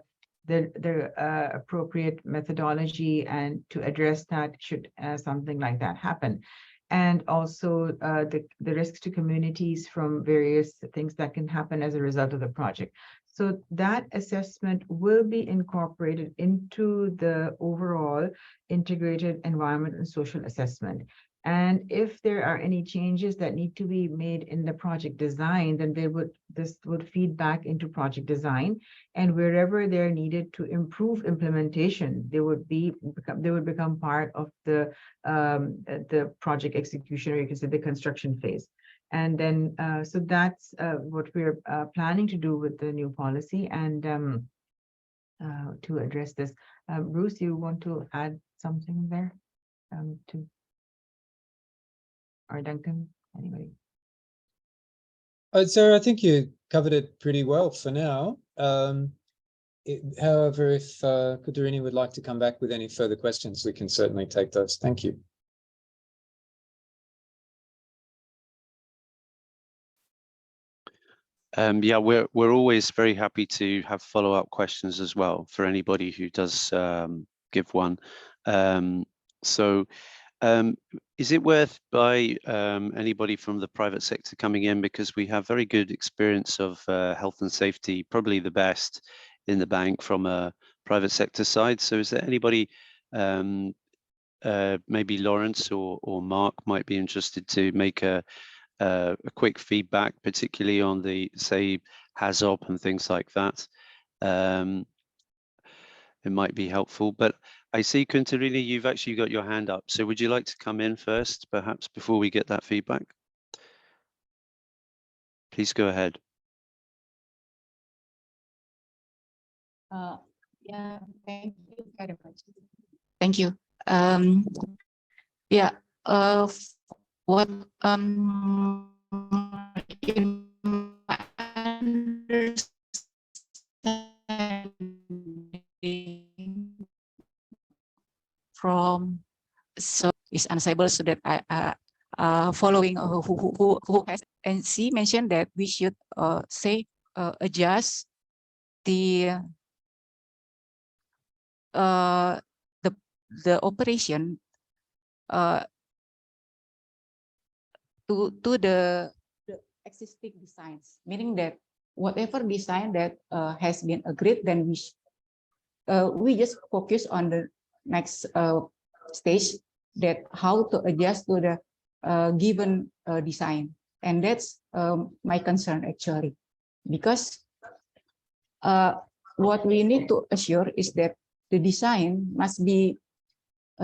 S3: appropriate methodology and to address that should something like that happen. And also the risks to communities from various things that can happen as a result of the project. So that assessment will be incorporated into the overall integrated environment and social assessment. And if there are any changes that need to be made in the project design, then this would feed back into project design. And wherever they're needed to improve implementation, they would become part of the project execution, or you can say the construction phase. And then, so that's what we're planning to do with the new policy and to address this. Bruce, you want to add something there or Duncan, anybody?
S2: Sarah, I think you covered it pretty well for now. However, if Kuterini would like to come back with any further questions, we can certainly take those. Thank you.
S5: Yeah, we're always very happy to have follow-up questions as well for anybody who does give one. Is it worth by anybody from the private sector coming in, because we have very good experience of health and safety, probably the best in the bank from a private sector side. So is there anybody, maybe Lawrence or Mark might be interested to make a quick feedback, particularly on the, say, HAZOP and things like that? It might be helpful, but I see, Kuntarini, you've actually got your hand up. So would you like to come in first, perhaps, before we get that feedback? Please go ahead.
S7: Yeah, thank you very much. Thank you. Yeah, what in my understanding from so is unstable, so that I following who has, and she mentioned that we should say adjust the operation to the existing designs, meaning that whatever design that has been agreed, then we just focus on the next stage, that how to adjust to the given design. And that's my concern actually, because what we need to assure is that the design must be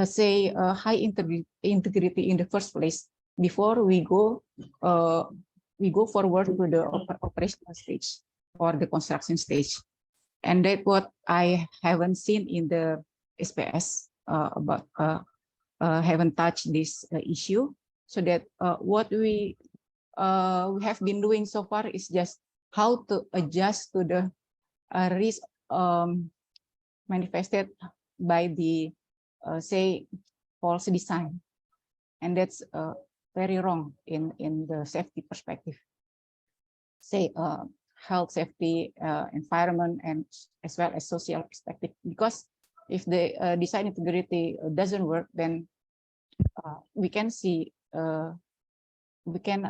S7: say high integrity in the first place before we go forward to the operational stage or the construction stage. And that's what I haven't seen in the SPS about haven't touched this issue, so that what we have been doing so far is just how to adjust to the risk manifested by the say false design, and that's very wrong in the safety perspective, say health, safety, environment, and as well as social perspective. Because if the design integrity doesn't work, then we can see we can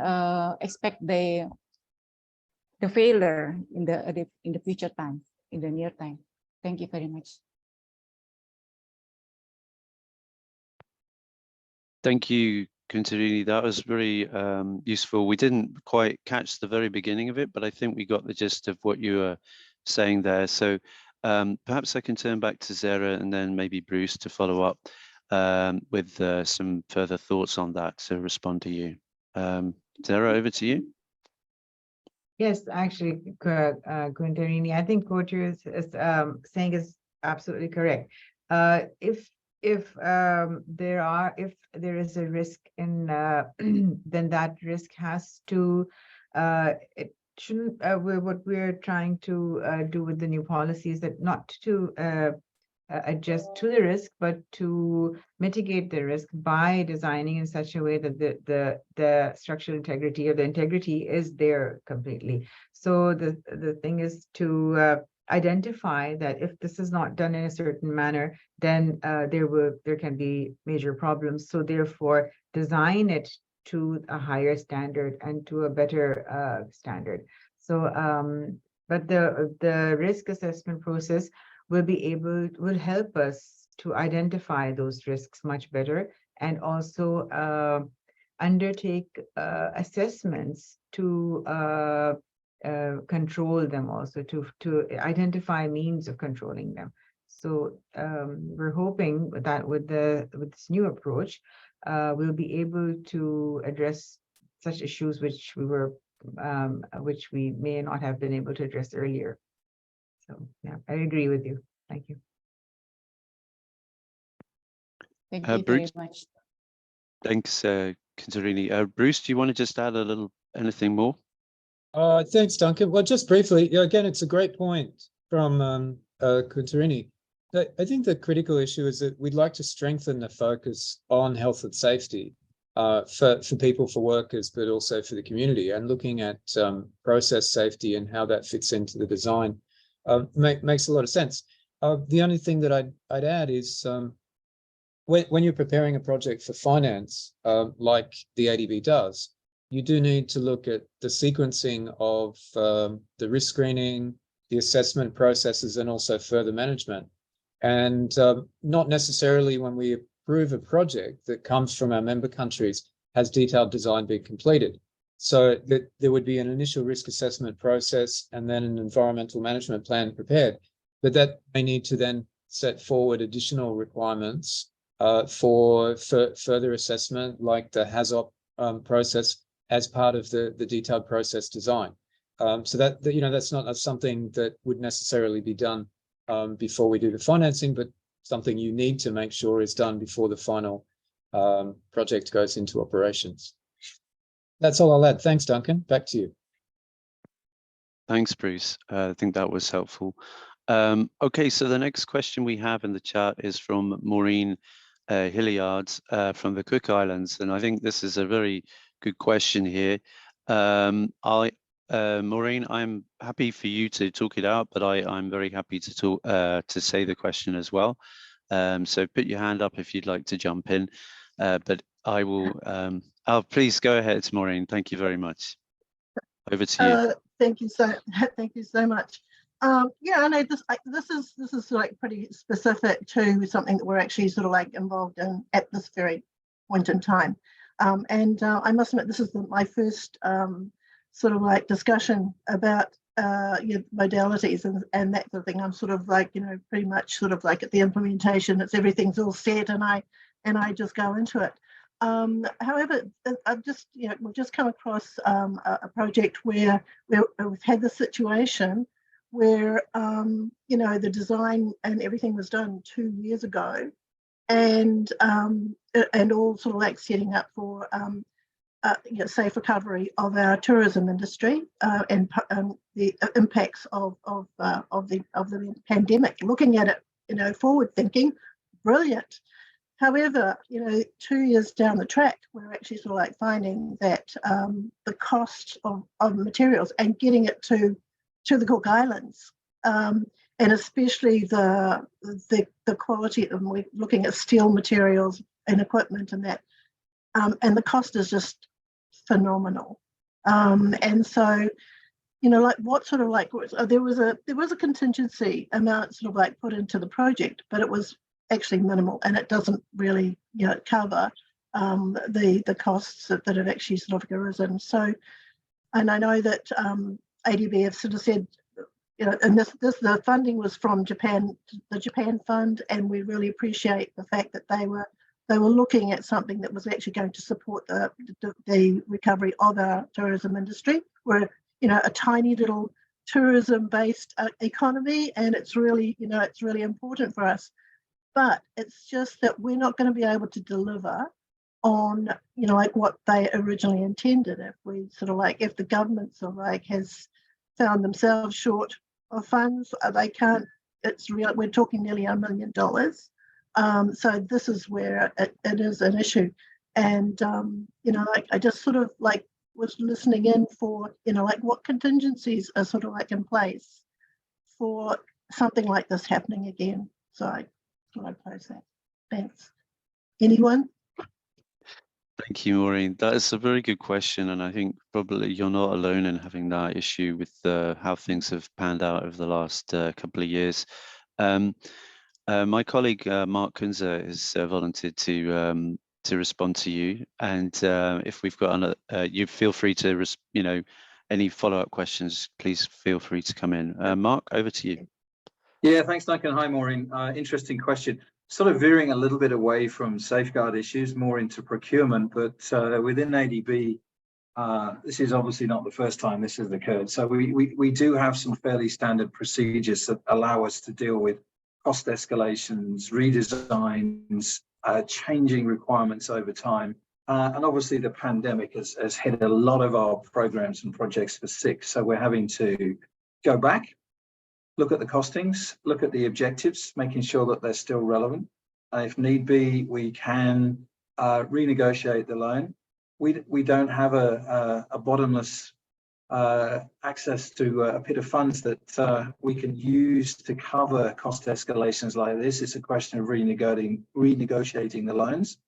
S7: expect the failure in the future time, in the near time. Thank you very much.
S5: Thank you, Kuntarini. That was very useful. We didn't quite catch the very beginning of it, but I think we got the gist of what you were saying there. So perhaps I can turn back to Zara and then maybe Bruce to follow up with some further thoughts on that to respond to you. Zara, over to you.
S3: Yes, actually, Kuntarini, I think what you're saying is absolutely correct. If if there is a risk in then that risk has to it shouldn't what we're trying to do with the new policy is that not to adjust to the risk, but to mitigate the risk by designing in such a way that the structural integrity or the integrity is there completely. So the thing is to identify that if this is not done in a certain manner, then there can be major problems. So therefore, design it to a higher standard and to a better standard. So, but the risk assessment process will help us to identify those risks much better, and also undertake assessments to control them, also to identify means of controlling them. So we're hoping that with this new approach, we'll be able to address such issues which we may not have been able to address earlier. So yeah, I agree with you. Thank you.
S7: Thank you very
S5: Bruce?
S7: much.
S5: Thanks, Contarini. Bruce, do you want to just add anything more?
S2: Thanks, Duncan. Well, just briefly, again, it's a great point from Contarini. I think the critical issue is that we'd like to strengthen the focus on health and safety for people, for workers, but also for the community, and looking at process safety and how that fits into the design makes a lot of sense. The only thing that I'd add is when you're preparing a project for finance, like the ADB does, you do need to look at the sequencing of the risk screening, the assessment processes, and also further management. And not necessarily when we approve a project that comes from our member countries has detailed design been completed. So that there would be an initial risk assessment process and then an environmental management plan prepared. But that may need to then set forward additional requirements for further assessment, like the HAZOP process, as part of the detailed process design. So that's not something that would necessarily be done before we do the financing, but something you need to make sure is done before the final project goes into operations. That's all I'll add. Thanks, Duncan. Back to you.
S5: Thanks, Bruce. I think that was helpful. Okay, so the next question we have in the chat is from Maureen Hilliard from the Cook Islands, and I think this is a very good question here. Maureen, I'm happy for you to talk it out, but I'm very happy to talk to say the question as well. So put your hand up if you'd like to jump in, but I will. Please go ahead, Maureen. Thank you very much. Over to you.
S8: Thank you so much. Yeah, I know this is like pretty specific to something that we're actually sort of like involved in at this very point in time. And I must admit, this is my first sort of like discussion about modalities and that sort of thing. I'm sort of like, pretty much sort of like at the implementation. Everything's all set, and I just go into it. However, I've just we've just come across a project where we've had the situation where the design and everything was done 2 years ago, and all sort of like setting up for safe recovery of our tourism industry and the impacts of the pandemic. Looking at it, forward thinking, brilliant. However, 2 years down the track, we're actually sort of like finding that the cost of materials and getting it to the Cook Islands, and especially the quality, and we're looking at steel materials and equipment and that, and the cost is just phenomenal. And so, like what sort of like there was a contingency amount sort of like put into the project, but it was actually minimal, and it doesn't really cover the costs that have actually sort of arisen. So, and I know that ADB have sort of said, and the funding was from Japan, the Japan Fund, and we really appreciate the fact that they were looking at something that was actually going to support the recovery of our tourism industry. We're a tiny little tourism-based economy, and it's really it's really important for us. but it's just that we're not going to be able to deliver on, like what they originally intended. If we sort of like, if the government sort of like has found themselves short of funds, they can't, it's real, we're talking nearly $1 million. So this is where it is an issue. And, like I just sort of like was listening in for, like what contingencies are sort of like in place for something like this happening again. So I thought I'd pose that. Thanks. Anyone?
S5: Thank you, Maureen. That is a very good question, and I think probably you're not alone in having that issue with how things have panned out over the last couple of years. My colleague Mark Kunze has volunteered to respond to you, and if we've got another, you feel free to, any follow-up questions, please feel free to come in. Mark, over to you.
S9: Yeah, thanks, Duncan. Hi, Maureen. Interesting question. Sort of veering a little bit away from safeguard issues, more into procurement, but within ADB, this is obviously not the first time this has occurred. So we do have some fairly standard procedures that allow us to deal with cost escalations, redesigns, changing requirements over time. And obviously the pandemic has hit a lot of our programs and projects for 6. So we're having to go back, look at the costings, look at the objectives, making sure that they're still relevant. If need be, we can renegotiate the loan. We don't have a bottomless access to a pit of funds that we can use to cover cost escalations like this. It's a question of renegotiating the loans.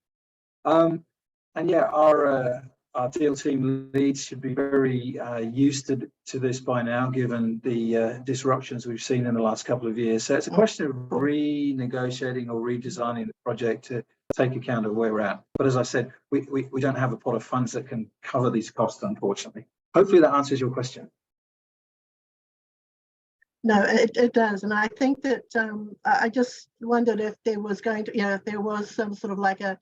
S9: And yeah, our deal team leads should be very used to this by now, given the disruptions we've seen in the last couple of years. So it's a question of renegotiating or redesigning the project to take account of where we're at. But as I said, we don't have a pot of funds that can cover these costs, unfortunately. Hopefully that answers your question.
S8: No, it does. And I think that I just wondered if there was going to, if there was some sort of like a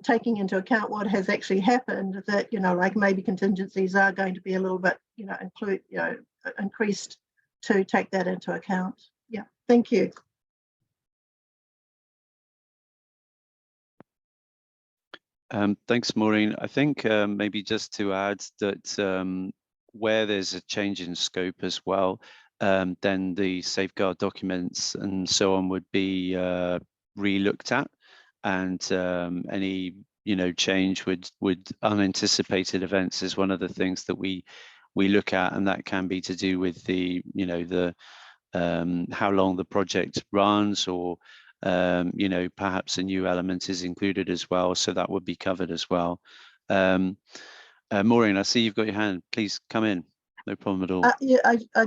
S8: taking into account what has actually happened, that, like maybe contingencies are going to be a little bit, increased to take that into account. Yeah, thank you.
S5: Thanks, Maureen. I think maybe just to add that where there's a change in scope as well, then the safeguard documents and so on would be re-looked at, and any change would unanticipated events is one of the things that we look at, and that can be to do with the how long the project runs, or perhaps a new element is included as well, so that would be covered as well. Maureen, I see you've got your hand. Please come in. No problem at all.
S8: Yeah, I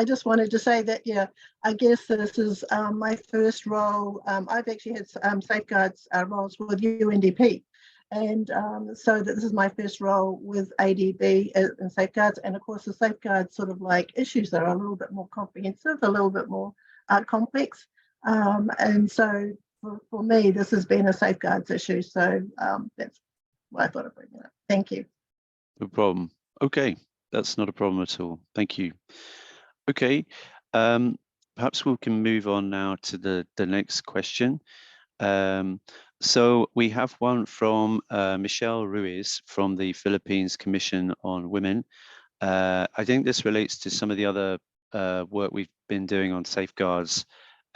S8: just wanted to say that, yeah, I guess this is my first role. I've actually had safeguards roles with UNDP, and so this is my first role with ADB in safeguards. And of course, the safeguards sort of like issues that are a little bit more comprehensive, a little bit more complex. And so for me, this has been a safeguards issue. So that's why I thought I'd bring it up. Thank you.
S5: No problem. Okay. That's not a problem at all. Thank you. Okay, perhaps we can move on now to the next question. So we have one from Michelle Ruiz from the Philippines Commission on Women. I think this relates to some of the other work we've been doing on safeguards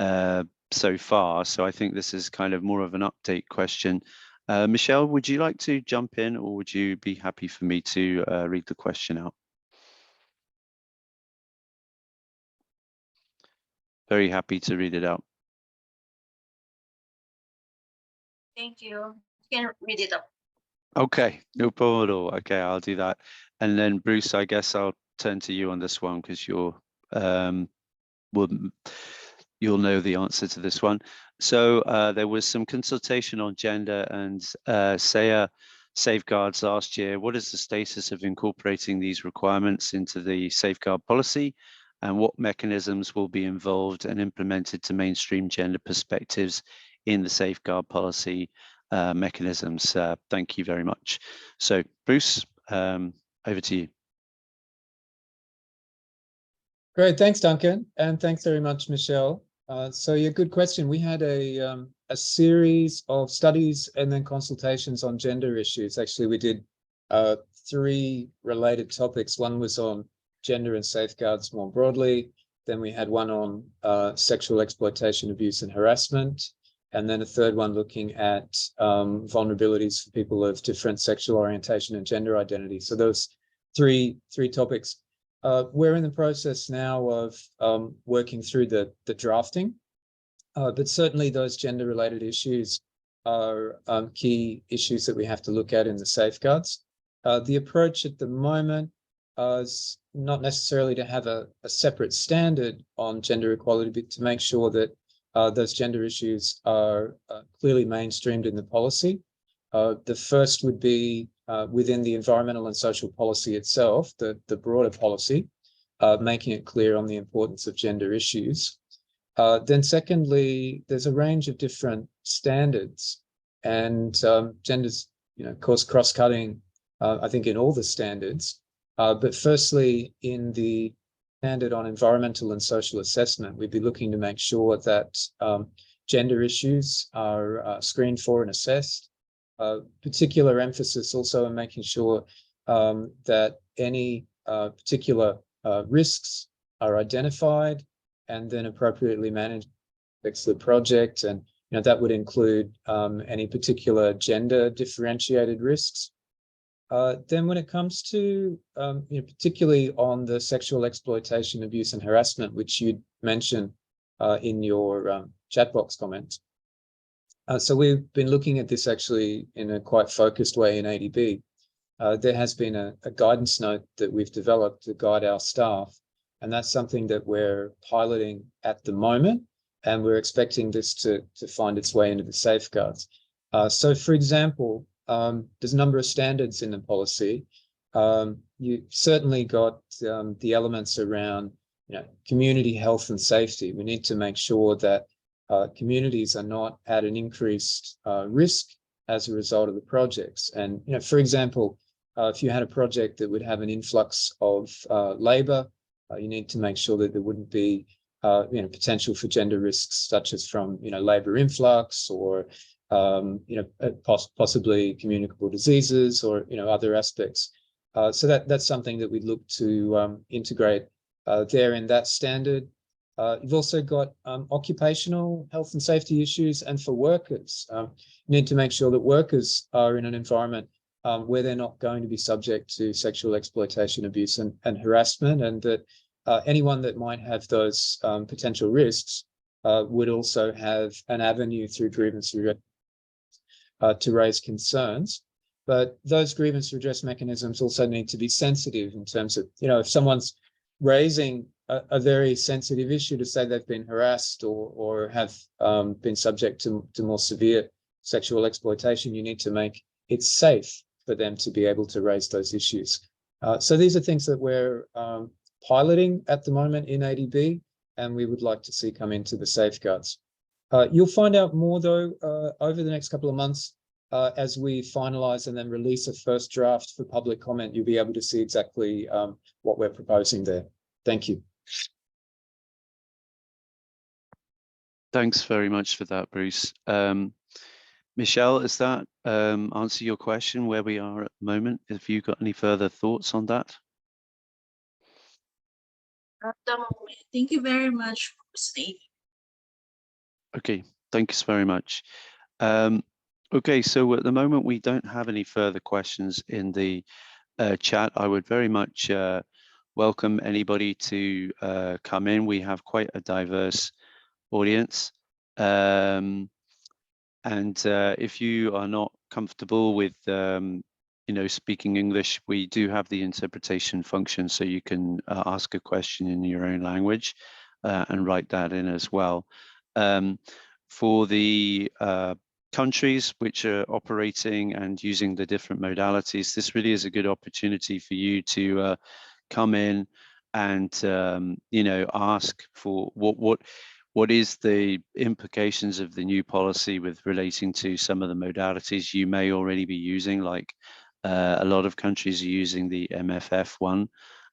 S5: so far. So I think this is kind of more of an update question. Michelle, would you like to jump in, or would you be happy for me to read the question out? Very happy to read it out.
S6: Thank you. You can read it up.
S5: Okay, no problem at all. Okay, I'll do that. And then Bruce, I guess I'll turn to you on this one, because you'll know the answer to this one. So there was some consultation on gender and SAYA safeguards last year. What is the status of incorporating these requirements into the safeguard policy, and what mechanisms will be involved and implemented to mainstream gender perspectives in the safeguard policy mechanisms? Thank you very much. So Bruce, over to you.
S2: Great, thanks, Duncan, and thanks very much, Michelle. So yeah, good question. We had a series of studies and then consultations on gender issues. Actually, we did 3 related topics. One was on gender and safeguards more broadly. Then we had one on sexual exploitation, abuse, and harassment. And then a third one looking at vulnerabilities for people of different sexual orientation and gender identity. So those three topics. We're in the process now of working through the drafting, but certainly those gender-related issues are key issues that we have to look at in the safeguards. The approach at the moment is not necessarily to have a separate standard on gender equality, but to make sure that those gender issues are clearly mainstreamed in the policy. The first would be within the environmental and social policy itself, the broader policy, making it clear on the importance of gender issues. Then secondly, there's a range of different standards, and gender's, of course, cross-cutting, I think, in all the standards. But firstly, in the standard on environmental and social assessment, we'd be looking to make sure that gender issues are screened for and assessed. Particular emphasis also on making sure that any particular risks are identified and then appropriately managed affects the project. And that would include any particular gender differentiated risks. Then when it comes to, particularly on the sexual exploitation, abuse, and harassment, which you'd mentioned in your chat box comments. So we've been looking at this actually in a quite focused way in ADB. There has been a guidance note that we've developed to guide our staff, and that's something that we're piloting at the moment, and we're expecting this to find its way into the safeguards. So for example, there's a number of standards in the policy. You certainly got the elements around community health and safety. We need to make sure that communities are not at an increased risk as a result of the projects. And for example, if you had a project that would have an influx of labour, you need to make sure that there wouldn't be potential for gender risks, such as from labour influx or possibly communicable diseases or other aspects. So that's something that we look to integrate there in that standard. You've also got occupational health and safety issues, and for workers, you need to make sure that workers are in an environment where they're not going to be subject to sexual exploitation, abuse, and harassment, and that anyone that might have those potential risks would also have an avenue through grievance redress to raise concerns. But those grievance redress mechanisms also need to be sensitive in terms of, if someone's raising a very sensitive issue to say they've been harassed or have been subject to more severe sexual exploitation, you need to make it safe for them to be able to raise those issues. So these are things that we're piloting at the moment in ADB, and we would like to see come into the safeguards. You'll find out more, though, over the next couple of months as we finalise and then release a first draft for public comment. You'll be able to see exactly what we're proposing there. Thank you.
S5: Thanks very much for that, Bruce. Michelle, does that answer your question where we are at the moment? Have you got any further thoughts on that?
S10: At the moment, thank you very much for staying.
S5: Okay, thanks very much. Okay, so at the moment we don't have any further questions in the chat. I would very much welcome anybody to come in. We have quite a diverse audience. And if you are not comfortable with speaking English, we do have the interpretation function, so you can ask a question in your own language and write that in as well. For the countries which are operating and using the different modalities, this really is a good opportunity for you to come in and ask for what is the implications of the new policy with relating to some of the modalities you may already be using, like a lot of countries are using the MFF one,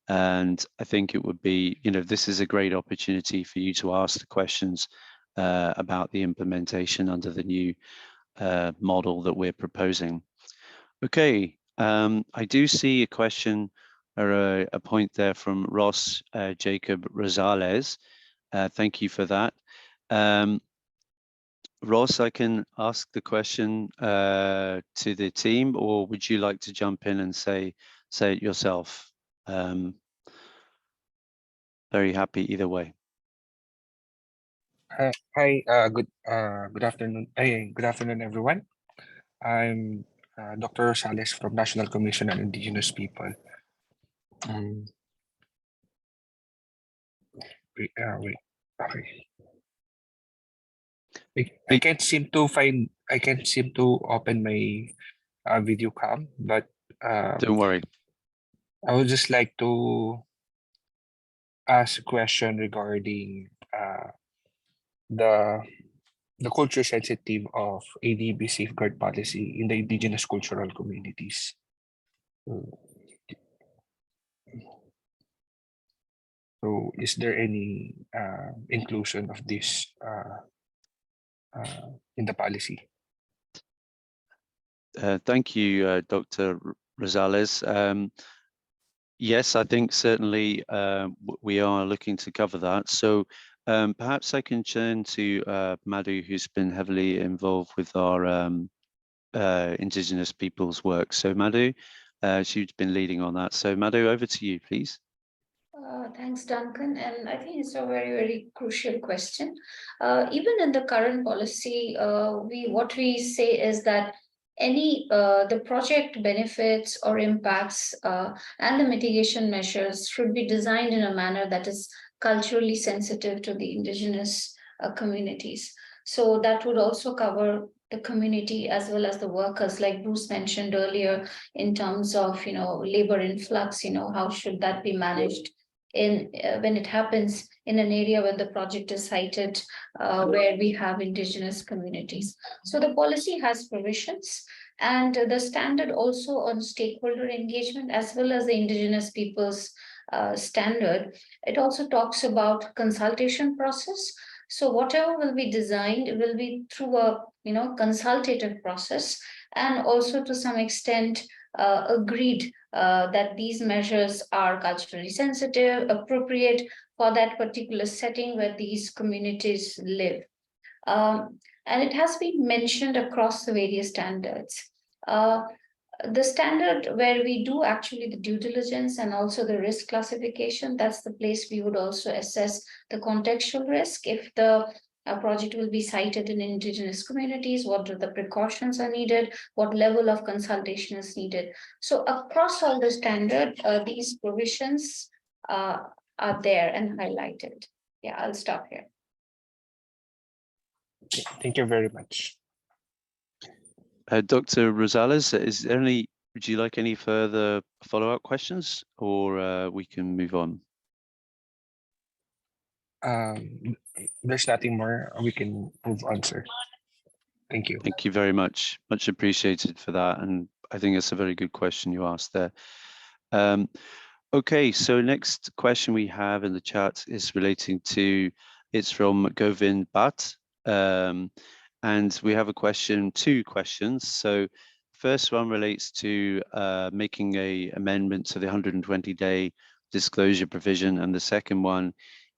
S5: And I think it would be, this is a great opportunity for you to ask the questions about the implementation under the new model that we're proposing. Okay, I do see a question or a point there from Ross Jacob Rosales. Thank you for that. Ross, I can ask the question to the team, or would you like to jump in and say it yourself? Very happy either way.
S11: Hi, good afternoon. Hey, good afternoon, everyone. I'm Dr. Rosales from National Commission on Indigenous People. Wait, okay. I can't seem to open my video cam, but
S5: don't worry.
S11: I would just like to ask a question regarding the culture sensitive of ADB safeguard policy in the indigenous cultural communities. So is there any inclusion of this in the policy?
S5: Thank you, Dr. Rosales. Yes, I think certainly we are looking to cover that. So perhaps I can turn to Madhu, who's been heavily involved with our Indigenous people's work. So Madhu, she's been leading on that. So Madhu, over to you, please.
S12: Thanks, Duncan. And I think it's a very, very crucial question. Even in the current policy, what we say is that the project benefits or impacts and the mitigation measures should be designed in a manner that is culturally sensitive to the indigenous communities. So that would also cover the community as well as the workers, like Bruce mentioned earlier, in terms of labor influx. How should that be managed when it happens in an area where the project is sited, where we have indigenous communities. So the policy has provisions, and the standard also on stakeholder engagement as well as the indigenous people's standard. It also talks about consultation process. So whatever will be designed will be through a consultative process, and also to some extent agreed that these measures are culturally sensitive, appropriate for that particular setting where these communities live. And it has been mentioned across the various standards. The standard where we do actually the due diligence and also the risk classification, that's the place we would also assess the contextual risk. If the project will be sited in indigenous communities, what are the precautions are needed, what level of consultation is needed. So across all the standard, these provisions are there and highlighted. Yeah, I'll stop here.
S11: Okay, thank you very much.
S5: Dr. Rosales, would you like any further follow-up questions, or we can move on?
S11: There's nothing more. We can move on, sir. Thank you.
S5: Thank you very much. Much appreciated for that. And I think it's a very good question you asked there. Okay, so next question we have in the chat is relating to, it's from Govind Bhatt. And we have two questions. So first one relates to making an amendment to the 120-day disclosure provision, and the second one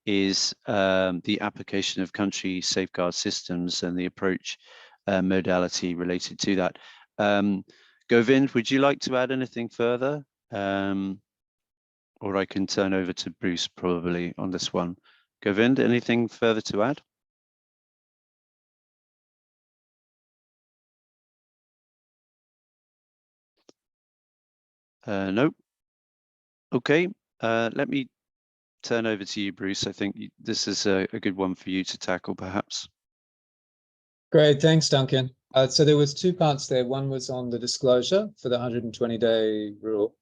S5: is the application of country safeguard systems and the approach modality related to that. Govind, would you like to add anything further? Or I can turn over to Bruce probably on this one. Govind, anything further to add? Nope. Okay, let me turn over to you, Bruce. I think this is a good one for you to tackle, perhaps.
S2: Great, thanks, Duncan. So there was two parts there. One was on the disclosure for the 120-day rule,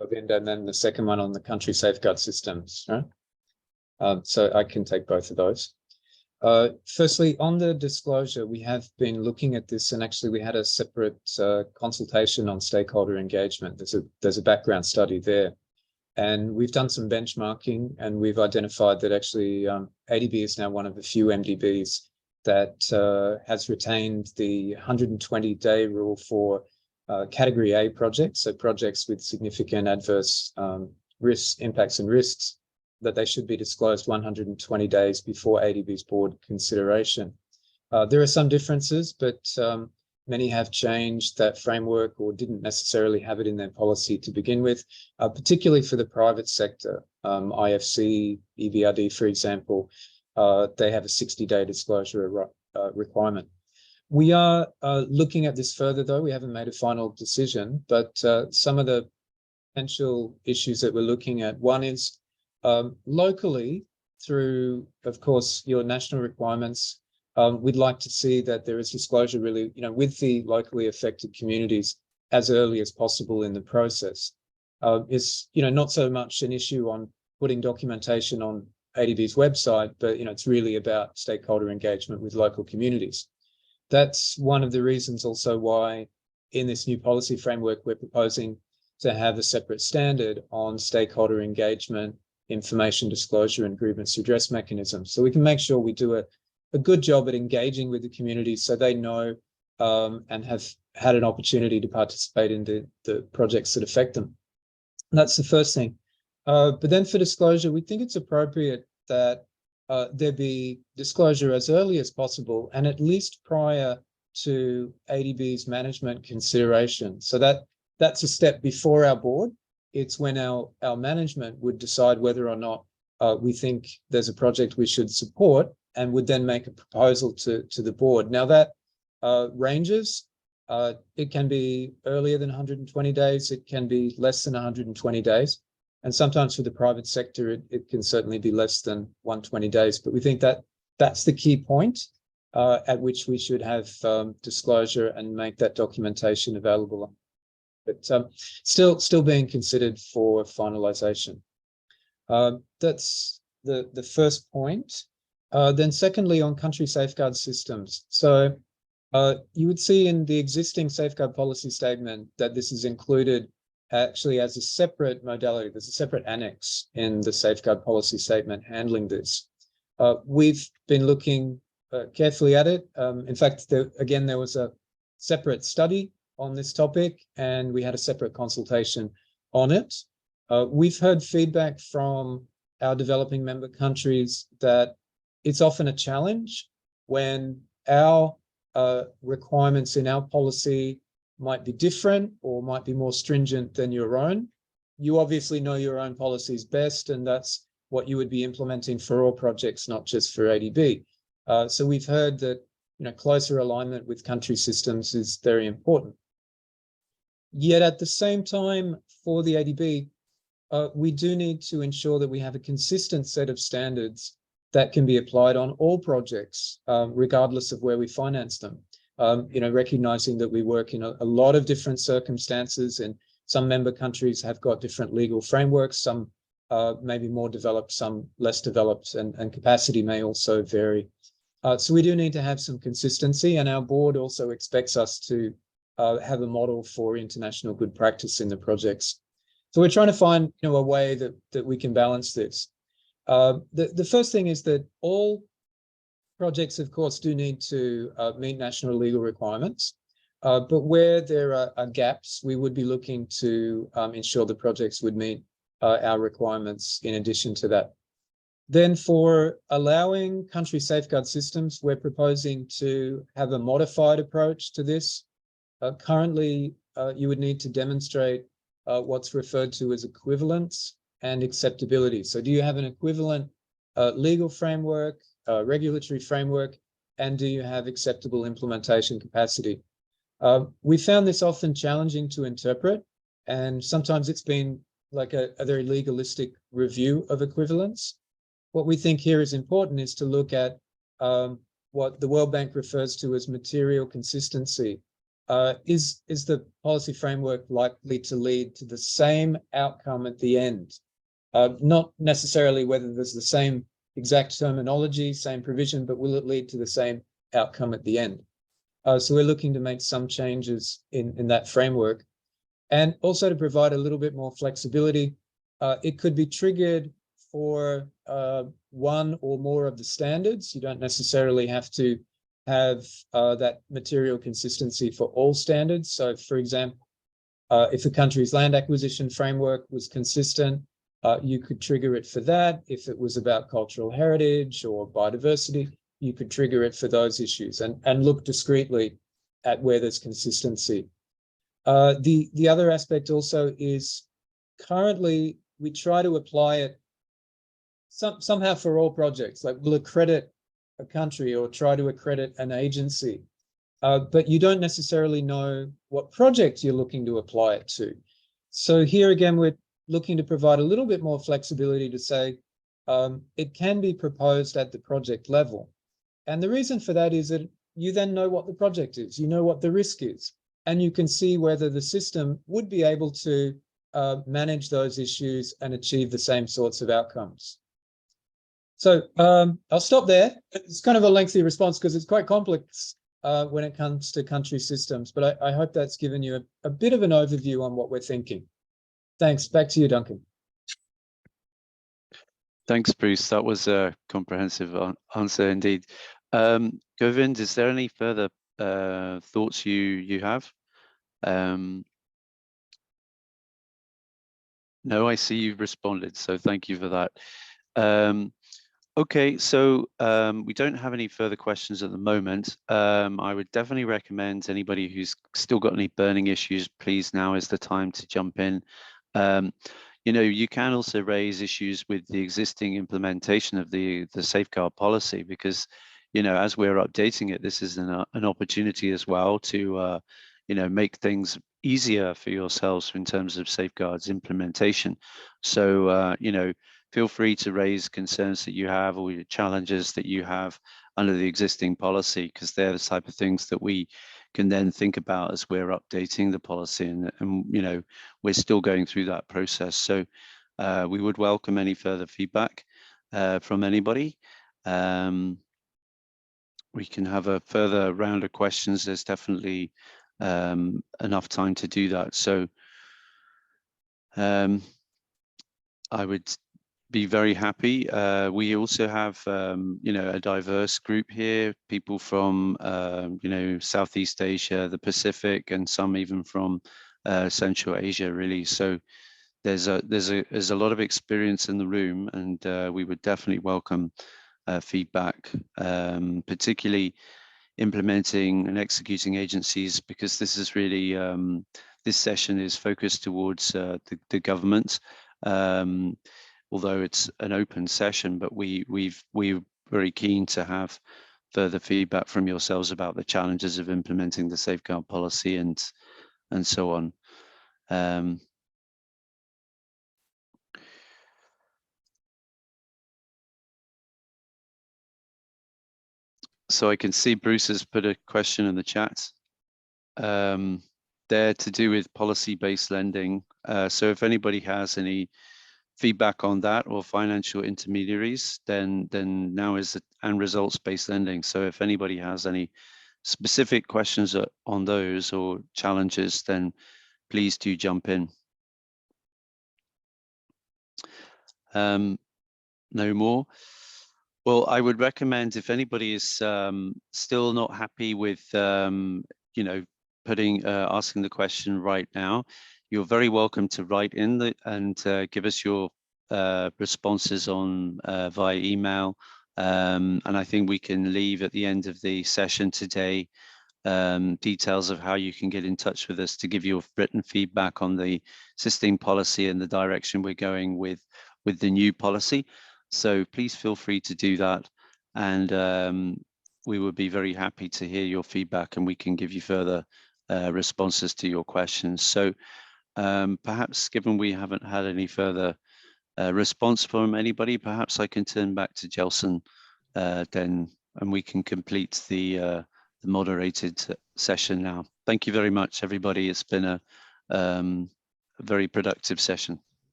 S2: and then the second one on the country safeguard systems. Right? So I can take both of those. Firstly, on the disclosure, we have been looking at this, and actually we had a separate consultation on stakeholder engagement. There's a background study there. And we've done some benchmarking, and we've identified that actually ADB is now one of the few MDBs that has retained the 120-day rule for Category A projects, so projects with significant adverse risks, impacts and risks, that they should be disclosed 120 days before ADB's board consideration. There are some differences, but many have changed that framework or didn't necessarily have it in their policy to begin with, particularly for the private sector. IFC, EBRD, for example, they have a 60-day disclosure requirement. We are looking at this further, though. We haven't made a final decision, but some of the potential issues that we're looking at, one is locally, through, of course, your national requirements, we'd like to see that there is disclosure really, with the locally affected communities as early as possible in the process. It's, not so much an issue on putting documentation on ADB's website, but, it's really about stakeholder engagement with local communities. That's one of the reasons also why in this new policy framework, we're proposing to have a separate standard on stakeholder engagement, information disclosure and grievance redress mechanisms. So we can make sure we do a good job at engaging with the community so they know and have had an opportunity to participate in the projects that affect them. And that's the first thing. But then for disclosure, we think it's appropriate that there be disclosure as early as possible and at least prior to ADB's management consideration. So that's a step before our board. It's when our management would decide whether or not we think there's a project we should support, and would then make a proposal to the board. Now that ranges. It can be earlier than 120 days. It can be less than 120 days. And sometimes for the private sector, it can certainly be less than 120 days. But we think that that's the key point at which we should have disclosure and make that documentation available. But still being considered for finalisation. That's the first point. Then secondly, on country safeguard systems. So you would see in the existing safeguard policy statement that this is included actually as a separate modality. There's a separate annex in the safeguard policy statement handling this. We've been looking carefully at it. In fact, there was a separate study on this topic, and we had a separate consultation on it. We've heard feedback from our developing member countries that it's often a challenge when our requirements in our policy might be different or might be more stringent than your own. You obviously know your own policies best, and that's what you would be implementing for all projects, not just for ADB. So we've heard that closer alignment with country systems is very important. Yet at the same time, for the ADB, we do need to ensure that we have a consistent set of standards that can be applied on all projects, regardless of where we finance them. Recognizing that we work in a lot of different circumstances, and some member countries have got different legal frameworks, some maybe more developed, some less developed, and capacity may also vary. So we do need to have some consistency, and our board also expects us to have a model for international good practice in the projects. So we're trying to find a way that we can balance this. The first thing is that all projects, of course, do need to meet national legal requirements, but where there are gaps, we would be looking to ensure the projects would meet our requirements in addition to that. Then for allowing country safeguard systems, we're proposing to have a modified approach to this. Currently, you would need to demonstrate what's referred to as equivalence and acceptability. So do you have an equivalent legal framework, regulatory framework, and do you have acceptable implementation capacity? We found this often challenging to interpret, and sometimes it's been like a very legalistic review of equivalence. What we think here is important is to look at what the World Bank refers to as material consistency. Is the policy framework likely to lead to the same outcome at the end? Not necessarily whether there's the same exact terminology, same provision, but will it lead to the same outcome at the end? So we're looking to make some changes in that framework, and also to provide a little bit more flexibility. It could be triggered for one or more of the standards. You don't necessarily have to have that material consistency for all standards. So, for example, if the country's land acquisition framework was consistent, you could trigger it for that. If it was about cultural heritage or biodiversity, you could trigger it for those issues and look discreetly at where there's consistency. The other aspect also is currently we try to apply it somehow for all projects, like we'll accredit a country or try to accredit an agency, but you don't necessarily know what project you're looking to apply it to. So here again, we're looking to provide a little bit more flexibility to say it can be proposed at the project level. And the reason for that is that you then know what the project is, you know what the risk is, and you can see whether the system would be able to manage those issues and achieve the same sorts of outcomes. So I'll stop there. It's kind of a lengthy response because it's quite complex when it comes to country systems, but I hope that's given you a bit of an overview on what we're thinking. Thanks. Back to you, Duncan.
S5: Thanks, Bruce. That was a comprehensive answer indeed. Govind, is there any further thoughts you have? No, I see you've responded, so thank you for that. Okay, so we don't have any further questions at the moment. I would definitely recommend anybody who's still got any burning issues, please, now is the time to jump in. You know, you can also raise issues with the existing implementation of the safeguard policy, because, you know, as we're updating it, this is an opportunity as well to, you know, make things easier for yourselves in terms of safeguards implementation. So, you know, feel free to raise concerns that you have or challenges that you have under the existing policy, because they're the type of things that we can then think about as we're updating the policy, and you know, we're still going through that process. So we would welcome any further feedback from anybody. We can have a further round of questions. There's definitely enough time to do that. So I would be very happy. We also have, you know, a diverse group here, people from, you know, Southeast Asia, the Pacific, and some even from Central Asia, really. So there's a lot of experience in the room, and we would definitely welcome feedback, particularly implementing and executing agencies, because this is really, this session is focused towards the government. Although it's an open session, but we're very keen to have further feedback from yourselves about the challenges of implementing the safeguard policy and so on. So I can see Bruce has put a question in the chat there to do with policy-based lending. So if anybody has any feedback on that, or financial intermediaries, then now is and results-based lending. So if anybody has any specific questions on those or challenges, then please do jump in. No more. Well, I would recommend, if anybody is still not happy with you know, asking the question right now, you're very welcome to write in and give us your responses on via email, and I think we can leave at the end of the session today details of how you can get in touch with us to give you written feedback on the existing policy and the direction we're going with the new policy. So please feel free to do that, and we would be very happy to hear your feedback, and we can give you further responses to your questions. So perhaps, given we haven't had any further response from anybody, perhaps I can turn back to Gelson then, and we can complete the moderated session now. Thank you very much, everybody. It's been a very productive session.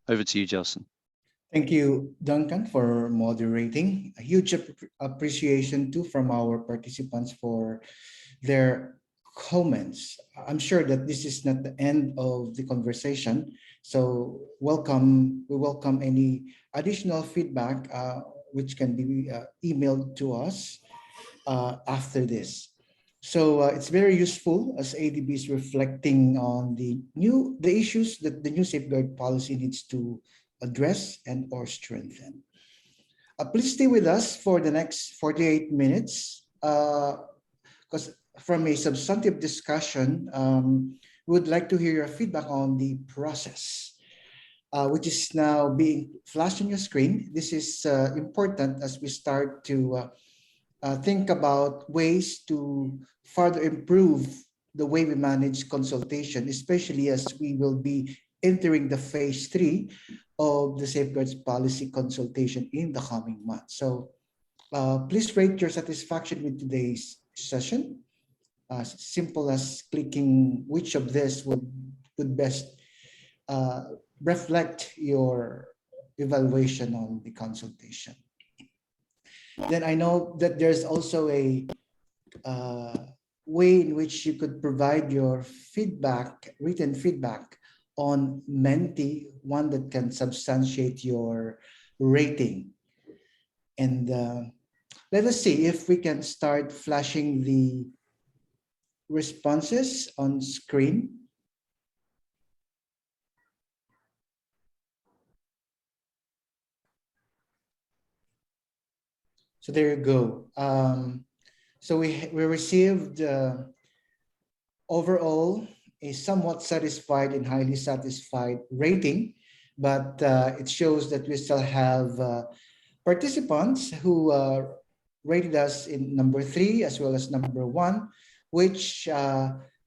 S5: Over to you, Gelson.
S1: Thank you, Duncan, for moderating. A huge appreciation too from our participants for their comments. I'm sure that this is not the end of the conversation. So we welcome any additional feedback which can be emailed to us after this. So it's very useful as ADB is reflecting on the issues that the new safeguard policy needs to address and or strengthen. Please stay with us for the next 48 minutes because from a substantive discussion, we would like to hear your feedback on the process, which is now being flashed on your screen. This is important as we start to think about ways to further improve the way we manage consultation, especially as we will be entering the phase 3 of the safeguards policy consultation in the coming months. So please rate your satisfaction with today's session. Simple as clicking which of this would best reflect your evaluation on the consultation. Then I know that there's also a way in which you could provide your feedback, written feedback on Menti, one that can substantiate your rating. And let us see if we can start flashing the responses on screen. So there you go. So we received overall a somewhat satisfied and highly satisfied rating, but it shows that we still have participants who rated us in number 3 as well as number 1, which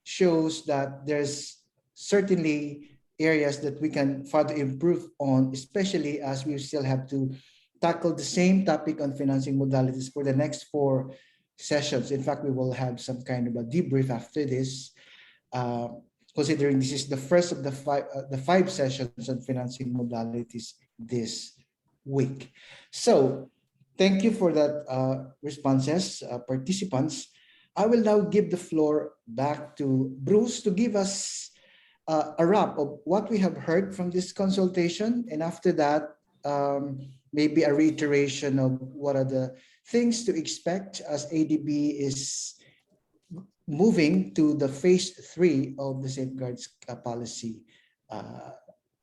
S1: shows that there's certainly areas that we can further improve on, especially as we still have to tackle the same topic on financing modalities for the next 4 sessions. In fact, we will have some kind of a debrief after this, considering this is the first of the 5 sessions on financing modalities this week. So thank you for that responses, participants. I will now give the floor back to Bruce to give us a wrap of what we have heard from this consultation. And after that, maybe a reiteration of what are the things to expect as ADB is moving to the phase 3 of the safeguards policy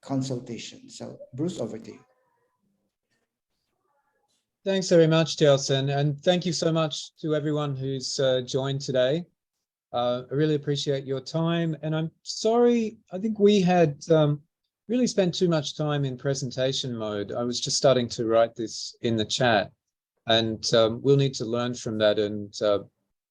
S1: consultation. So Bruce, over to you.
S2: Thanks very much, Jelson, and thank you so much to everyone who's joined today. I really appreciate your time, and I'm sorry, I think we had really spent too much time in presentation mode. I was just starting to write this in the chat, and we'll need to learn from that and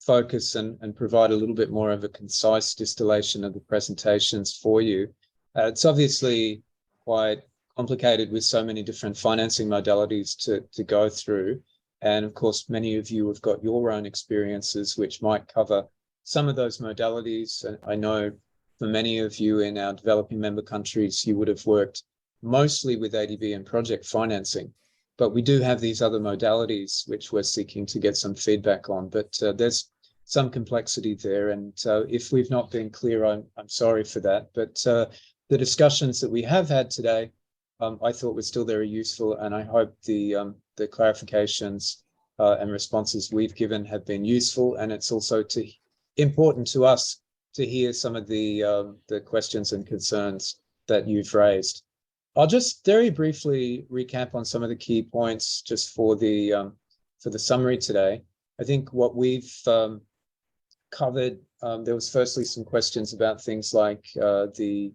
S2: focus and provide a little bit more of a concise distillation of the presentations for you. It's obviously quite complicated with so many different financing modalities to go through. And of course, many of you have got your own experiences which might cover some of those modalities. And I know for many of you in our developing member countries, you would have worked mostly with ADB and project financing, but we do have these other modalities which we're seeking to get some feedback on. But there's some complexity there. And if we've not been clear, I'm sorry for that. But the discussions that we have had today, I thought were still very useful, and I hope the clarifications and responses we've given have been useful. And it's also important to us to hear some of the questions and concerns that you've raised. I'll just very briefly recap on some of the key points just for the summary today. I think what we've covered, there was firstly some questions about things like the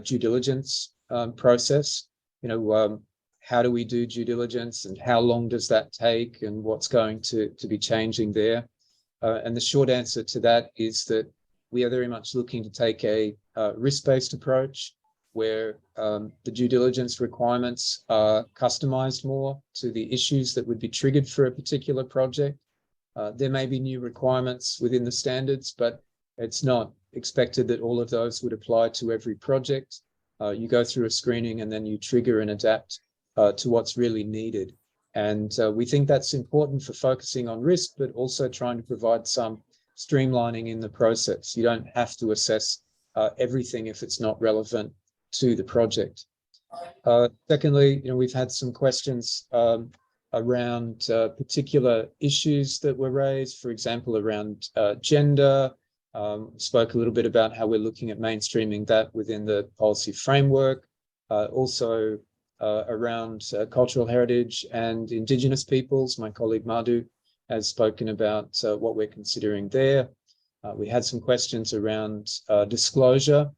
S2: due diligence process. You know, how do we do due diligence and how long does that take and what's going to be changing there? And the short answer to that is that we are very much looking to take a risk-based approach where the due diligence requirements are customized more to the issues that would be triggered for a particular project. There may be new requirements within the standards, but it's not expected that all of those would apply to every project. You go through a screening and then you trigger and adapt to what's really needed. And we think that's important for focusing on risk, but also trying to provide some streamlining in the process. You don't have to assess everything if it's not relevant to the project. Secondly, we've had some questions around particular issues that were raised, for example, around gender. Spoke a little bit about how we're looking at mainstreaming that within the policy framework. Also around cultural heritage and Indigenous peoples. My colleague Madhu has spoken about what we're considering there. We had some questions around disclosure,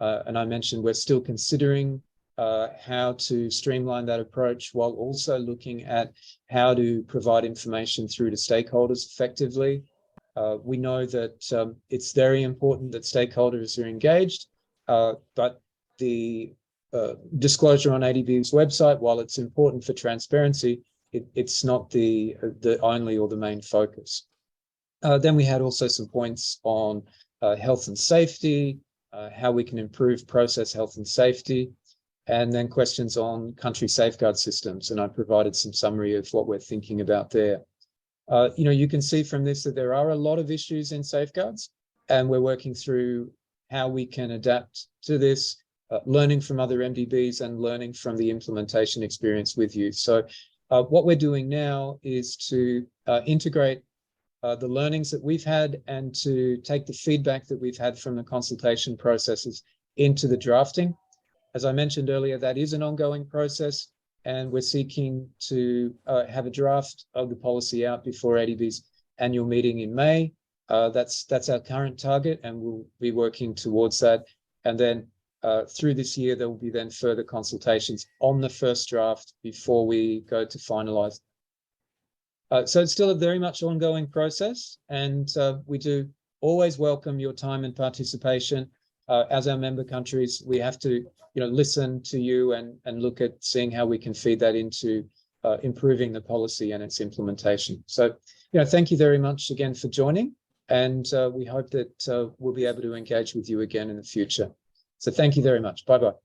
S2: and I mentioned we're still considering how to streamline that approach while also looking at how to provide information through to stakeholders effectively. We know that it's very important that stakeholders are engaged, but the disclosure on ADB's website, while it's important for transparency, it's not the only or the main focus. Then we had also some points on health and safety, how we can improve process health and safety, and then questions on country safeguard systems. And I provided some summary of what we're thinking about there. You can see from this that there are a lot of issues in safeguards, and we're working through how we can adapt to this, learning from other MDBs and learning from the implementation experience with you. So what we're doing now is to integrate the learnings that we've had and to take the feedback that we've had from the consultation processes into the drafting. As I mentioned earlier, that is an ongoing process, and we're seeking to have a draft of the policy out before ADB's annual meeting in May. That's our current target, and we'll be working towards that. And then through this year, there will be then further consultations on the first draft before we go to finalize. So it's still a very much ongoing process, and we do always welcome your time and participation. As our member countries, we have to listen to you and look at seeing how we can feed that into improving the policy and its implementation. So, thank you very much again for joining, and we hope that we'll be able to engage with you again in the future. So thank you very much. Bye-bye.